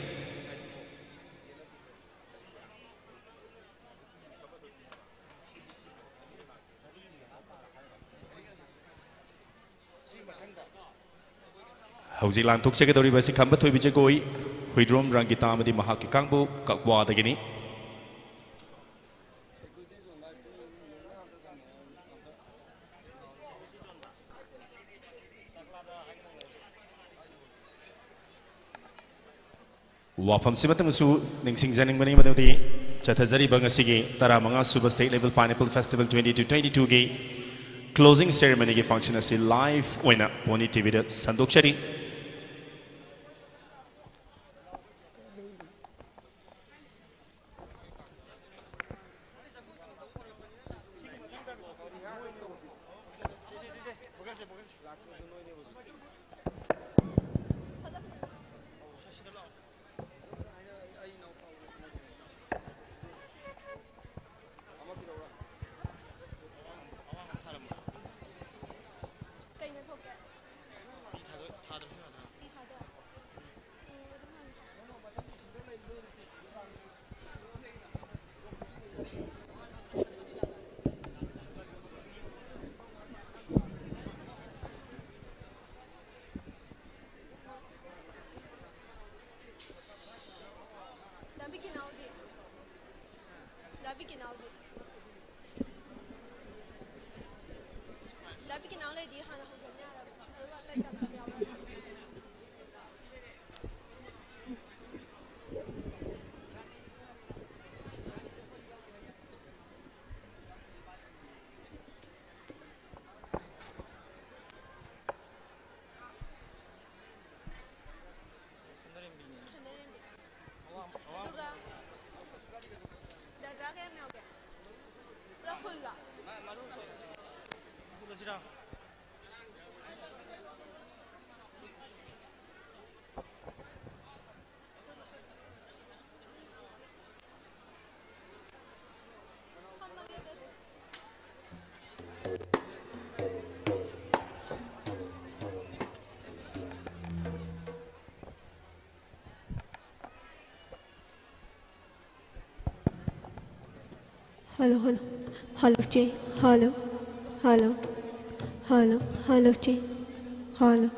Hauzi Lantok Secretary Basi Kambat Bijagoi, Huidrom Rangita Madi Mahaki Kangbu, Kakwa Dagini. Wapam Simatamasu, Ningsing Zaning Mani Madodi, Chatazari Bangasigi, Taramanga Super State Level Pineapple Festival 2022 Gay. Closing ceremony ki function as a live winner, Pony TV Sandok Chari. Hello, hello, hello, Jay. Hello, hello, hello, hello, Jay. Hello.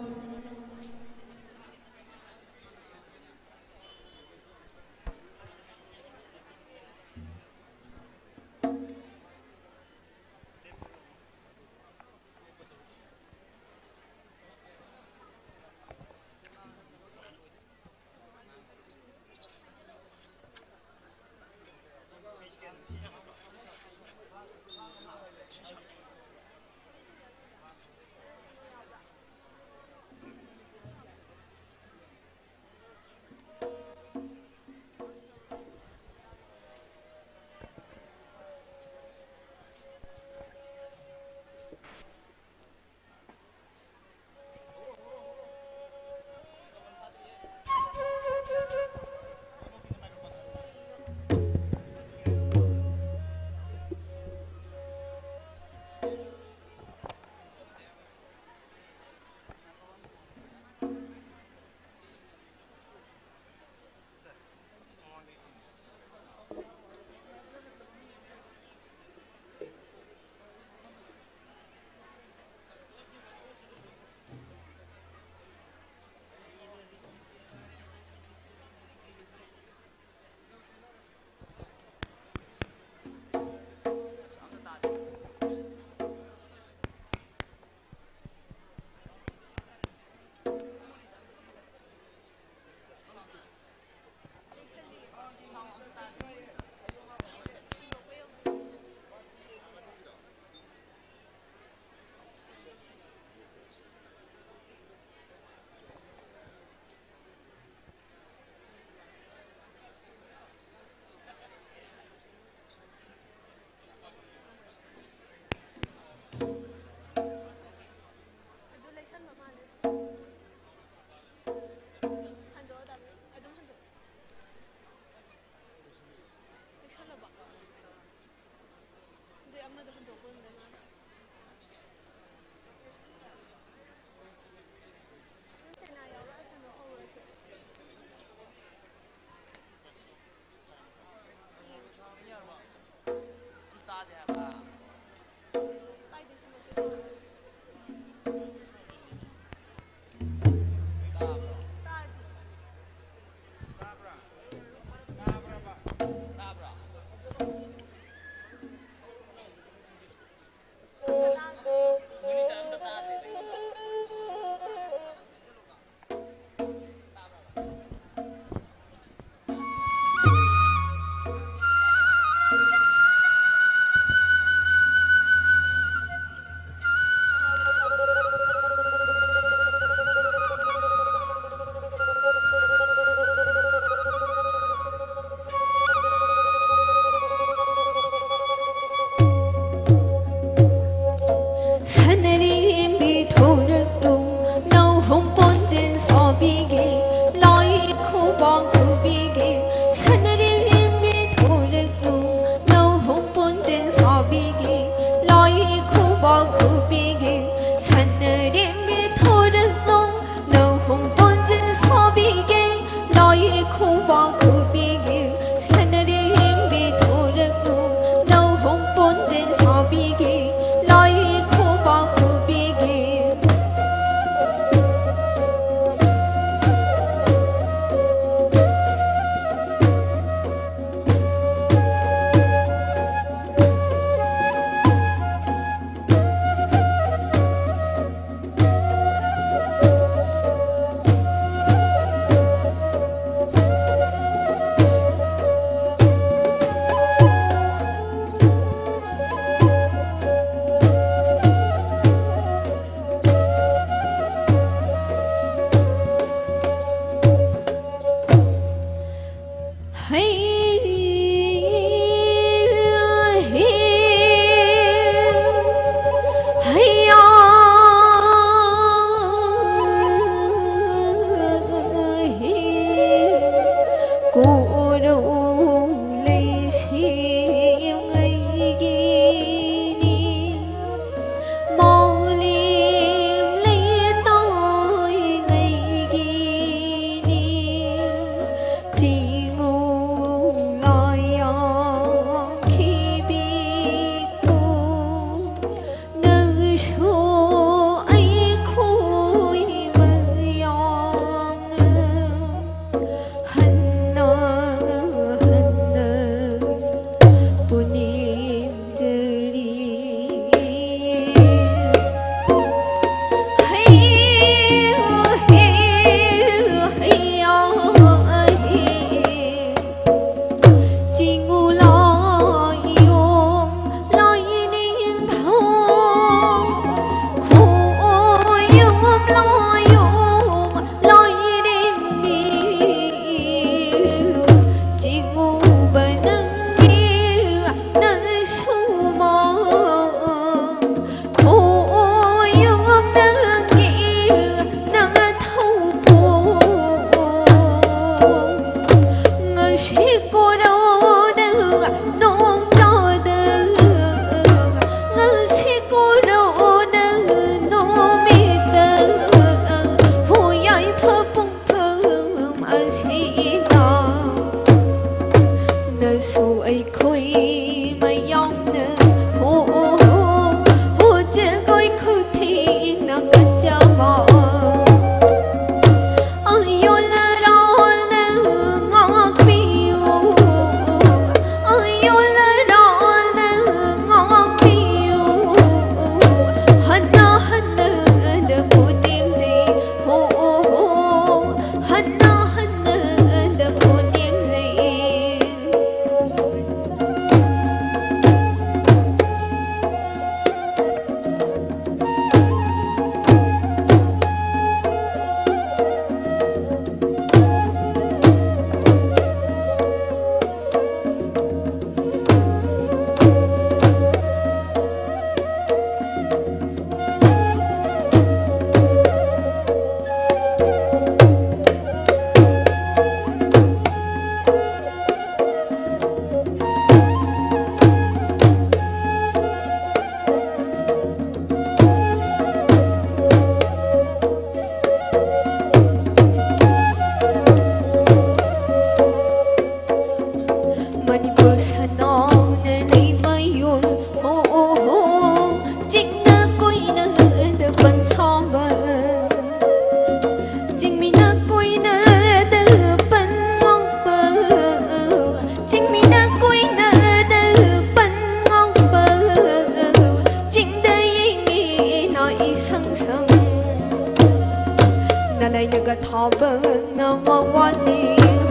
ga thaba na mawani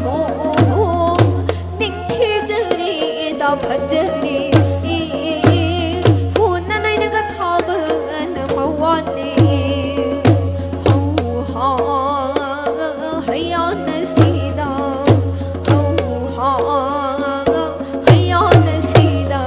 ho ning thi jari da phajari hu na nai na ga thaba na mawani ho ha hayya nasida ho ha hayya nasida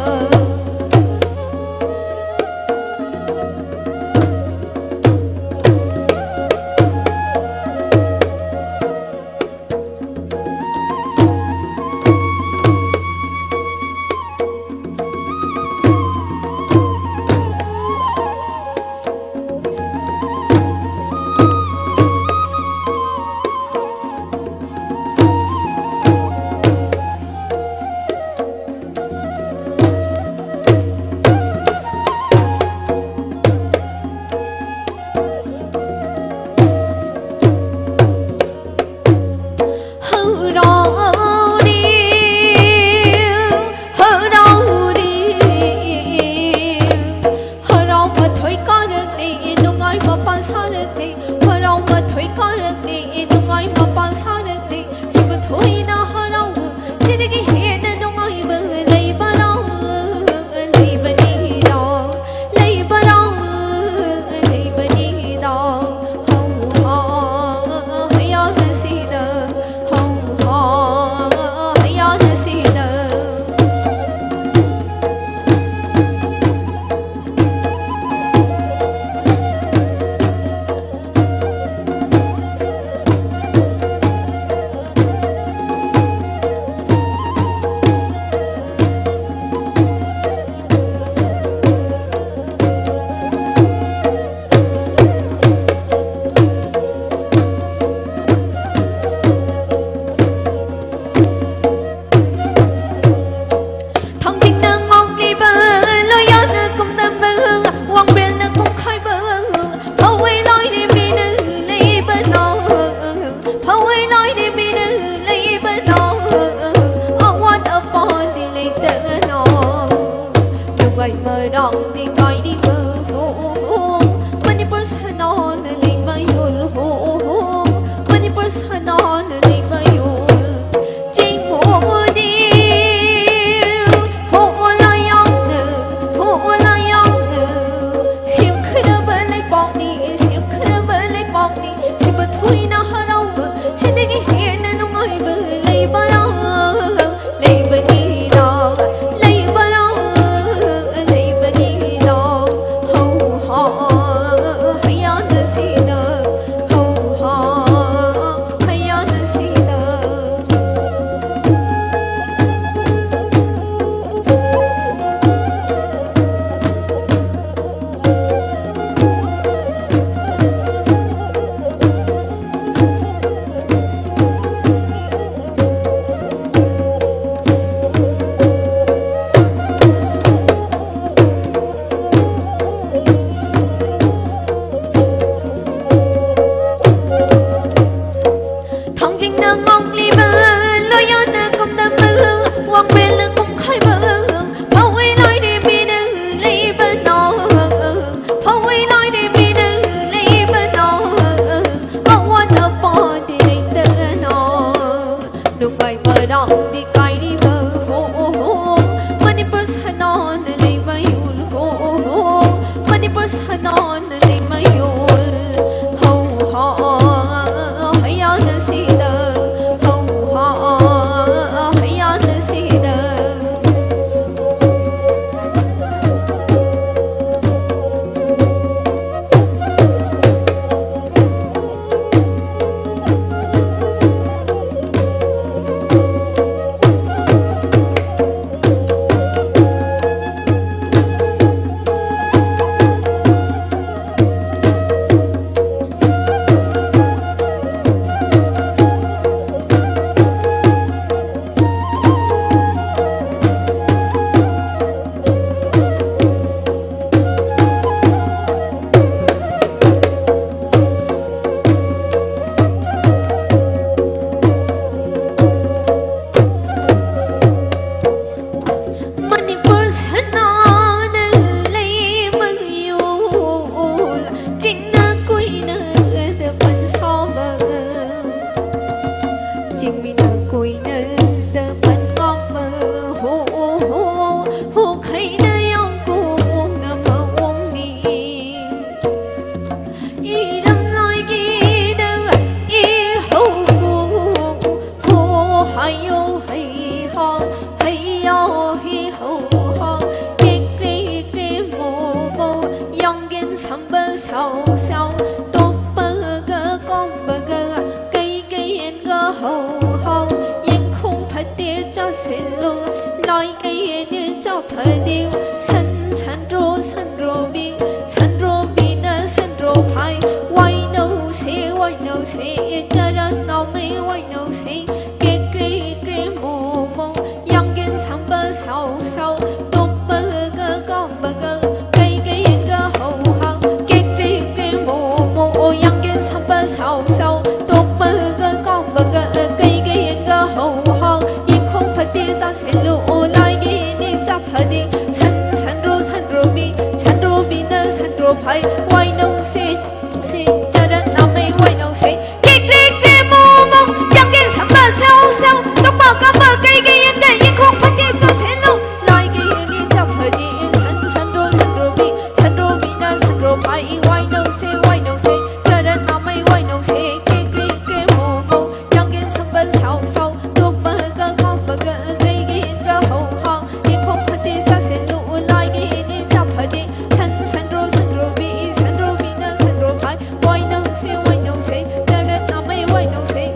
Sandro B na Sandro Pai Why no say Jaran now me why no say Get grey mo Young and samba sao Top burger gom burger Gay ga ho Get grey mo Young and samba sao Top burger gom burger Gay ga ho Yi không phát đi ra sẽ lộ lại đi đi chắp hờ đi Sandro B na Sandro Pai Why no say Jaran now me why no say Get grey mo Young and samba sao Top burger gay yi không phát đi ra sẽ lộ lại đi đi chắp hờ đi Sandro B na Sandro Pai Why no say Jaran now me why no say Get grey mo Young and samba sao Top burger gom burger gay ga ho yi không phát đi ra sẽ lộ lại đi đi chắp hờ đi Sandro B na Sandro Pai Why no say Jaran now me why no say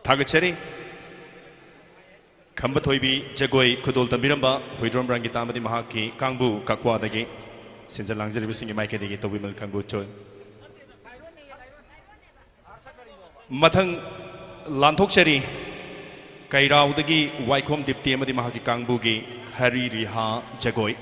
थागचरी खंब Thoibi Jagoi खुदोल तंबिरंबा हुइद्रोम रंगी तामदी महाकी कांगबु काक्वादगी सिंजल लांगजरिबि सिंगी माइकेदगी तोबिमल कांगबु चोय मथंग लांथोकचरी कैराउदगी वाइखोम दिप्ती अमदी महाकी कांगबुगी हरी रिहा जगोई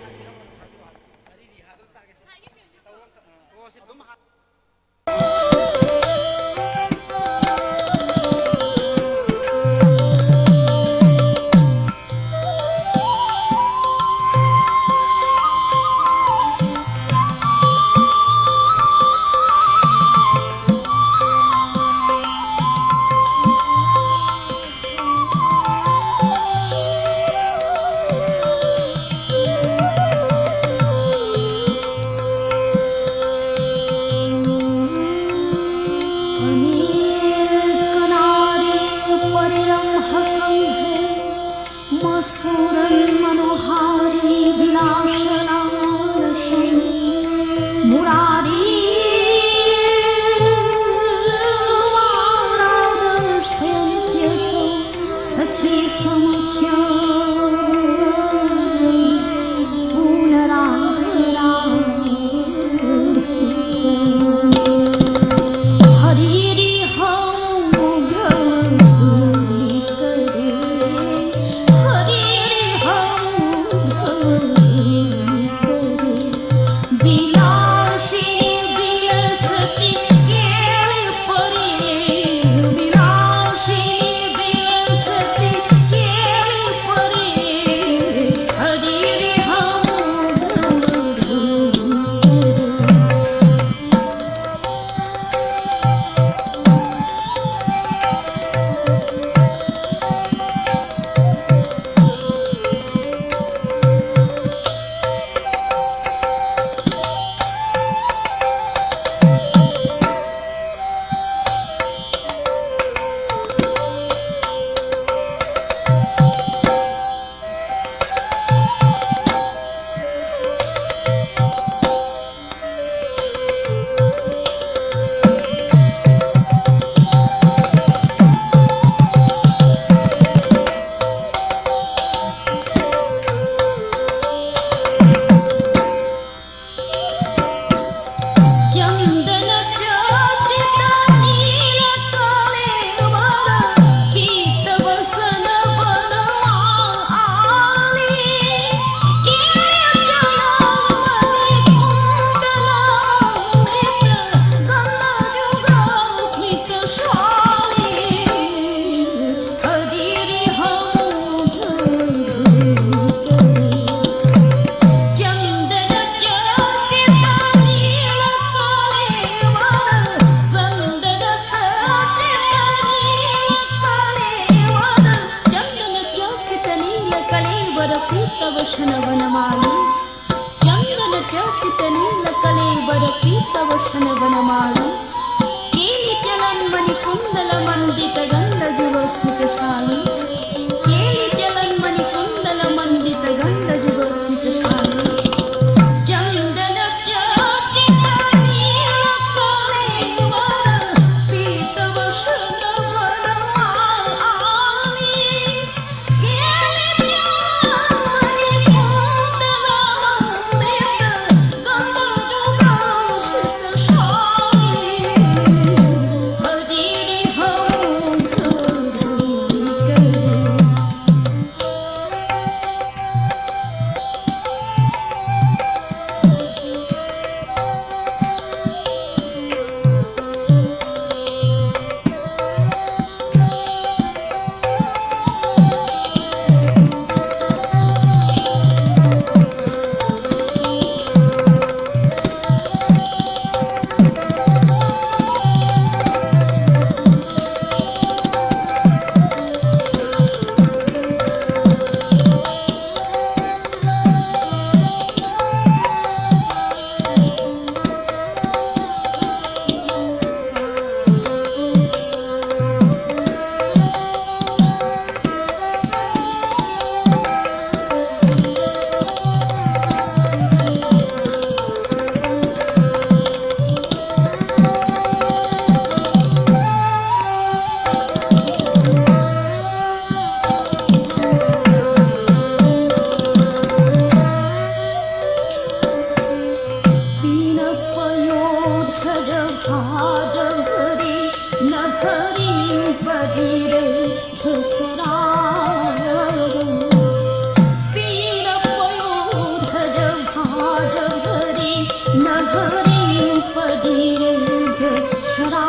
हाडरी नहरी बड़ी रे घसरा पीर पयो धज हाडरी नहरी बड़ी रे घसरा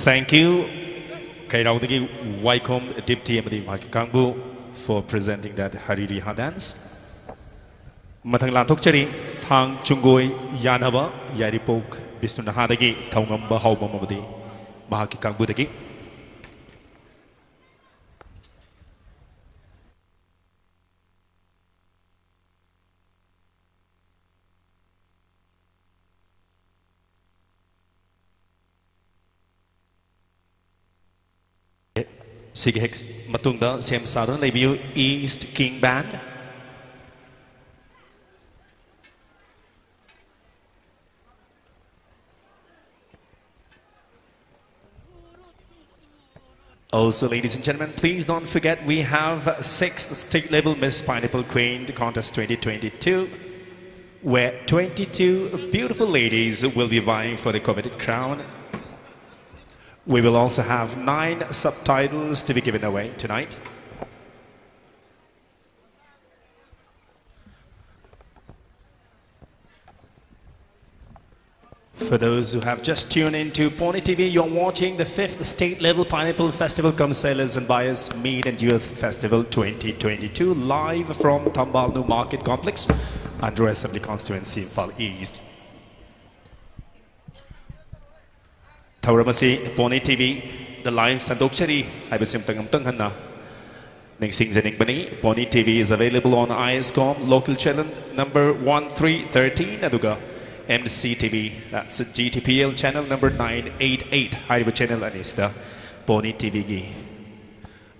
Thank you, Kairaudagi Waikom Deputy Amadi Makikambu for presenting that Hariri Ha dance. Matang Lantok Chari, Tang Chungoi Yanaba, Yaripok, Bistunahadagi, Taungamba Haubamadi, Mahakikambudagi. Sige Hex Matunda Sam Southern Review East King Band. Also, ladies and gentlemen, please don't forget we have 6th state level Miss Pineapple Queen contest 2022, where 22 beautiful ladies will be vying for the coveted crown. We will also have 9 subtitles to be given away tonight. For those who have just tuned into Pony TV, you're watching the 5th State Level Pineapple Festival Come Sailors and Buyers Meet and Youth Festival 2022, live from THAMBALNU Market Complex, ANDRO Assembly Constituency, Fal East. Tauramasi Pony TV, the live Sandokchari, Ibasimtangamtanghana. Ningsing Zaningbani, Pony TV is available on ISCOM, local channel number 1313, Aduga. MCTV, that's GTPL channel number 988, Hariba channel Anista, Pony TV gi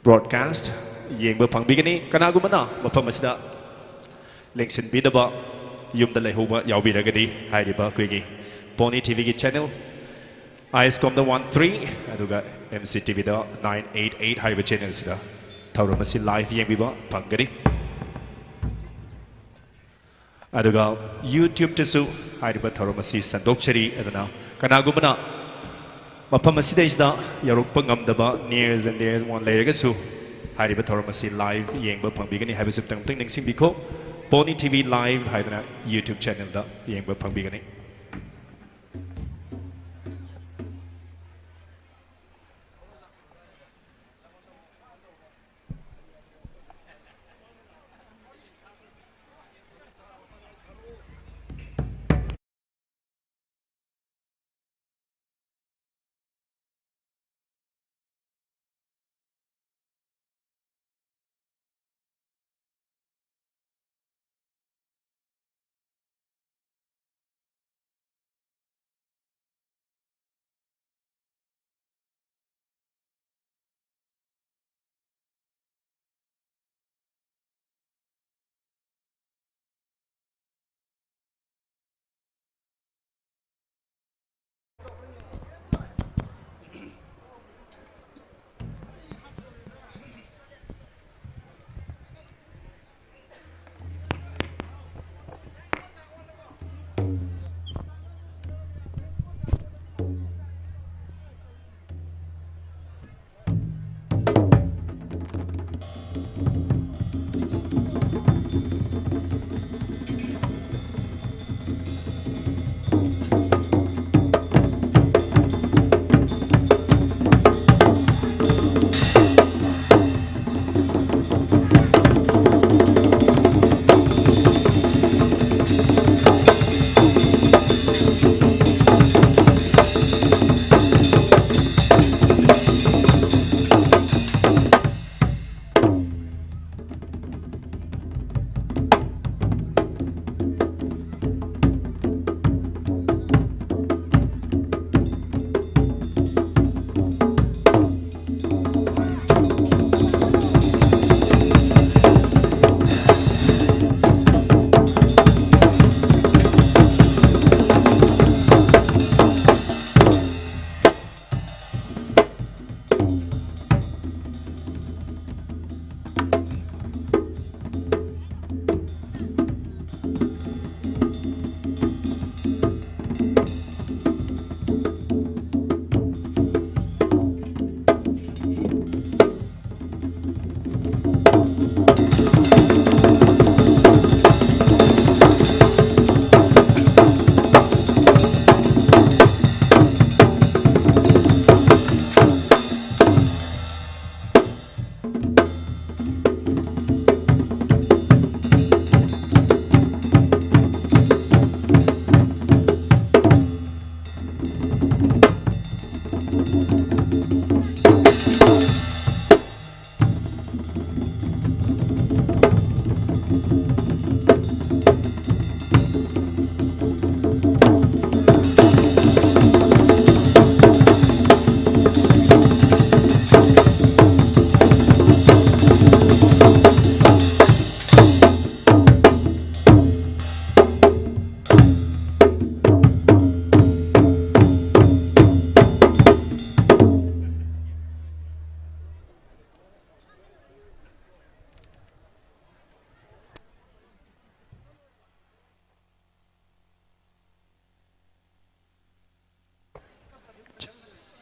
broadcast, Yeng Pangbigani, Kanagumana, Mapamasda, Linksin Bidaba, Yumda Lehuba, Yaubiragadi, Hariba Quigi, Pony TV gi channel, ISCOM the 13, Aduga MCTV the 988, Hariba channels the Tauramasi live Yeng Biba, Pangadi. Aduga YouTube tesu hariba tharamasi sandokchari adana kanagumana mapamasi isda yarokpa ngamdaba nears and there's one layer su hariba tharamasi live yengba pangbigani habisip tang ningsing biko Pony TV live haidana YouTube channel da yengba pangbigani.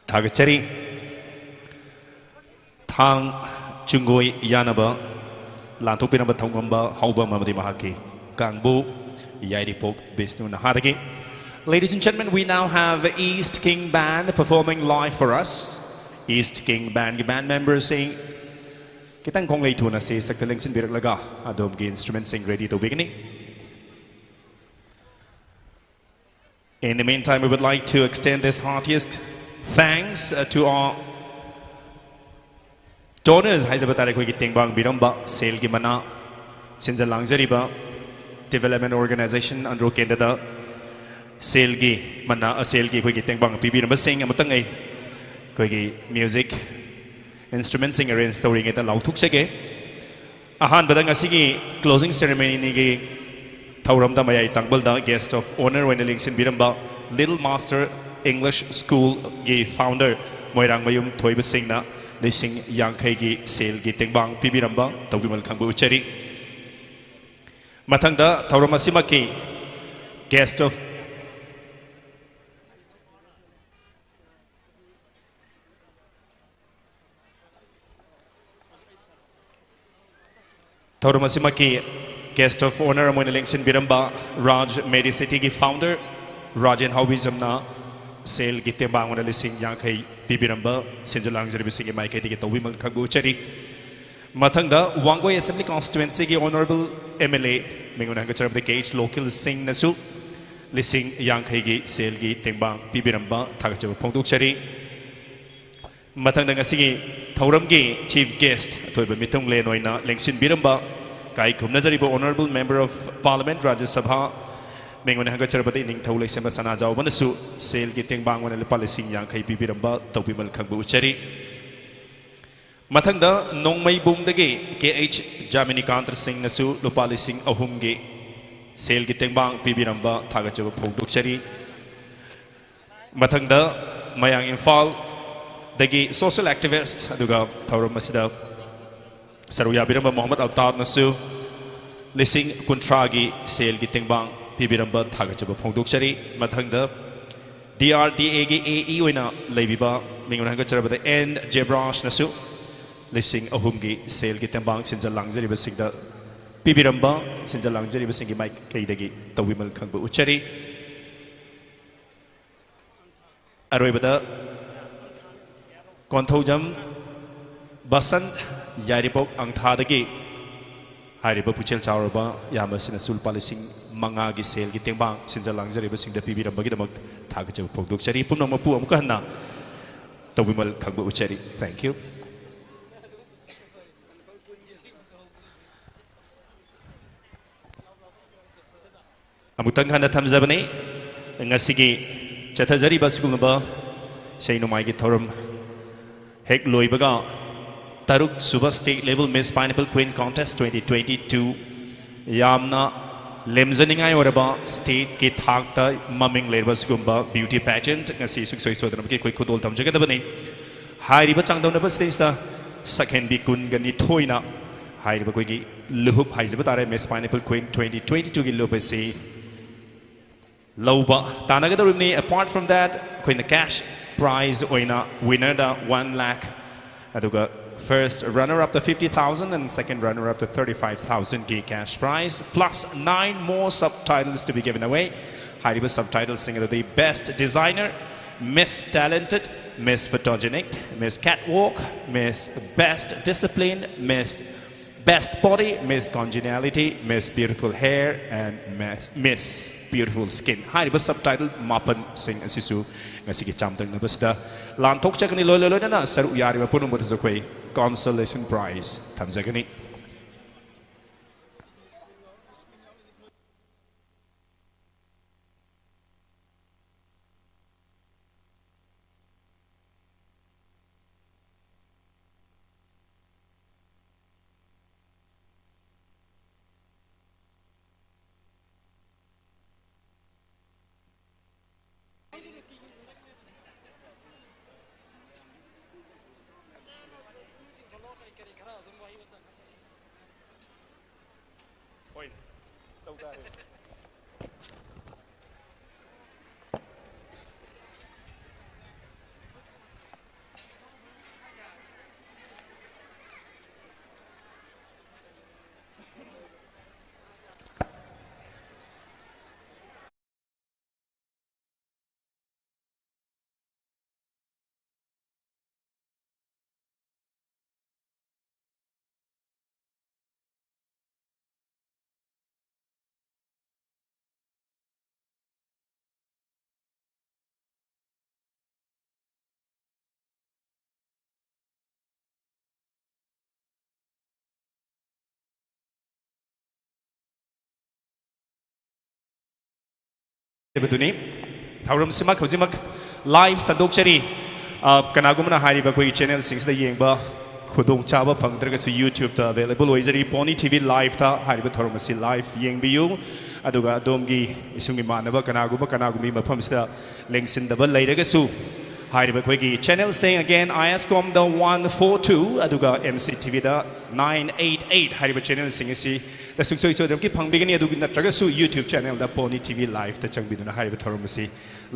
थागचरी Thang चुंगोई यानबा लांथोपिनबा थौगंबा हौबा ममदि महाकी कांगबु याइरिपोक Bishnu नहादगी. Ladies and gentlemen, we now have East King Band performing live for us. East King Band band members saying kitang kong lay tuna si saktaling sin birak laga adom gi instrument sing ready to begin. In the meantime, we would like to extend this heartiest thanks to our donors. Hai jabatare koi giting bang biramba sale gi mana sinja langzariba development organization ANDRO KENDRA sale gi mana sale gi koi giting bang pibiramba sing amutang ai koi gi music instrument sing arrange story ngeta lauthuk chege ahan badang asigi closing ceremony ni gi thauram da mayai tangbal da guest of honor when lingsin biramba Little Master English School gi founder moirang mayum thoiba singna lising yangkhai gi sale gi tengbang pibiramba tawgimal khangbu uchari mathangda thauram asimaki guest of thauram asimaki guest of honor moina lingsin biramba Raj Medicity gi founder Rajan Hawizamna sale gi tengbang wana lising yangkhai pibiramba sinjalang jaribi singi maike digi tawgimal khangbu uchari mathangda Wangoi Assembly Constituency gi honorable MLA minguna hangachar the KH local sing nasu lising yangkhai gi sale gi tengbang pibiramba thagachaba phongduk chari mathangda ngasigi thauram gi chief guest thoiba mitung le noina lengsin biramba kai khumna jaribo honorable member of parliament Rajya Sabha minguna hangachar bati ning thaulai sema sana jaw banasu sale gi tengbang wana lepa lising yangkhai pibiramba tawbimal khangbu uchari mathangda nongmai bungdagi KH Jamini Kantra Singh nasu lupa lising ahum gi sale gi tengbang pibiramba thagachaba phongduk chari mathangda mayang Imphal dagi social activist aduga thauram masida saruya biramba Muhammad Altar nasu lising kuntra gi sale gi tengbang pibiramba thagachaba phongduk chari mathangda DRDA gi AE oina leibiba minguna hangacharabada N Jebrash nasu lising ahumgi sale gi tembang sinja langjari basingda pibiramba sinja langjari basingi mic kaidagi tawimal khangbu uchari aroibada konthojam basan yaripok angthadagi hariba puchel chawraba yamasina sulpa lising manga gi sale gi tembang sinja langjari basingda pibiramba gi damak thagachabu phongduk chari pumnama pu amka hanna tawimal khangbu uchari. Thank you. Amutang hana thamjabani ngasigi chathajari basugumba seinumai gi thorum hek loibaga taruk suba state level Miss Pineapple Queen contest 2022 yamna lemzaningai oraba state ki thakta maming lerba sugumba beauty pageant ngasi suksoi sodanam ki koi khudol thamjagadabani hairiba changdamna stage ta second bi kun gani thoina hairiba koi gi luhup haijaba tare Miss Pineapple Queen 2022 gi lobasi Lauba Tanagadurni. Apart from that, Queen the cash prize oina winner da 1 lakh. Aduga first runner up to 50,000 and second runner up to 35,000 gay cash prize plus 9 more subtitles to be given away. Hariba subtitles singing the best designer, Miss Talented, Miss Photogenic, Miss Catwalk, Miss Best Discipline, Miss Best Body, Miss Congeniality, Miss Beautiful Hair, and Miss Beautiful Skin. Hariba subtitle Mapan Sing Asisu Ngasiki Chamtang Nabasda Lantok Chakani Lolo na Saru Yariba Punumutazokwe Consolation Prize. Tamzagani. beduni thauram simak hojimak live sandokchari kanagumna hariba koi channel sings da yengba khudong chaba phangdraga su YouTube ta available oizari Pony TV live ta hariba thorum si live yengbiyu aduga domgi isungi manaba kanagumi mafam sida lengsin daba leiraga su hariba koi ki channel saying again ISCOM the 142 aduga MCTV da 988 hariba channel sing si da suksoi so dam ki phangbigani adugi natraga su YouTube channel da Pony TV live ta changbiduna hariba thorum si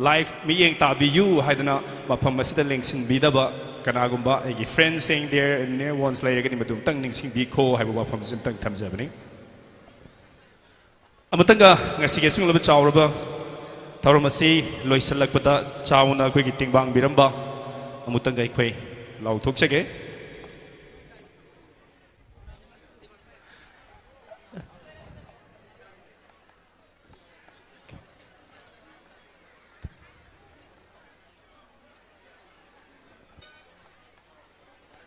live mi yeng tabiyu haidana mafam asida lengsin bidaba kanagumba egi friends saying there near ones later gani madum tang ning sing bi ko haiba mafam sim tang thamjabani amutanga ngasige sunglaba chawraba tauramasi loisalakpada chawna koi gi tingbang biramba amutanga ikhoi lau thokchage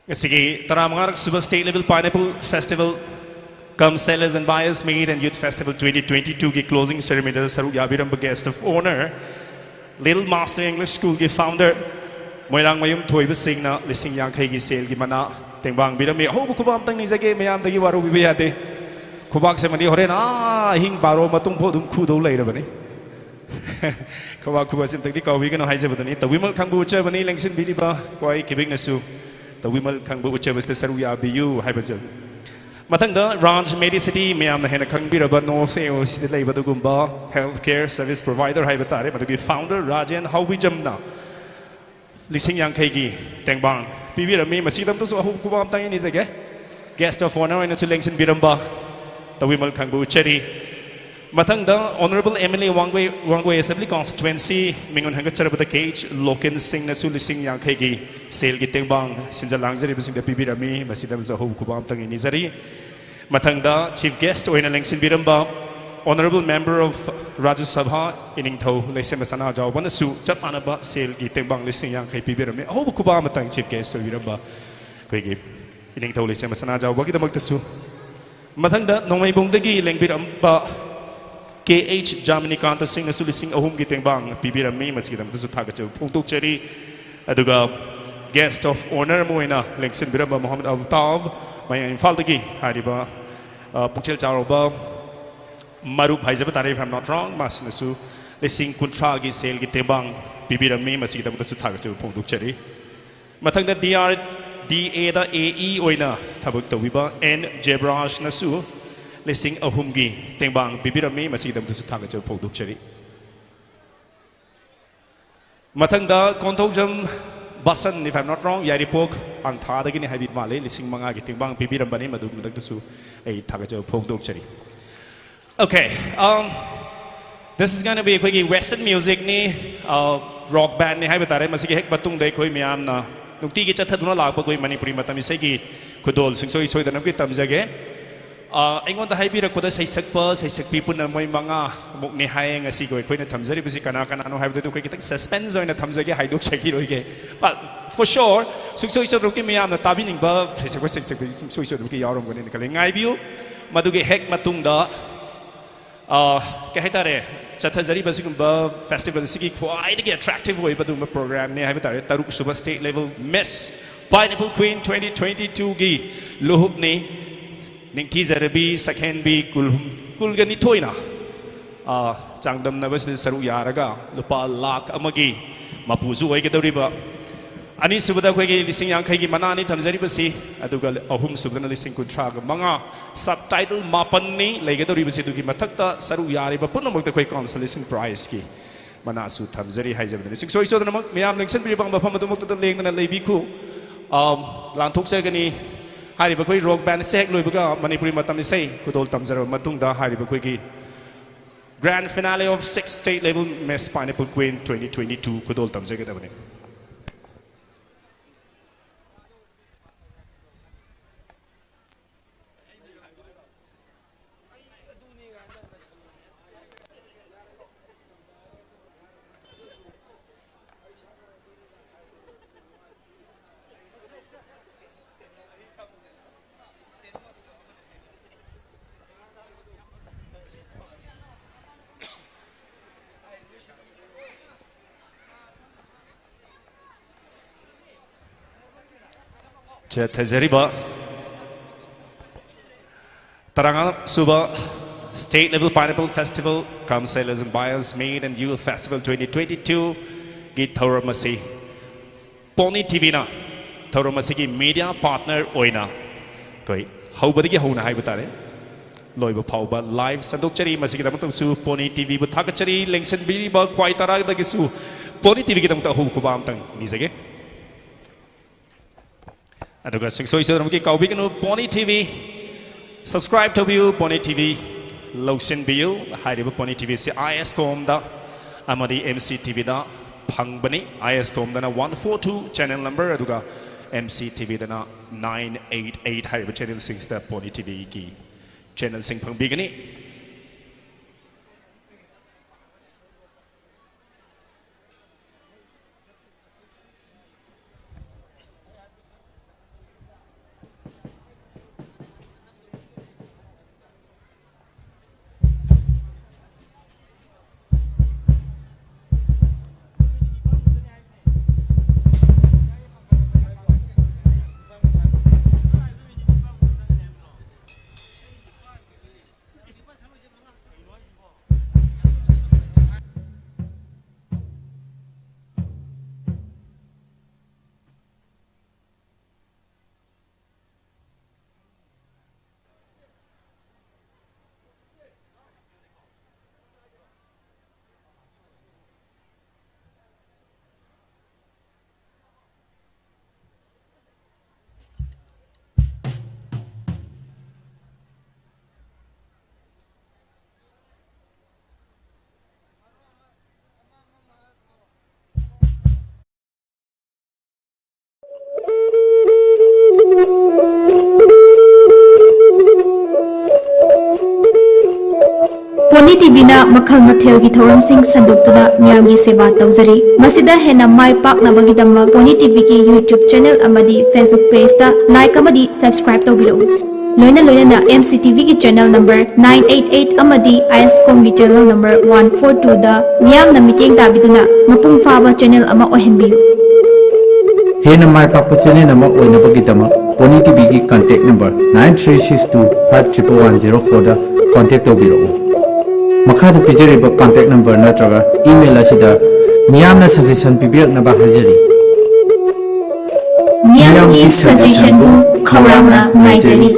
ngasige taramangarak suba state level pineapple festival come sellers and buyers meet and youth festival 2022 ki closing ceremony da saru yabiram guest of honor Little Master English School ki founder moirang mayum thoiba singna lising yang khai gi sel gi mana tengbang birami ho bu kubam tang ni jage mayam dagi waru bi yate khubak se mani hore na hing baro matung pho dum khu do leirabani khubak khuba sim tagi kawi gano haije badani tawimal khangbu che bani lengsin biriba koi kibing nasu tawimal khangbu che bas saru ya biu haibaja Matangda Ranch Medicity Miam na hena kangbiraba North East Labor Gumba Healthcare Service Provider Haibatare Matugi Founder Rajan Hawbijamna Lising Yang Kegi Tengbang Pibirami Masidam to Kubam Tang is a guest of honor in a selection Biramba the Wimal Kangbu Cherry Matangda Honorable Emily Wangway Assembly Constituency Mingun Hangachara the Cage Lokin Sing Nasu Lising Yang Kegi Sale Gitingbang Sinja Langzari Bising the Pibirami Masidam Zahu Kubam Tang in Nizari Matangda Chief Guest Oina Lengsin Biramba Honorable Member of Rajya Sabha Iningtho Lesemasana Jawana Su Japanaba Sale Gitingbang Lising Yang Kai Pibirami Ahu Kubam Tang Chief Guest Biramba Kwegi Iningtho Lesemasana Jawaki the Maktasu Matangda Nomai Bungdagi Lengbiramba KH Germany Kanta Sing Nasu Lising Ahum Gitingbang Pibirami Masidam Tasu Tagacho Punktuk Cherry Aduga Guest of honor Moina Lengsin Biramba Muhammad Al-Tav Maya Infaldagi Hariba Puchel Charoba Marup Haizabatari if I'm not wrong Masinasu Lising Kuntragi Sale Gitebang Bibirami Masidam Tasu Tagacho Punktuk Cherry Matang the DRDA da AE Oina Tabuk Tawiba N Jebrash Nasu Lising Ahumgi Tengbang Bibirami Masidam Tasu Tagacho Punktuk Cherry Matang the Kontojam Basan, if I'm not wrong, Yaripok, ang Thadagini Habit Male, Lising Manga, getting Bang Pibiram Bani, Maduk Madasu, a Tagajo Pogdok Cherry. Okay, this is going to be a quick Western music, ni rock band, ni Habatare, Masiki Batung de Koi Miamna, Nukti Chataduna Lapakoi Manipuri Matamiseki, Kudol, so is so the Nakitam Jage. I want the Haibira Koda say Sekpa, people and my manga, Mukni Hayang, a Sigo, Queen Tamzari, Kanaka, no have to quick suspense on the Tamzagi, I do check it. But for sure, so is looking me on the Tabining Bub, so is looking out of the Kaling I view, Maduge Hek Matunda, Kahetare, Chatazari Basumba Festival, Siki, quite attractive way, but do my program, Nehabitare, Taruk Super State Level Miss Pineapple Queen 2022 Gi, Lohupni. Ninki Zarabi, Sakenbi, Kulgani Toina, Changdam Navas Saru Yaraga, Lupa Lak Amagi, Mapuzu, Egeda River. Ani Subada Kwegi, Lising Yankagi Manani, Tamzaribasi, Adugal, Ahum Subana Lising Kutraga, Manga, subtitle Mapani, Legado Ribasi Duki Matakta, Saru Yari, but Punamok the Quake Council Lising Prize Ki, Manasu, Tamzari, Hizab. So I saw the Miam Nixon Ribam, Pamatumuk the Lake and Lebiku, Lantok Sagani. Hari bakoi rock band sek loi buka Manipuri matam sei kudol tamzar matung da hari bakoi ki grand finale of 6th state level Miss Pineapple Queen 2022 kudol tamzar ke dabane Thezeriba Taranga Suba State Level Pineapple Festival, Come Sailors and Buyers Maid and Youth Festival 2022, Git Thoramasi. Pony TV na Thoramasi ki media partner oina. Koi haubadigi hauna haibutare. Loiba pauba live sandok chari masigi damutam su Pony TV bu thakachari lengsen biri ba kwai tara dagisu Pony TV ki damutam hu kubam tang nisage. Aduga singso iso damuki kaubi kanu Pony TV. Subscribe to you Pony TV. Lotion bill, Hariba Pony TV se IS Comda, Amadi MC TV da, Pangbani, IS Comda 142 channel number, Aduga MC TV da 988 Hariba channel 6 da Pony TV ki channel sing Pangbigani. Pony TV na makhal mathel gi thoram sing sanduk tuna miyam gi seba tawjari masida hena mai pak na bagi damma Pony TV ki YouTube channel amadi Facebook page ta like amadi subscribe tawbiro loina na MCTV ki channel number 988 amadi ISCOM ki channel number 142 da miyam na meeting tabiduna mapung faba channel ama ohenbiyu Hena mai pakpa channel nama oina bagidama Pony TV ki contact number 9362511104 da contact tawbiro Makhada pijariba contact number natraga email asida miyamna suggestion pibiraknaba hajari miyamgi suggestion bu khawramna ngaijari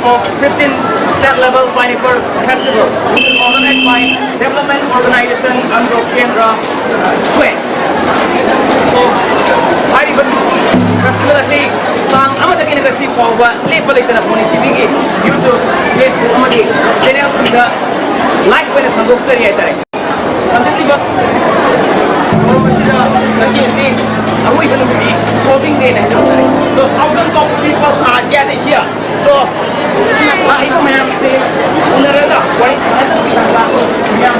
of 15th State Level MANIPUR Festival, organized by Development Organization ANDRO KENDRA 12. So, festival asi tang amadagi nagasi forward level ito na po ni TV YouTube, Facebook amadi channel sida live pa na sandok sa riya tayo. Sandok diba? Oh, masila kasi ako ito nung closing day na ito tayo. So thousands of people are gathered here. So lahi ko mayam si unarada wais nasa pinaglato yang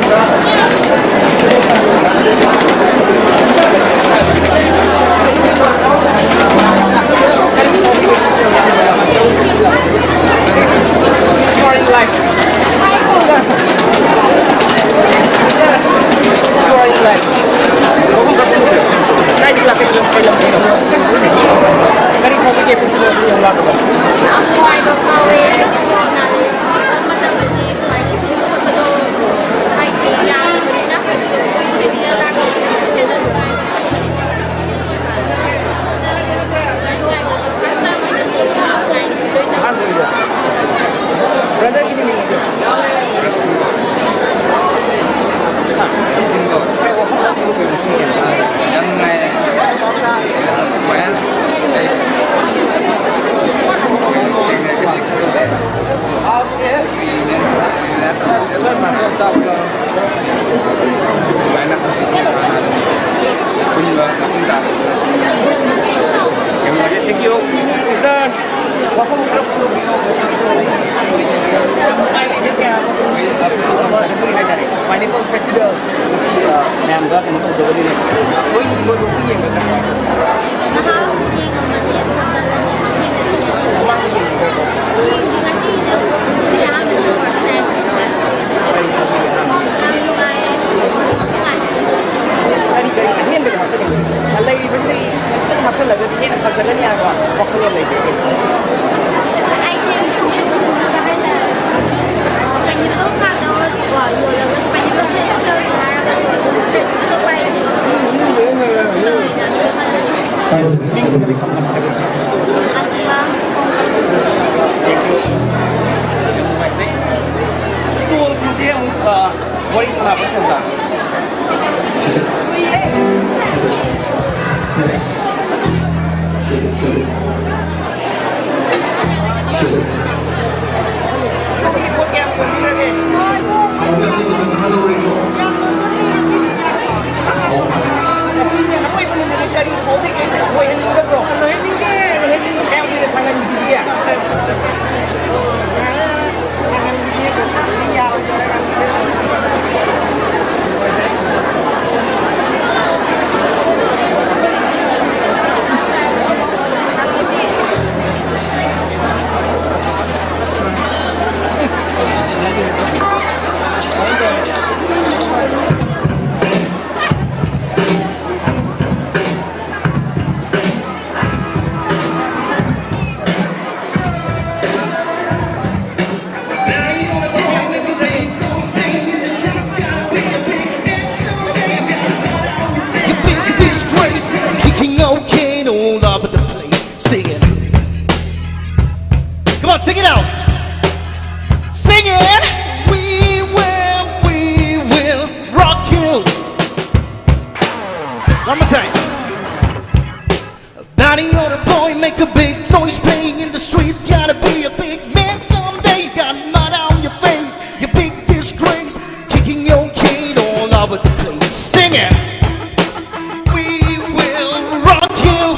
ꯂꯩꯔꯤꯕꯁꯤ ꯈꯤꯇꯪ ꯍꯥꯞꯆꯤꯜꯂꯒꯗꯤ ꯍꯦꯟꯅ ꯐꯖꯒꯅꯤ ꯍꯥꯏꯕ ꯋꯥꯈꯜꯂꯣꯟ ꯂꯩꯕꯤꯒꯦ 스토어sin지 머리 사나 붙는다. Sing it out. Sing it. We will rock you. One more time. Body on a boy, make a big noise playing in the street. Gotta be a big man someday. Got mud on your face, you big disgrace. Kicking your cane all over the place. Sing it. We will rock you.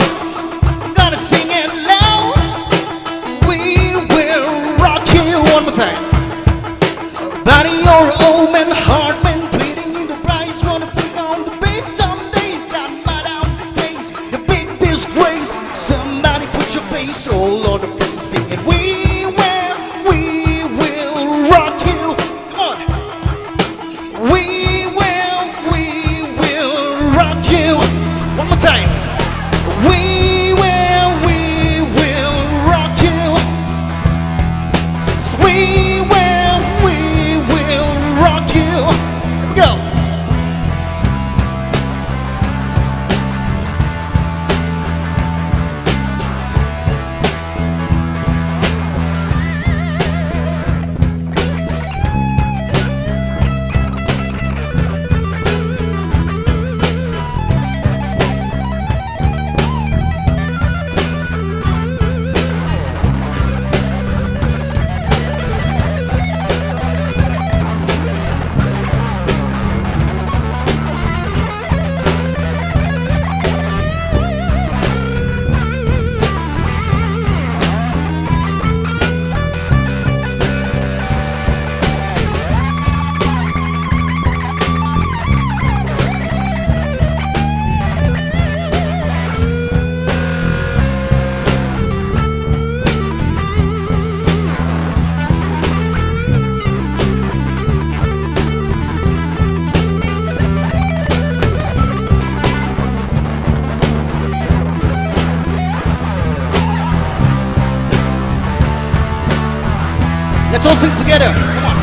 I'm gonna sing it loud. One more time. Body or old man, hard man, pleading in the price. Wanna pick on the beat someday. Got mud on your face, you big disgrace. Somebody put your face all over the place. Singing, we will rock you. Come on. We will rock you. One more time. We will rock you. We will rock you. Here we go. Let's all sing together. Come on.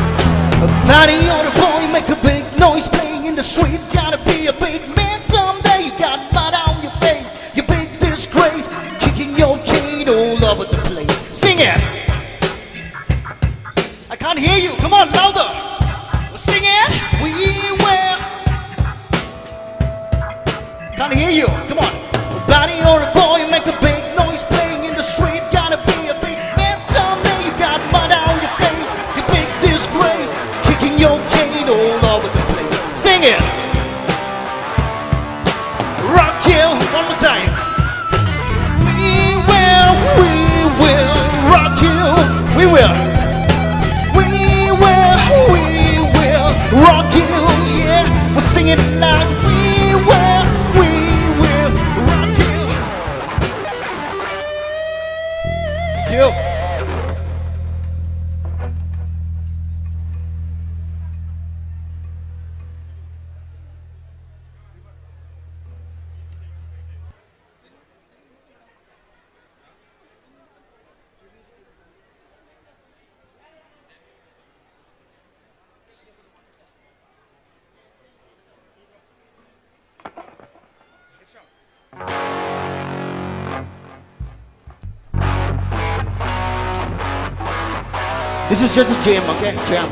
A body on a boy, make a big noise playing in the street. Gotta be a big man someday. You got mud on your face, you big disgrace. Kicking your cane all over the place. Sing it. I can't hear you. Come on, louder. Sing it. We will. Can't hear you. Come on. A body on a boy, make a big noise playing in the street. Gotta be a big man someday. You got mud on your face, you big disgrace. Kicking your cane This is just a jam, okay? Jam.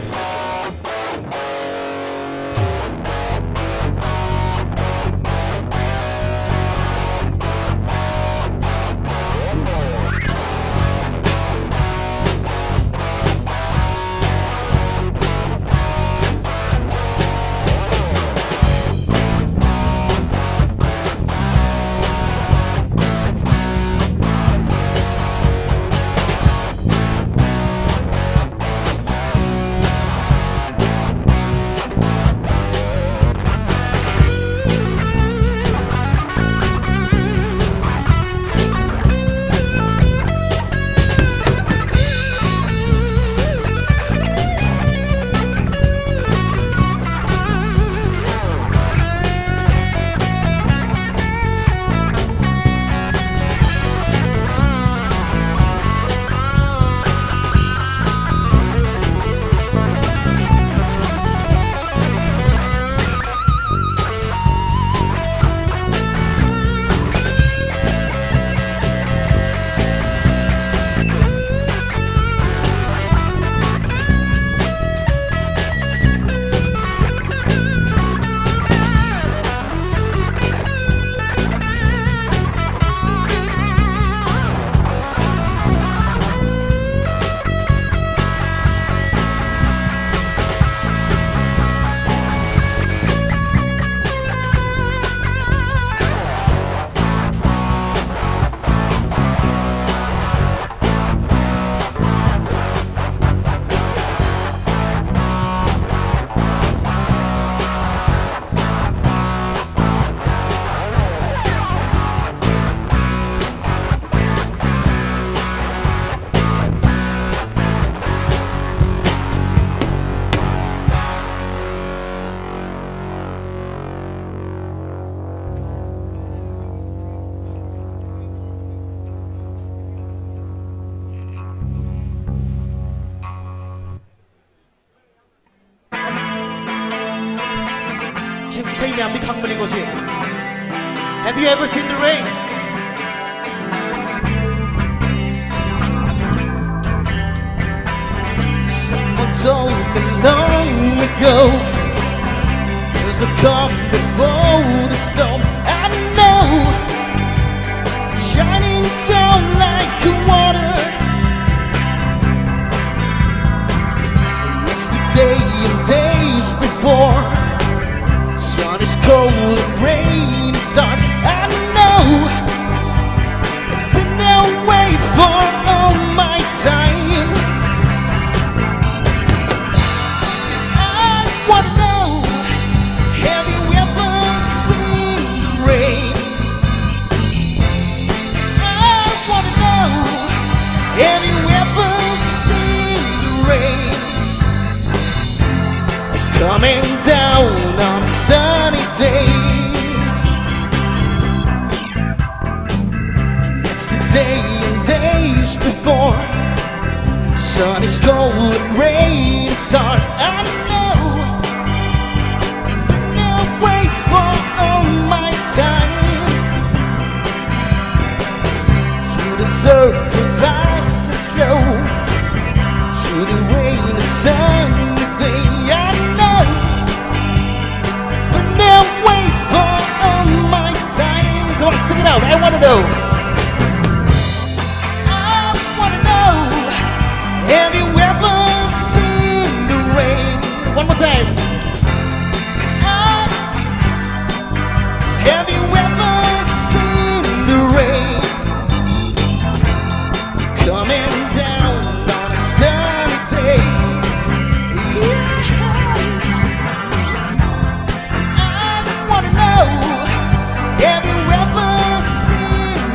Have you ever seen the rain? Someone told me long ago there's a calm before the storm. I know, shining down like water. Yesterday and days before, sun is cold and rain is hard. I know, been away for all my time. I wanna know, have you ever seen rain? I wanna know, have you ever seen rain coming down on a sunny day? Yesterday and days before, sun is cold and rain is hard. I know, been away for all my time. Through the circle fast and slow, through the rain and sun, the day. I know, been away for all my time. Come on, sing it out. I wanna know. Have you ever seen the rain? One more time. Have you ever seen the rain coming down on a sunny day? Yeah. I wanna know, have you ever seen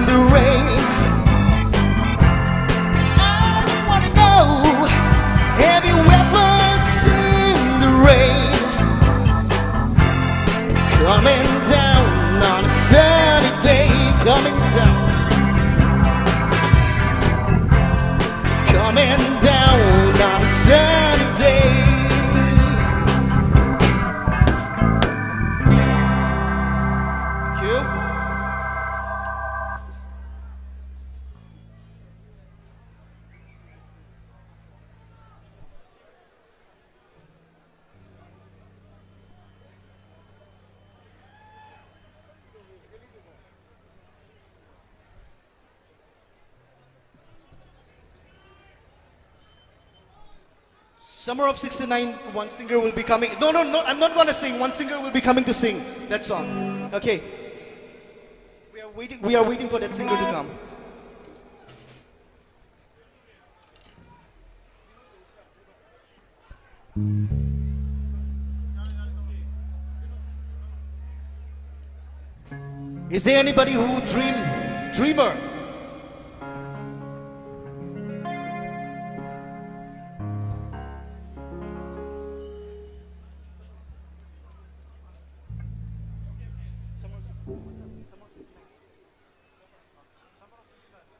Summer of '69, one singer will be coming. No, I'm not gonna sing. One singer will be coming to sing that song. Okay. We are waiting for that singer to come. Is there anybody who dreamer?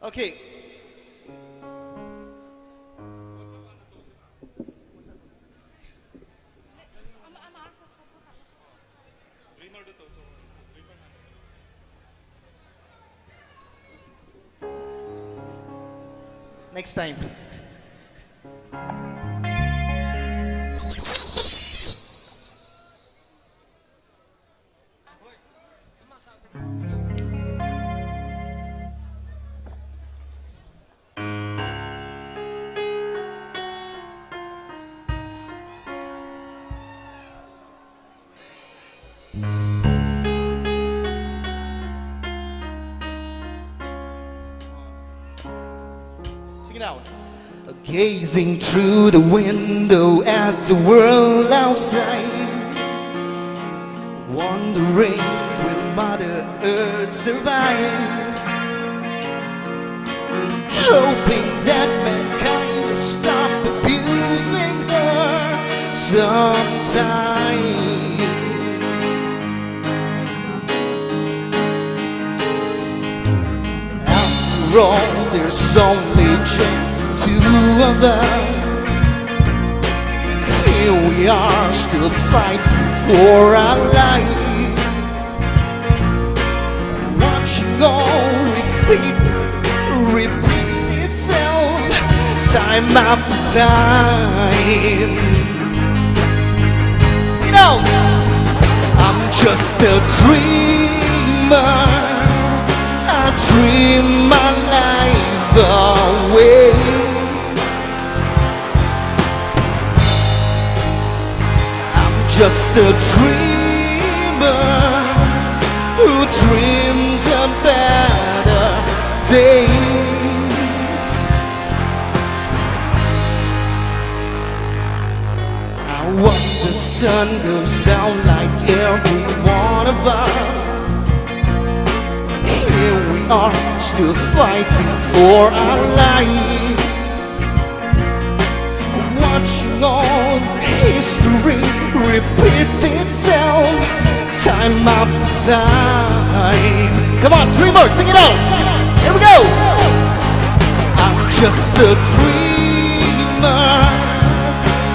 Okay. Next time. Sing it out. Gazing through the window at the world outside, wondering will Mother Earth survive, hoping that mankind will stop abusing her sometime. After all, there's only just two of us, and here we are still fighting for our life, watching all repeat itself time after time. You know, I'm just a dreamer, I dream my life away. Just a dreamer who dreams a better day. I watch the sun goes down like every one of us. Here we are still fighting for our life, watching all history repeat itself time after time. Come on, dreamers, sing it out. Here we go. I'm just a dreamer,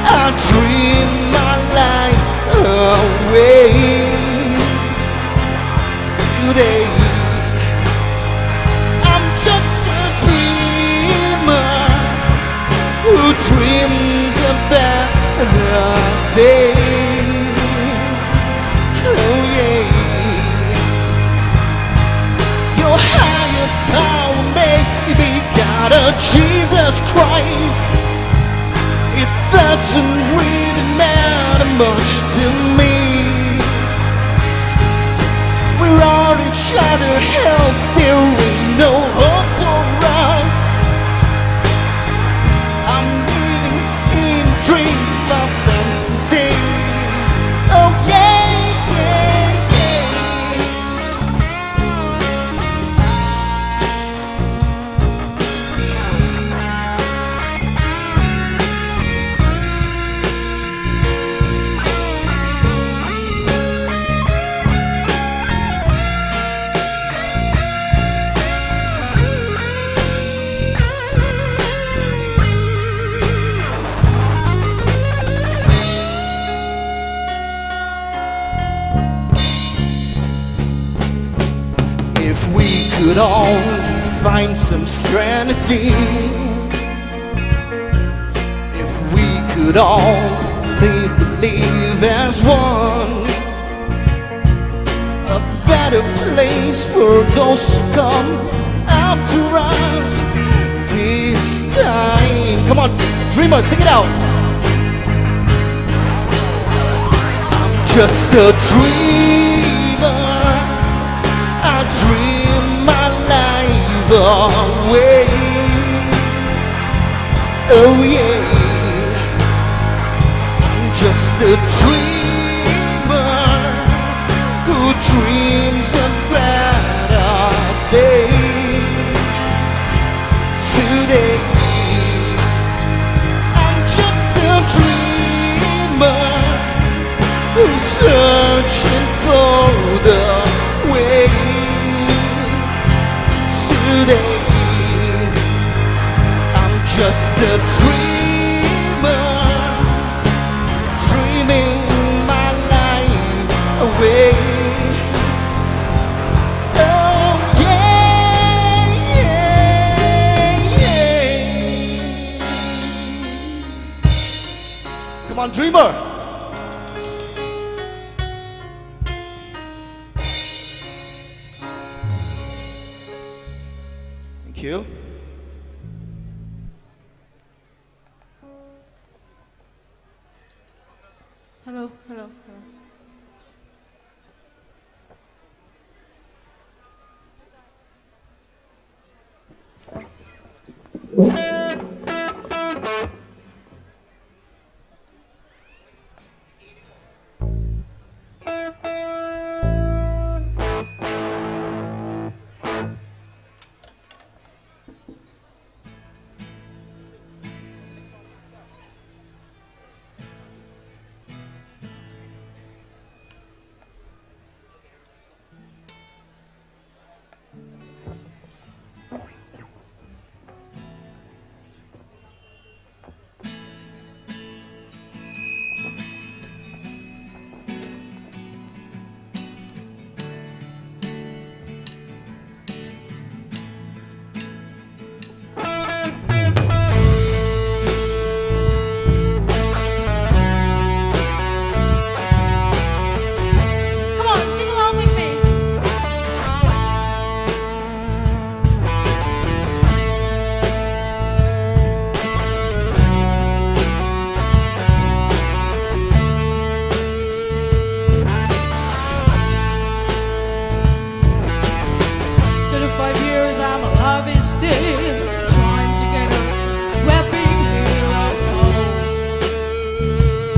I dream my life away. Today, I'm just a dreamer who dreams about another day. Oh yeah. Your higher power maybe God or Jesus Christ, it doesn't really matter much to me. We're all each other help, there ain't no hope for us. I'm living in a dream of fantasy. Oh yeah, yeah, could all find some serenity, if we could all believe as one, a better place for those who come after us this time. Come on, dreamers, sing it out. just a dreamer. I dream my life away. Oh yeah, I'm just a dreamer who dreams of better day. Today, I'm just a dreamer who's searching for the way. Today, I'm just a dreamer, dreaming my life away. Oh yeah, yeah, yeah. Come on, dreamer. Thank you. Hello, hello, hello. Come on, sing along with me. To the 5 years I'm alive is still trying to get a wrapping halo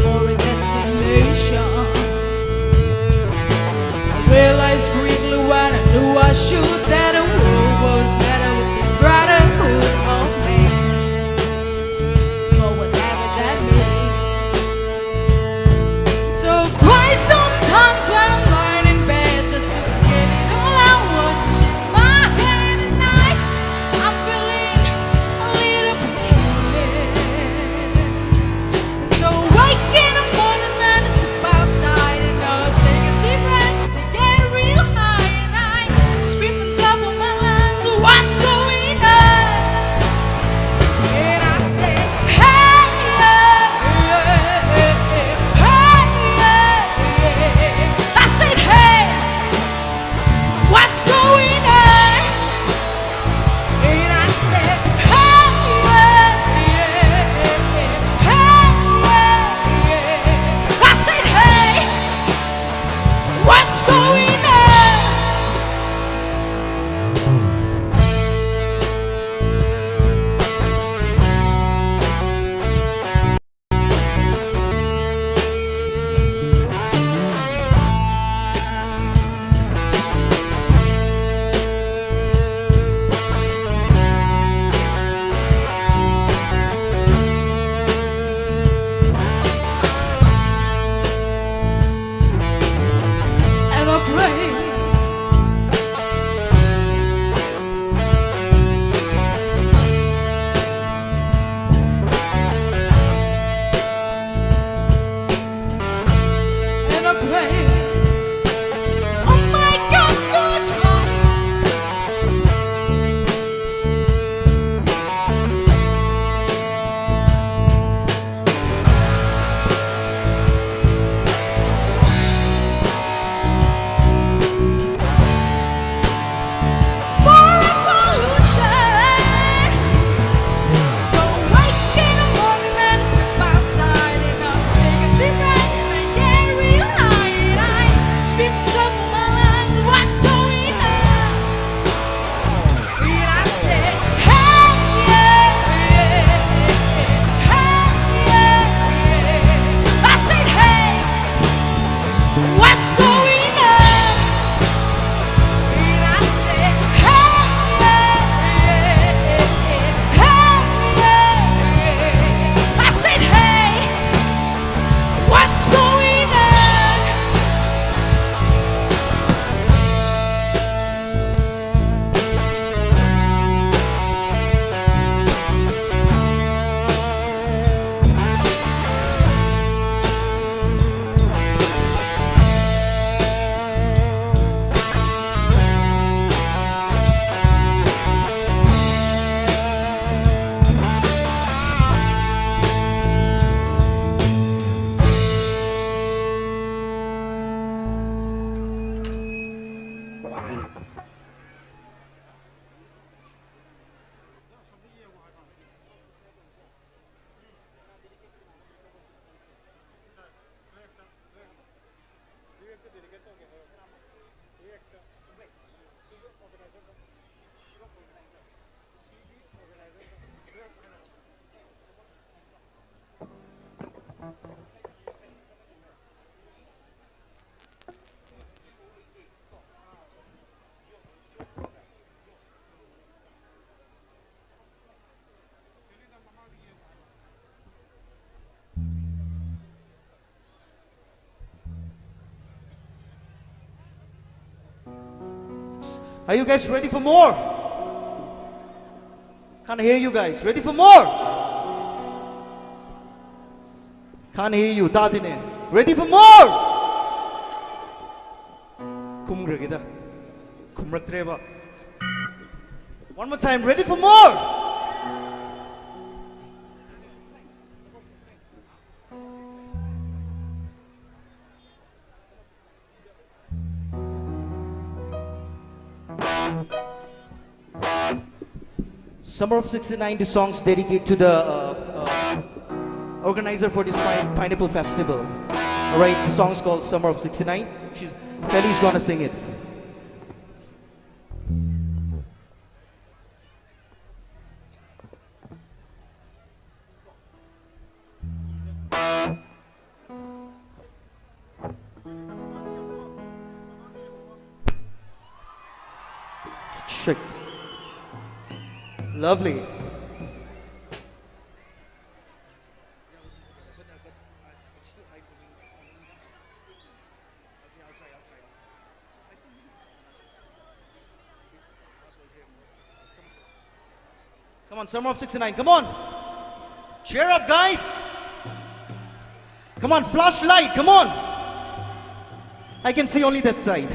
for a destination. I realized quickly when I knew I should that the world was better with the brotherhood of man. But whatever that means. So cry sometimes when I'm lying in bed just to forget it all I want in my head at night. I'm feeling a little peculiar. And so wake in the morning and I step outside and I'll take a deep breath and get real high and I scream on top of my lungs, what's going on? And I say, hey, I said, hey, what's going on? And I said, hey, I said, hey, what's going on? say, hey, yeah, yeah, hey, yeah, yeah. I said, hey, what's going on? And I said, hey, yeah, yeah, hey, yeah, yeah. I said, hey, what's going on? Are you guys ready for more? Can't hear you guys. Ready for more? Can't hear you. Dadine. Ready for more? Kumragida. Kumraktreba. One more time. Ready for more? Summer of '69, the songs dedicated to the organizer for this Pineapple Festival. Alright, the song's called Summer of '69. Feli's gonna sing it. Shake. Lovely. Come on, Summer of '69, come on. Cheer up, guys. Come on, flashlight, come on. I can see only that side.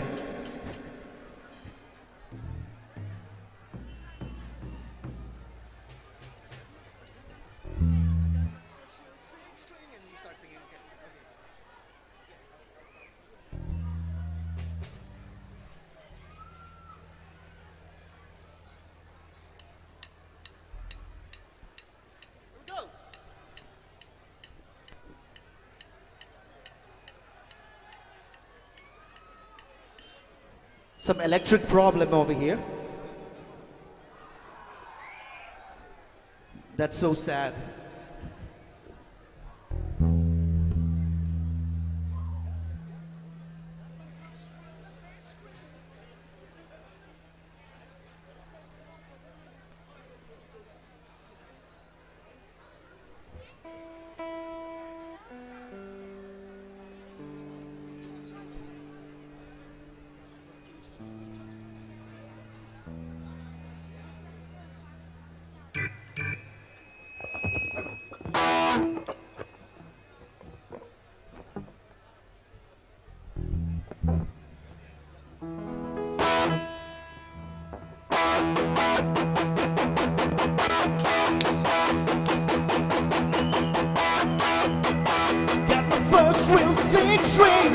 Some electric problem over here. That's so sad. First real six string,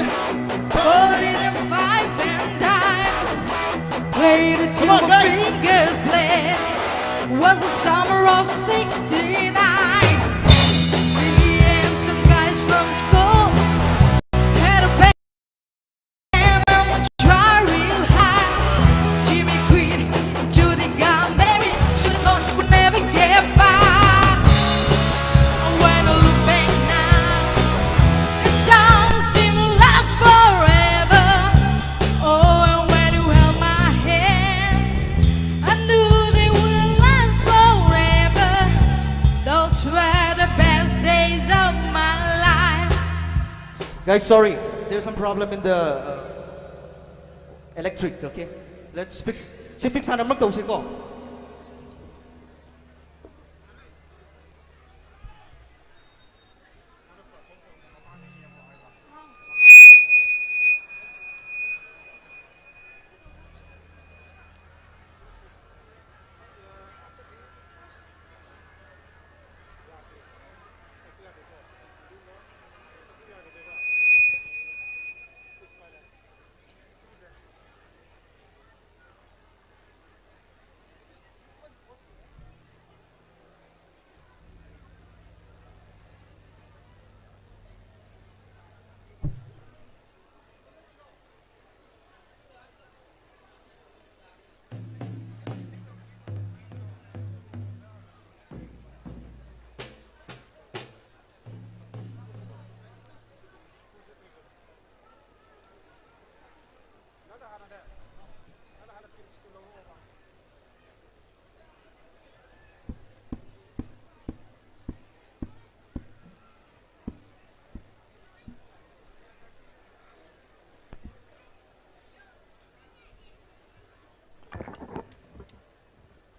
Put it in 5 and dime. Played it till my fingers bled. Was the summer of '69. Me and some guys from school had a band and I'm gonna try real hard. Jimmy Queen, Judy got married. Guys, sorry, there's some problem in the electric, okay? Let's fix. Si fix na naman to, ko.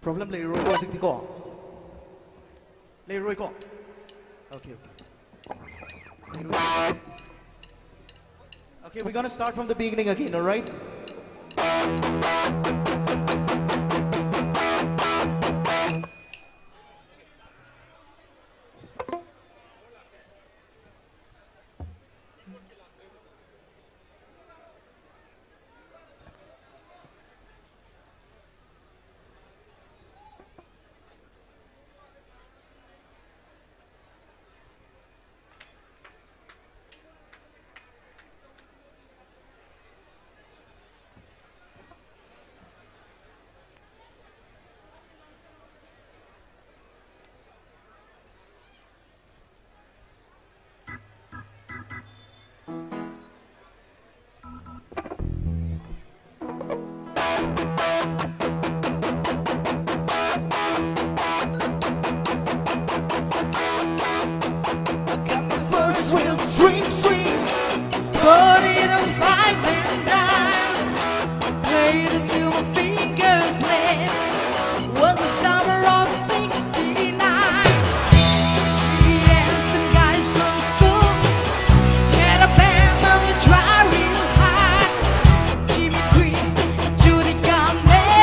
Problem lay roy ko sing ko. Lay roy ko. Okay, okay. Okay, we're gonna start from the beginning again, all right? Put it on 5 and dime. Played it till my fingers bled. Was the summer of '69. Yeah, some guys from school had a band on the dry real high. Jimmy Queen, Judy Garment.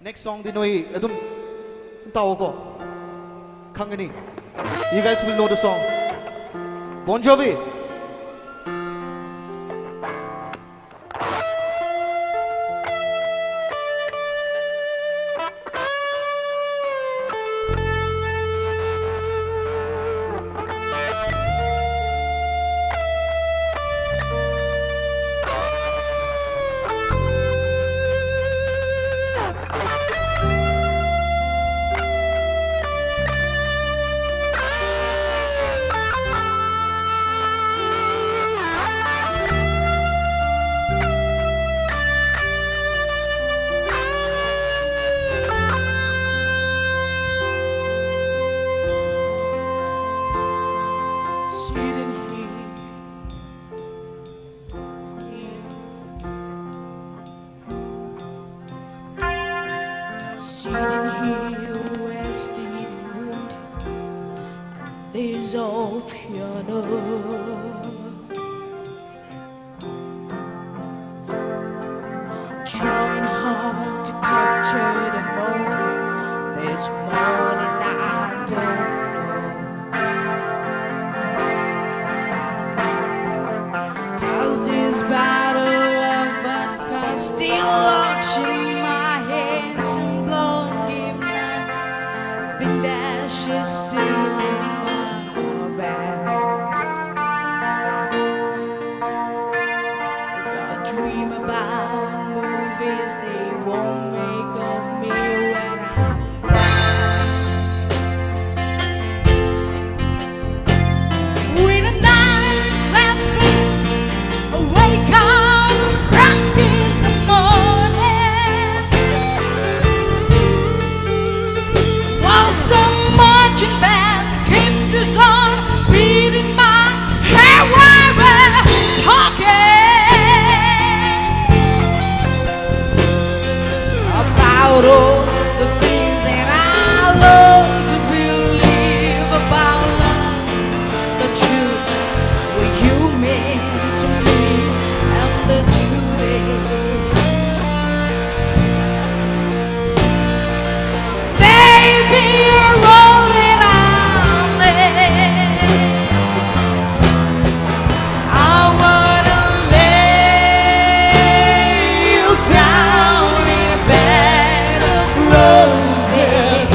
Next song di noi adum tao ko. Kangani. You guys will know the song. Bon Jovi. This old piano, trying hard to capture the moment. This morning I don't know, 'cause this battle of vodka still locks in my hands and blowing me mad. Think that she's still in as I dream about movies they won't make of me when I die. With a knife left fist, I wake up, French kiss the morning. While some marching band keeps us on beating my hair while we're talking about all the things that I long to believe about love, the truth, what you mean to me, and the truth is, baby, you're rolling on there. I wanna lay you down in a bed of roses.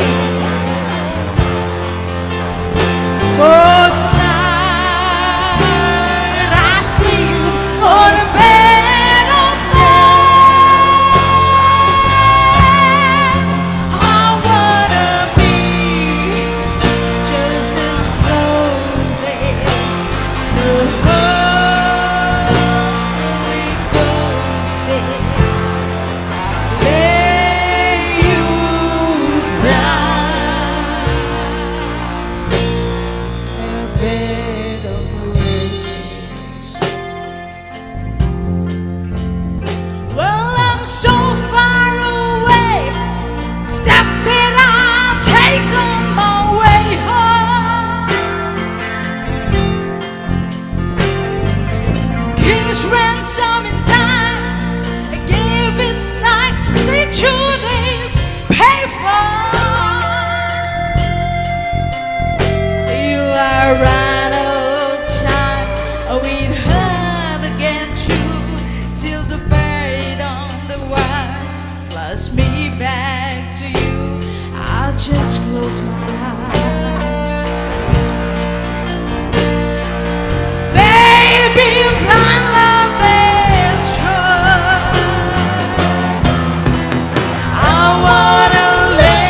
For tonight I sleep on a bed of thorns. I wanna be just as close as the Holy Ghost is. Lay you down in a bed of roses. Well, I'm so far away. Step that I'll take on my way home. King's ransom in time. I gave its night. Say 2 days pay for. Still I ran out of time. We'd have to get through till the bird on the wire flies me back to you. I'll just close my eyes and whisper, baby, blind love is true. I wanna lay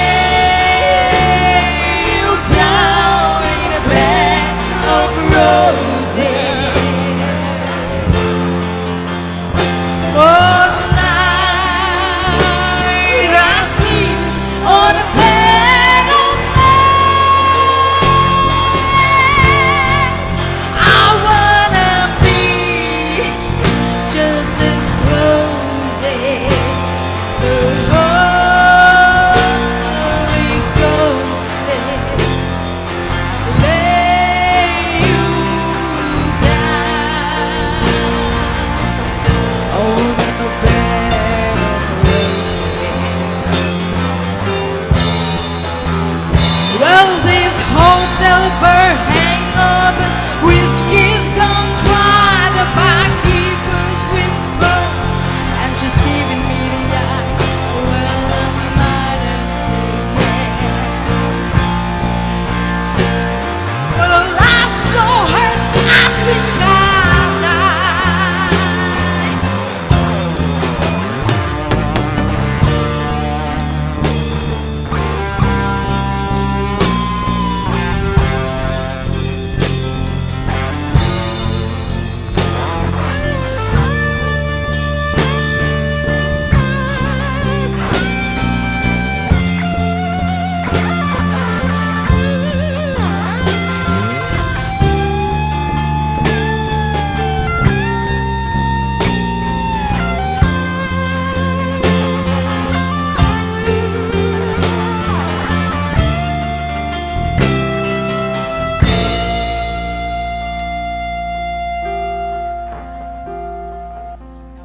you down in a bed of roses. For tonight I sleep on a bed of thorns. I wanna be just as close as the Holy Ghost is. Lay you down on a bed of roses. silver hangovers, whiskey's gone dry, the barkeeper's whisper, and she's giving me the eye. Well, I might have said yeah, but a laugh so hurt, I think I'll die.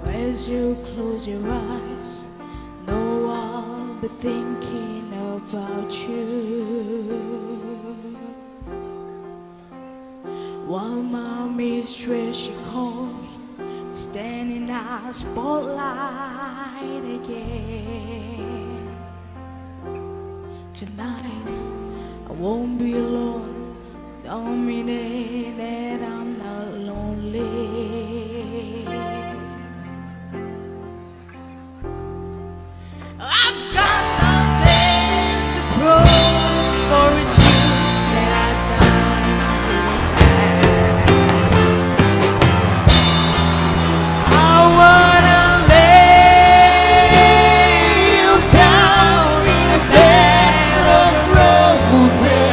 As you close your eyes, know I'll be thinking about you. While my mistress, she called me, standing in our spotlight again. Tonight, I won't be alone, don't mean it that I'm not lonely. I've got nothing to prove for it's you that I died to have. I wanna lay you down in a bed of roses.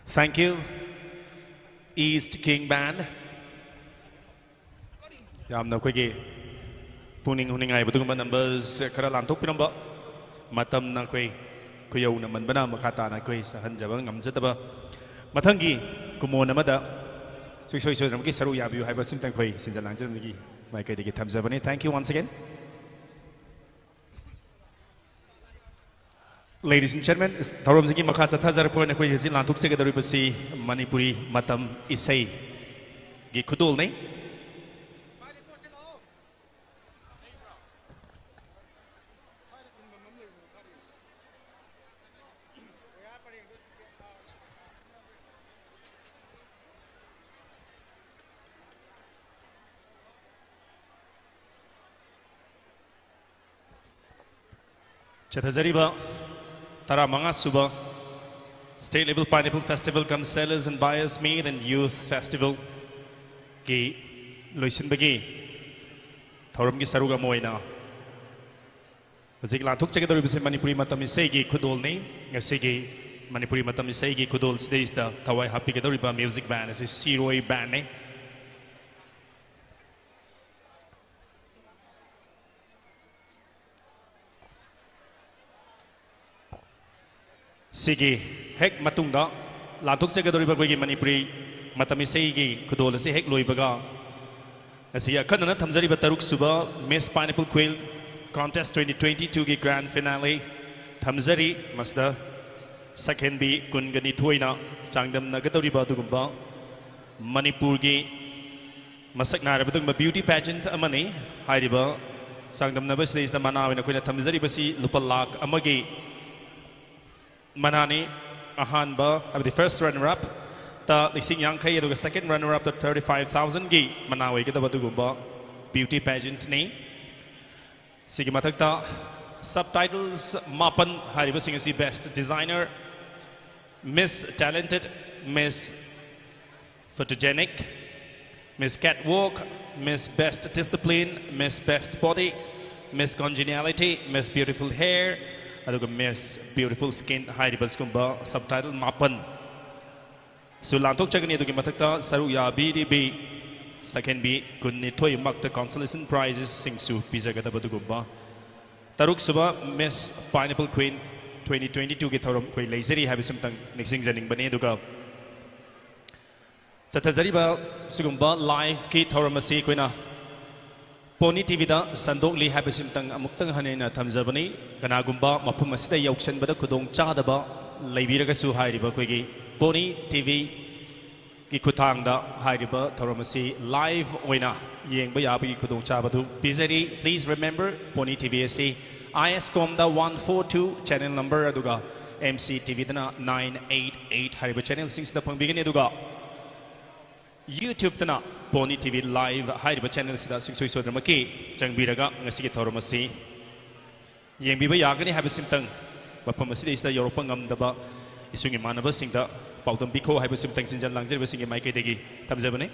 Thank you, East King Band. Yamna koigi puning huningai batugumba numbers kara lantok pinamba matam na koi kuyau na manbana makata na koi sahan jaba ngamjataba mathangi kumon amada soi ramki saru yabiu haiba simtang koi sinjalang jamgi mai kai digi thamjabani. Thank you once again. Ladies and gentlemen, thorom jigi makha chathajar point koi hijin lantok chegadari basi Manipuri matam isai gi khudol nei. Chathazariba Tara Manga Suba State Level Pineapple Festival come Sellers and Buyers Meet and Youth Festival Gi Loisin Bagi Thorum Gi Saruga Moina Zik Lantuk Chegadori Bisi Manipuri Matam Isegi Kudol Ni Yasegi Manipuri Matam Isegi Kudol Stays the Tawai Happy Gadoriba Music Band as a Siroi Band ni Sigi hek matungda lantuk chegadori bagoi Manipuri matamisei gi kudol se hek loibaga asia kanana thamjari bataruk suba Miss Pineapple Quail Contest 2022 gi grand finale thamjari masda second bi kungani thoina changdam nagadori ba dugumba Manipur gi masak na rabadung beauty pageant amani hairiba sangdam na bas is the manawina koina thamjari basi lupalak amagi Manani Ahanba the first runner-up the Lising Yankay the second runner-up the 35,000 gi Manawi kita batugumba beauty pageant ni Sige matakta subtitles Mapan hariba singa si best designer Miss Talented Miss Photogenic Miss Catwalk Miss Best Discipline Miss Best Body Miss Congeniality Miss Beautiful Hair aduga Miss Beautiful Skin hairibas kumba subtitle Mapan so lantok chagani adugi matakta saru ya BDB second B kunni thoi makta consolation prizes singsu pizagada badugumba taruk suba Miss Pineapple Queen 2022 ki thorom koi leizeri habisum tang mixing janing bani aduga chathazariba sugumba live ki thorom asi koina Pony TV da sandok li habisim tang amuktang hanena thamjabani kanagumba mapum asida yauksan bada kudong chadaba leibiraga su hairiba koigi Pony TV ki kuthang da hairiba thoramasi live oina yengba yabi kudong chabadu bizari please remember Pony TV asi ISCOM da 142 channel number aduga MC TV da 988 hairiba channel 6 da pangbigani aduga YouTube tana Pony TV live hairiba channel sida singsoi sodramaki changbiraga ngasigi thoramasi yengbiba yagani habisimtang mapam asida isda Europe ngamdaba isungi manaba singda paudam biko habisimtang sinjan langjir basingi maike degi tamjabane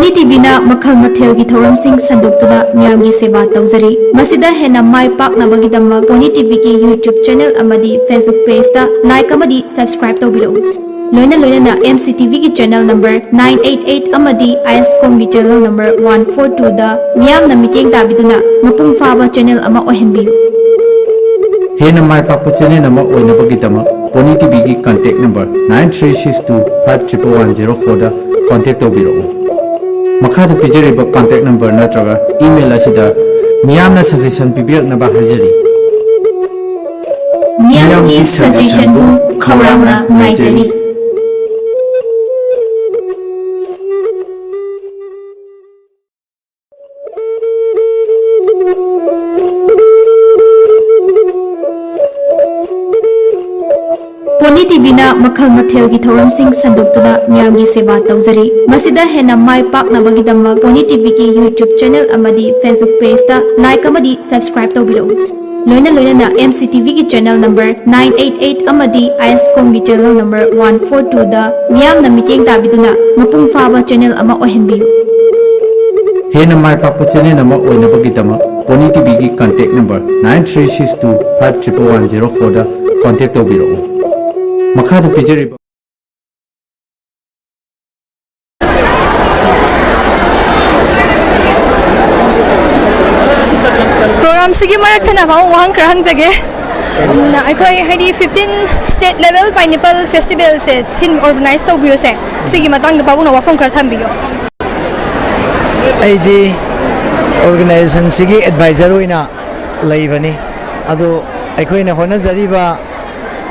Pony TV na makhal mathel gi thoram sing sanduk tuna miyam gi seva tawjari masida hena mai pak na bagi damma Pony TV ki YouTube channel amadi Facebook page ta like amadi subscribe tawbiro loina na MCTV ki channel number 988 amadi IS Kong gi channel number 142 da miyam na meeting tabiduna mapung faba channel ama ohenbiyu Hena mai pak channel nama oina bagi dama Pony TV ki contact number 9362511104 da contact tawbiro Makhada pijariba contact number natraga email asida miyamna suggestion pibiraknaba hajari miyam gi suggestion bu khawramna ngaijari Pony TV na makhal mathel gi thoram sing sanduk tuna miyam gi seva tawjari masida hena mai pak na bagi damma Pony TV ki YouTube channel amadi Facebook page ta like amadi subscribe tawbiro loina na MCTV ki channel number 988 amadi IS Kong gi channel number 142 da miyam na meeting tabiduna mapung faba channel ama ohenbiyu Hena mai pak channel nama oina bagi dama Pony TV ki contact number 9362511104 da contact tawbiro Makhada pijariba program sigi marak thana bau wang krang jage na akhoi haidi 15 state level pineapple festival se sin organize to bio se sigi matang da babu na wafong kar thambiyo aidi organization sigi advisor oina laibani ado akhoi na hona jariba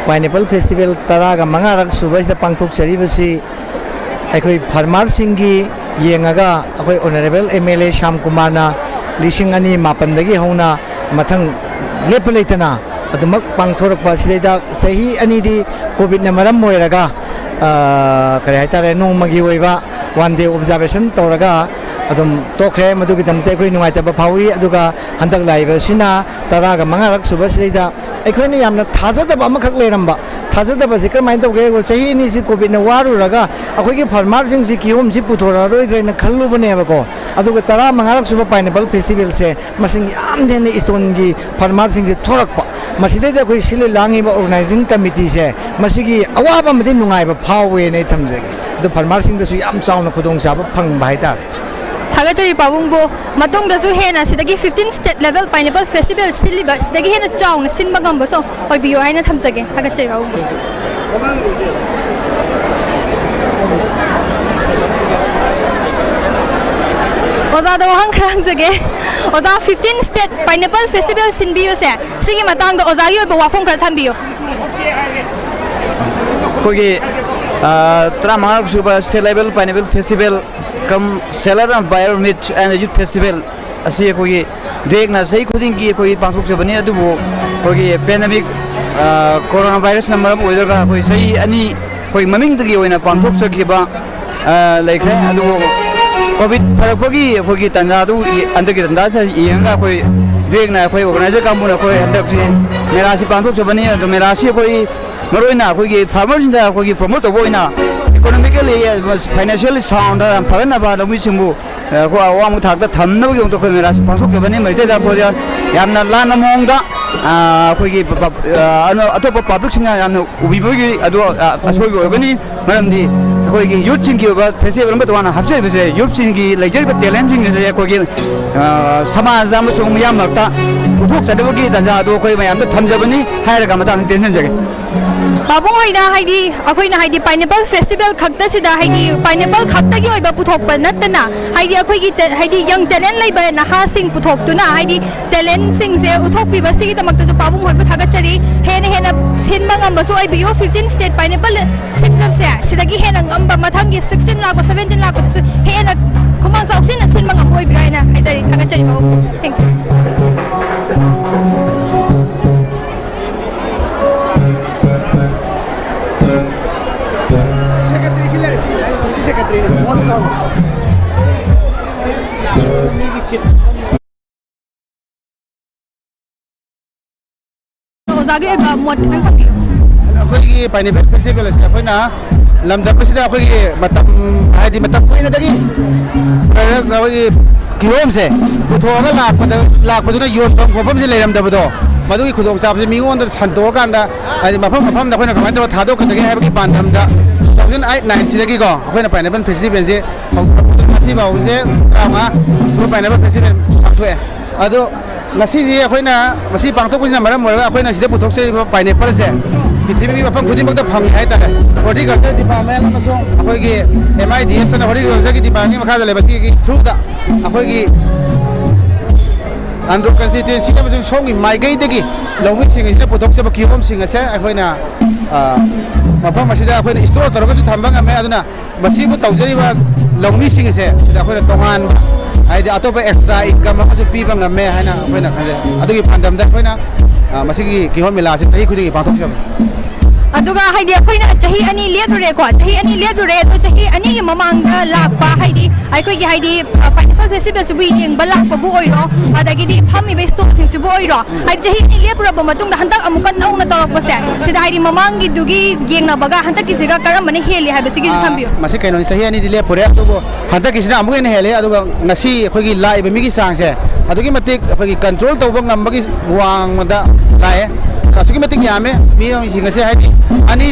Pineapple Festival taraga mangarak subasida pangthok charibasi akhoi farmer singi yengaga akhoi honorable MLA Sham Kumar na lising ani mapandagi hauna mathang lepleitana adumak pangthorok pasidai sahi ani di covid na maram moiraga kare haitare nongmagi oiba one day observation toraga adum tokre madugi damte koi nungai ta phawi aduga handak laiba sina taraga mangarak subasida akhoi ni yamna thajadaba amakhak leramba thajadaba zikar main tawge go sahi ni si covid na waru raga akhoi ki farmer sing si kiom si puthora roi draina khallu bane ba ko aduga tara mangarak suba pineapple festival se masing yam den ni stone gi farmer sing si thorak pa maside da koi sile langi ba organizing committee se masigi awaba madi nungai ba phawe nei thamjage do farmer sing da su yam chauna khudong sa ba phang ba haitar Thagachari pabungbo matong da su hena sidagi 15 state level pineapple festival siliba sidagi hena chaung sinba gamba so oi biyo haina thamjage thagachari pabungbo Oza da wang krang jage Oza 15 state pineapple festival sinbiyo se sigi matang da oza yo ba wafong kar thambiyo kogi tramark super state level pineapple festival come seller and buyer meet and youth festival asi kogi dek na sei khuding ki koi pangthok jabani adubu kogi pandemic coronavirus number weather ka koi sei ani koi maming dagi oina pangthok sakiba like adubu covid pharakpagi kogi tanja du andagi tanja yenga koi dek na koi organizer kamuna koi andak si merasi pangthok jabani adu merasi koi maroina kogi farmers da kogi promote oina economically financially sound and parana ba da misimbu ko awam thak da thamna gi to ko mera pasok ke bani mai da ko ya yamna lana mongda ko gi ato public singa yamna ubi gi ado asoi go gani maram di ko gi youth sing gi ba festival ba wana hapse be youth sing gi lejer ba talent sing ge ko gi samaj jam sung yam ta uthok chadabu gi da do ko mayam da thamjabani haira ga mata tension jage Babung hoina haidi akoina haidi pineapple festival khakta sida haidi pineapple khakta gi oiba puthok pa natna haidi akoi gi haidi young talent laiba na ha sing puthok tuna haidi talent sing se uthok pi ba sigi tamak ta babung hoi ba thagachari hena sinma ngam ba so ai bio 15 state pineapple sinlap se sida gi hena ngam ba mathang gi 16 lakh 17 lakh su hena khumang sa opsin sinma ngam hoi bi na haijari thagachari ba thank you ꯑꯩꯈꯣꯏꯒꯤ pineapple festival ꯑꯁꯤ ꯑꯩꯈꯣꯏꯅ lamdapasida akhoi matam haidi matam kuina dagi akhoi kiyom se puthoga lakpaduna yon phom se leiram dabado madugi khudok sabse mingon da santo kanda ai mafam da khoina kamai da thado kadagi haibaki pandam da 2008 sidagi ko akhoi pineapple festival se masi ba use rama pineapple festival thwe ado ngasi ji akhoi na masi pangtok pusina maram mora akhoi na sida puthok se pineapple se पृथ्वी मफम खुदिमक फंग है horticulture department अखोगी MIDS horticulture की department मखा लेबी through अखोगी Andhra constituency सोंगी माइगई लौमी पुथोब किहोम से अखोना मफम store तौर थम्बे तौजरीब लौमी से तोान है अतोप extra income पीब गे है खजे पांडम किहोम मेला से चाही खुद पाथोब अदुगा हाइदी अखोइना चाही अनि लेदुरे को चाही अनि लेदुरे तो चाही अनि की ममांग लापा हाइदी आइको की हाइदी पाइनएप्पल फेस्टिवल सुबु येंगबा लापा बु ओइरो अदगिदी फमी बे स्टोक सिं सुबु ओइरो हाइ चाही नि लेपुरब मतुंग हंतक अमुक नौना तौरकबसे सिदा हाइदी ममांग की दुगी येंगनबगा हंतक किसिगा करमने हेली हाइबसिगी थंबियो मसे कैनो चाही अनि दिले पुरे अदुगो हंतक किसिना अमुक ने हेले अदुगा ngasi अखोगी लाइब मिगी सांगसे अदुगी मतिक अखोगी कंट्रोल तौबा ngambagi वांगदा लाए असुगी मतिक यामे मियों सिंगसे हाइदी अनि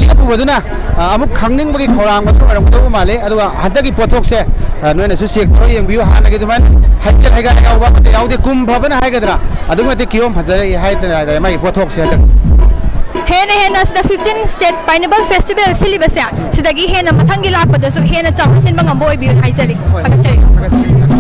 लेपुबदुना अमुक खंगनिंगबगी खौरांग मतु अरंगदो माले अदुगा हंतकी पोथोक से नोने सु चेक तौ येंबियो हानगे दुमान हजल हैगा यावबा मते यावदे कुम भबना हाइगदरा अदुगमते कियोम फजरे हाइतना माई पोथोक से हेना हेना सिदा 15 स्टेट पाइनएप्पल फेस्टिवल सिलिबसे सिदागी हेना मथंगी लापदसु हेना चावसिन बंगम बोय बियो हाइजरी अगचरी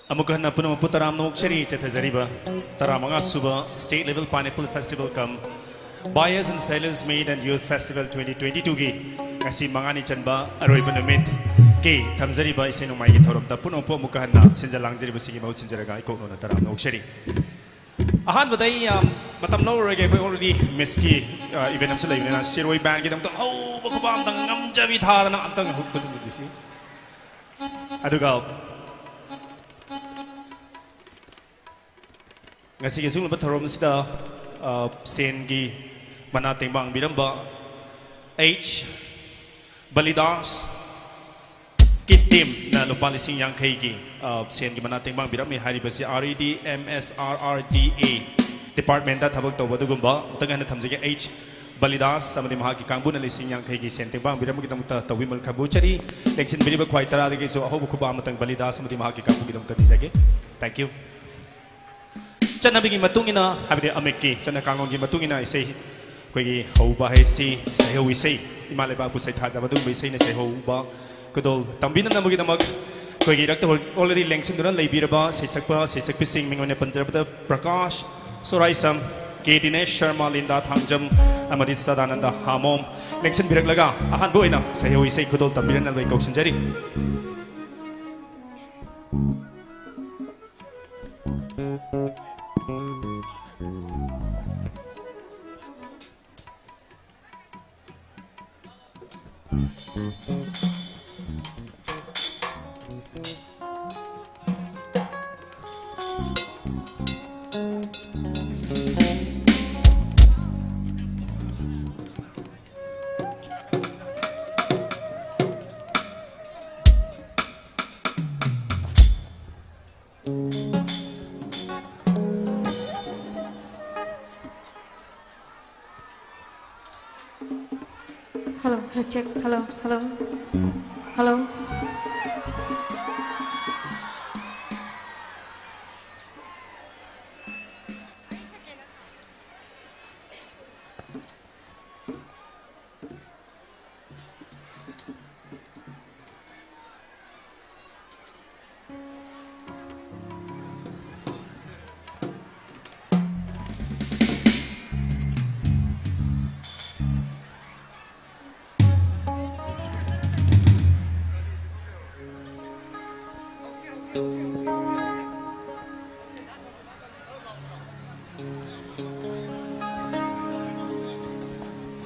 Amukahan puno putaram no cheri chetazariba taramanga suba state level pineapple festival come buyers and sellers made and youth festival 2022 gi kasi mangani chanba aroiba namit ke thamzariba isenu mai gi thorom ta puno po amukahan na sinjalang jariba sigi mau sinjaraga iko no taram no cheri ahan badai matam no rege ko already miski event am sulai na shiroi band gi dam to ho bakubam tang ngam jabi tha na am tang hukku disi aduga ngasi ke sung batharom sida sen gi mana tengbang biramba H Balidas kitim na lupa lising yang kai gi sen gi mana tengbang biram mi hari basi RED MSRRDA department da thabak tawba dugumba tangan thamjege H Balidas samadi maha ki kangbu na lising yang kai gi sen tengbang biram gi tamta tawimal khabuchari election biriba khwai tara de so ahobu khuba amatang Balidas samadi maha ki kangbu gi tamta bijage thank you Chanabigi matungina habide amekki chana kangongi matungina isei koigi hauba hesi seho isei imaleba bu sai thaja badung bi sei ne seho ba kodol tambina namugi namak koigi rakta already lengsin dura leibiraba seisakpa seisak pising mingone panjabada Prakash Soraisam K Dinesh Sharma Linda Thangjam Amadit Sadananda Hamom lengsin birak laga ahan boina seho isei kodol tambina nabai koksin jari Hello, check. Hello.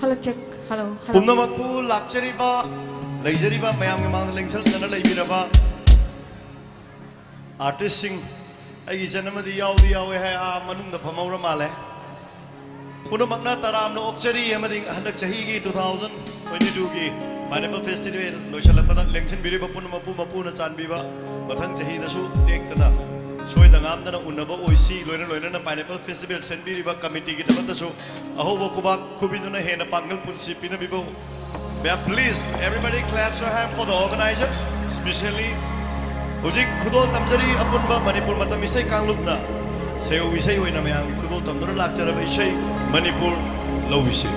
Hello, check. Hello. Pumnamakpu lakchariba leijariba mayam ge mang lengchal dana leibiraba artist sing ai janamadi yaudi yawe hai a manung da phamawra male punamakna taram no okchari amadi handak chahi gi 2022 gi pineapple festival loisalapada lengchan biriba punamapu mapu na chanbiba mathang chahi da su tektana soidangam dana unaba oisi loina na pineapple festival senbiriba committee gi dabata su ahobo kuba kubiduna hena pangal punsi pinabibo please everybody clap your hand for the organizers especially hujik khudol tamjari apunba manipur matam isai kanglupna seu isai hoina mayam khudol tamdura lakcharaba isai manipur lo isai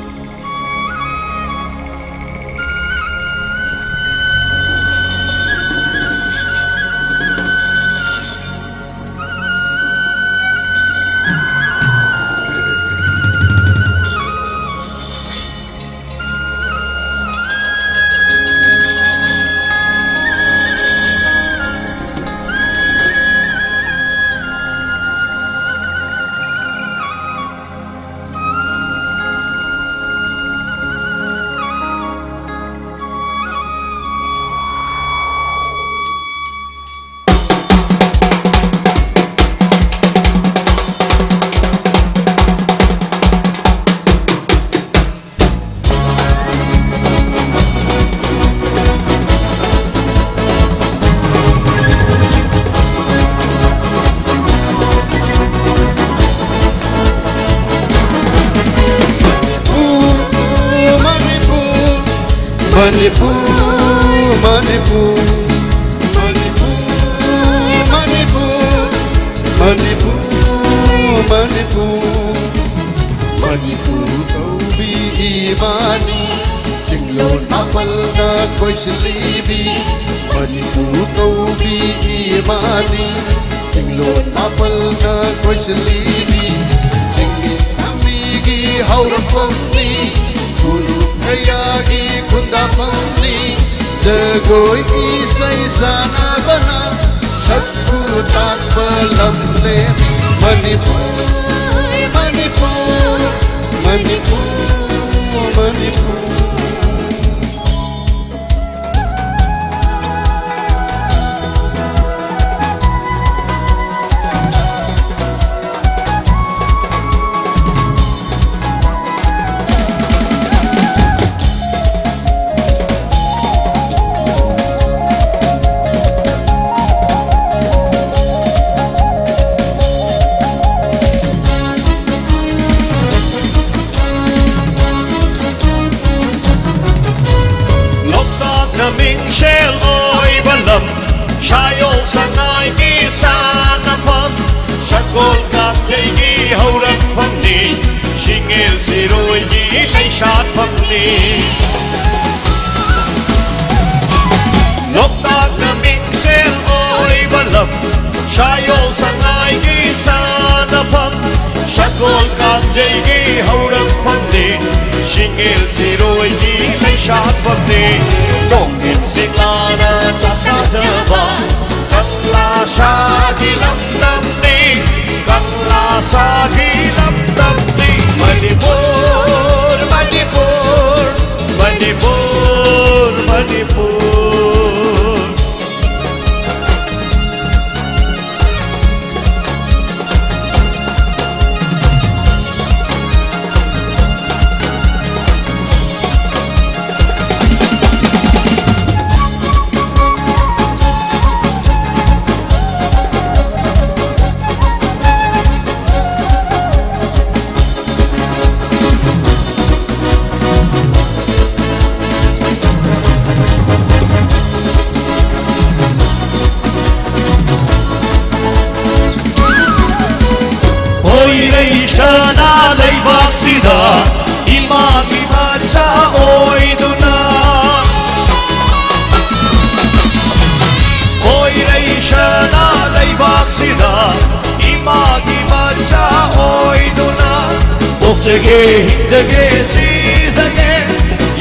Manipur, Manipur, Manipur, Manipur, Manipur, Manipur, Manipur, Tobi Imani, Jinglon Apal na koi silibi, Manipur, Tobi Imani, Singlon mapalna koislibi Jinggi amigi haura pamni Kuru kayagi kunda pamni Jagoi isai sana bana Sakku takpa lamle Manipur, Manipur, Manipur, Manipur Shell oi balam Shayol sanai ki sanapam Shakol kapjai ki haurak pamni Shingel siroi ki leishat pamni Loktak naming shell oi balam Shayol sanai ki sanapam Shakol kapjai ki haurak pamni Shingel siroi ki leishat pamni Dongin siklana chakna jaba Kangla shadi lamdam ni Kangla shadi lamdam ni Manipur, Manipur, Manipur, Manipur Shana leibak sida imagi macha oiduna Oirei shana leibak sida imagi macha oiduna Bokjage hinjage sizage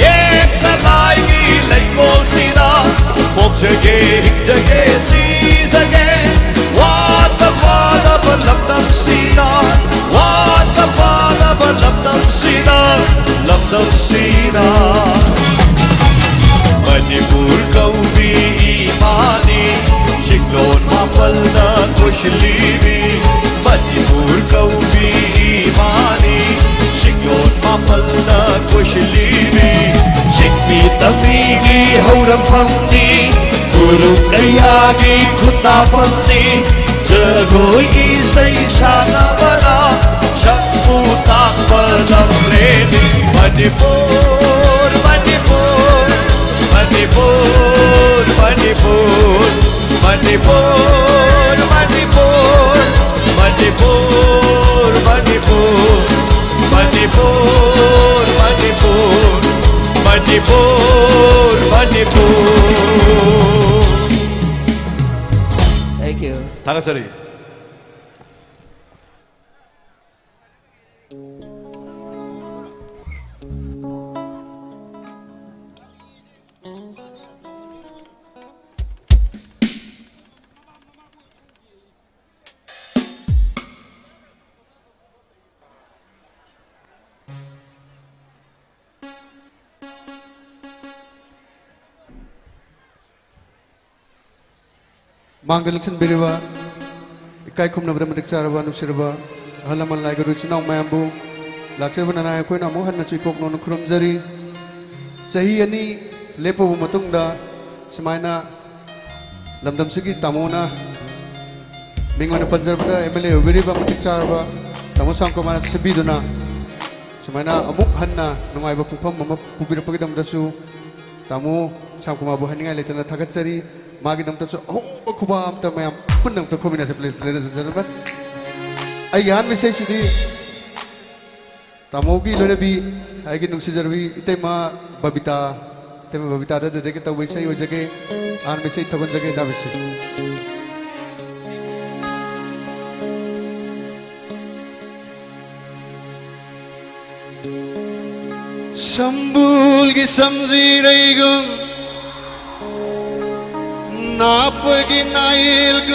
yek salai ki leikol sida Bokjage hinjage sizage What the father balamdam sida What the father balamdam sida Lamdam sida Manipur kaubi imani Shiklon mapalna kushlibi Manipur kaubi imani Shiklon mapalna kushlibi Shikpi tamigi hauram pamni Guru kayagi khutta pamni Jagoi isai shana bana Shakku takpa lamle Manipur, Manipur, Manipur, Manipur, Manipur, Manipur, Manipur, Manipur, Manipur, Manipur, Manipur. Thank you. 다가서리. Mangaliksan biriwa ikai khumna bada madik charaba nuksiraba halaman lai garu chinaw mayambu lakchirba nana koi na mohan na chikok no khrum jari sahi ani lepo bu matungda samaina lamdam sigi tamona mingona panjarbada MLA biriwa madik charaba tamo sangko mana sibiduna samaina amuk hanna nungai ba pungpam mama pubira pagidam dasu tamo sangko mabu haninga letana thagat jari Magi dam tasu oh kubam ta mayam punam ta khomina se please ladies and gentlemen ai yan me sei sidi tamogi lone bi ai gi nungsi jarbi itema babita da de ke ta wai sei ho jage an me sei tagon jage da bisi Sambulgi samjiraigung napagi nailgung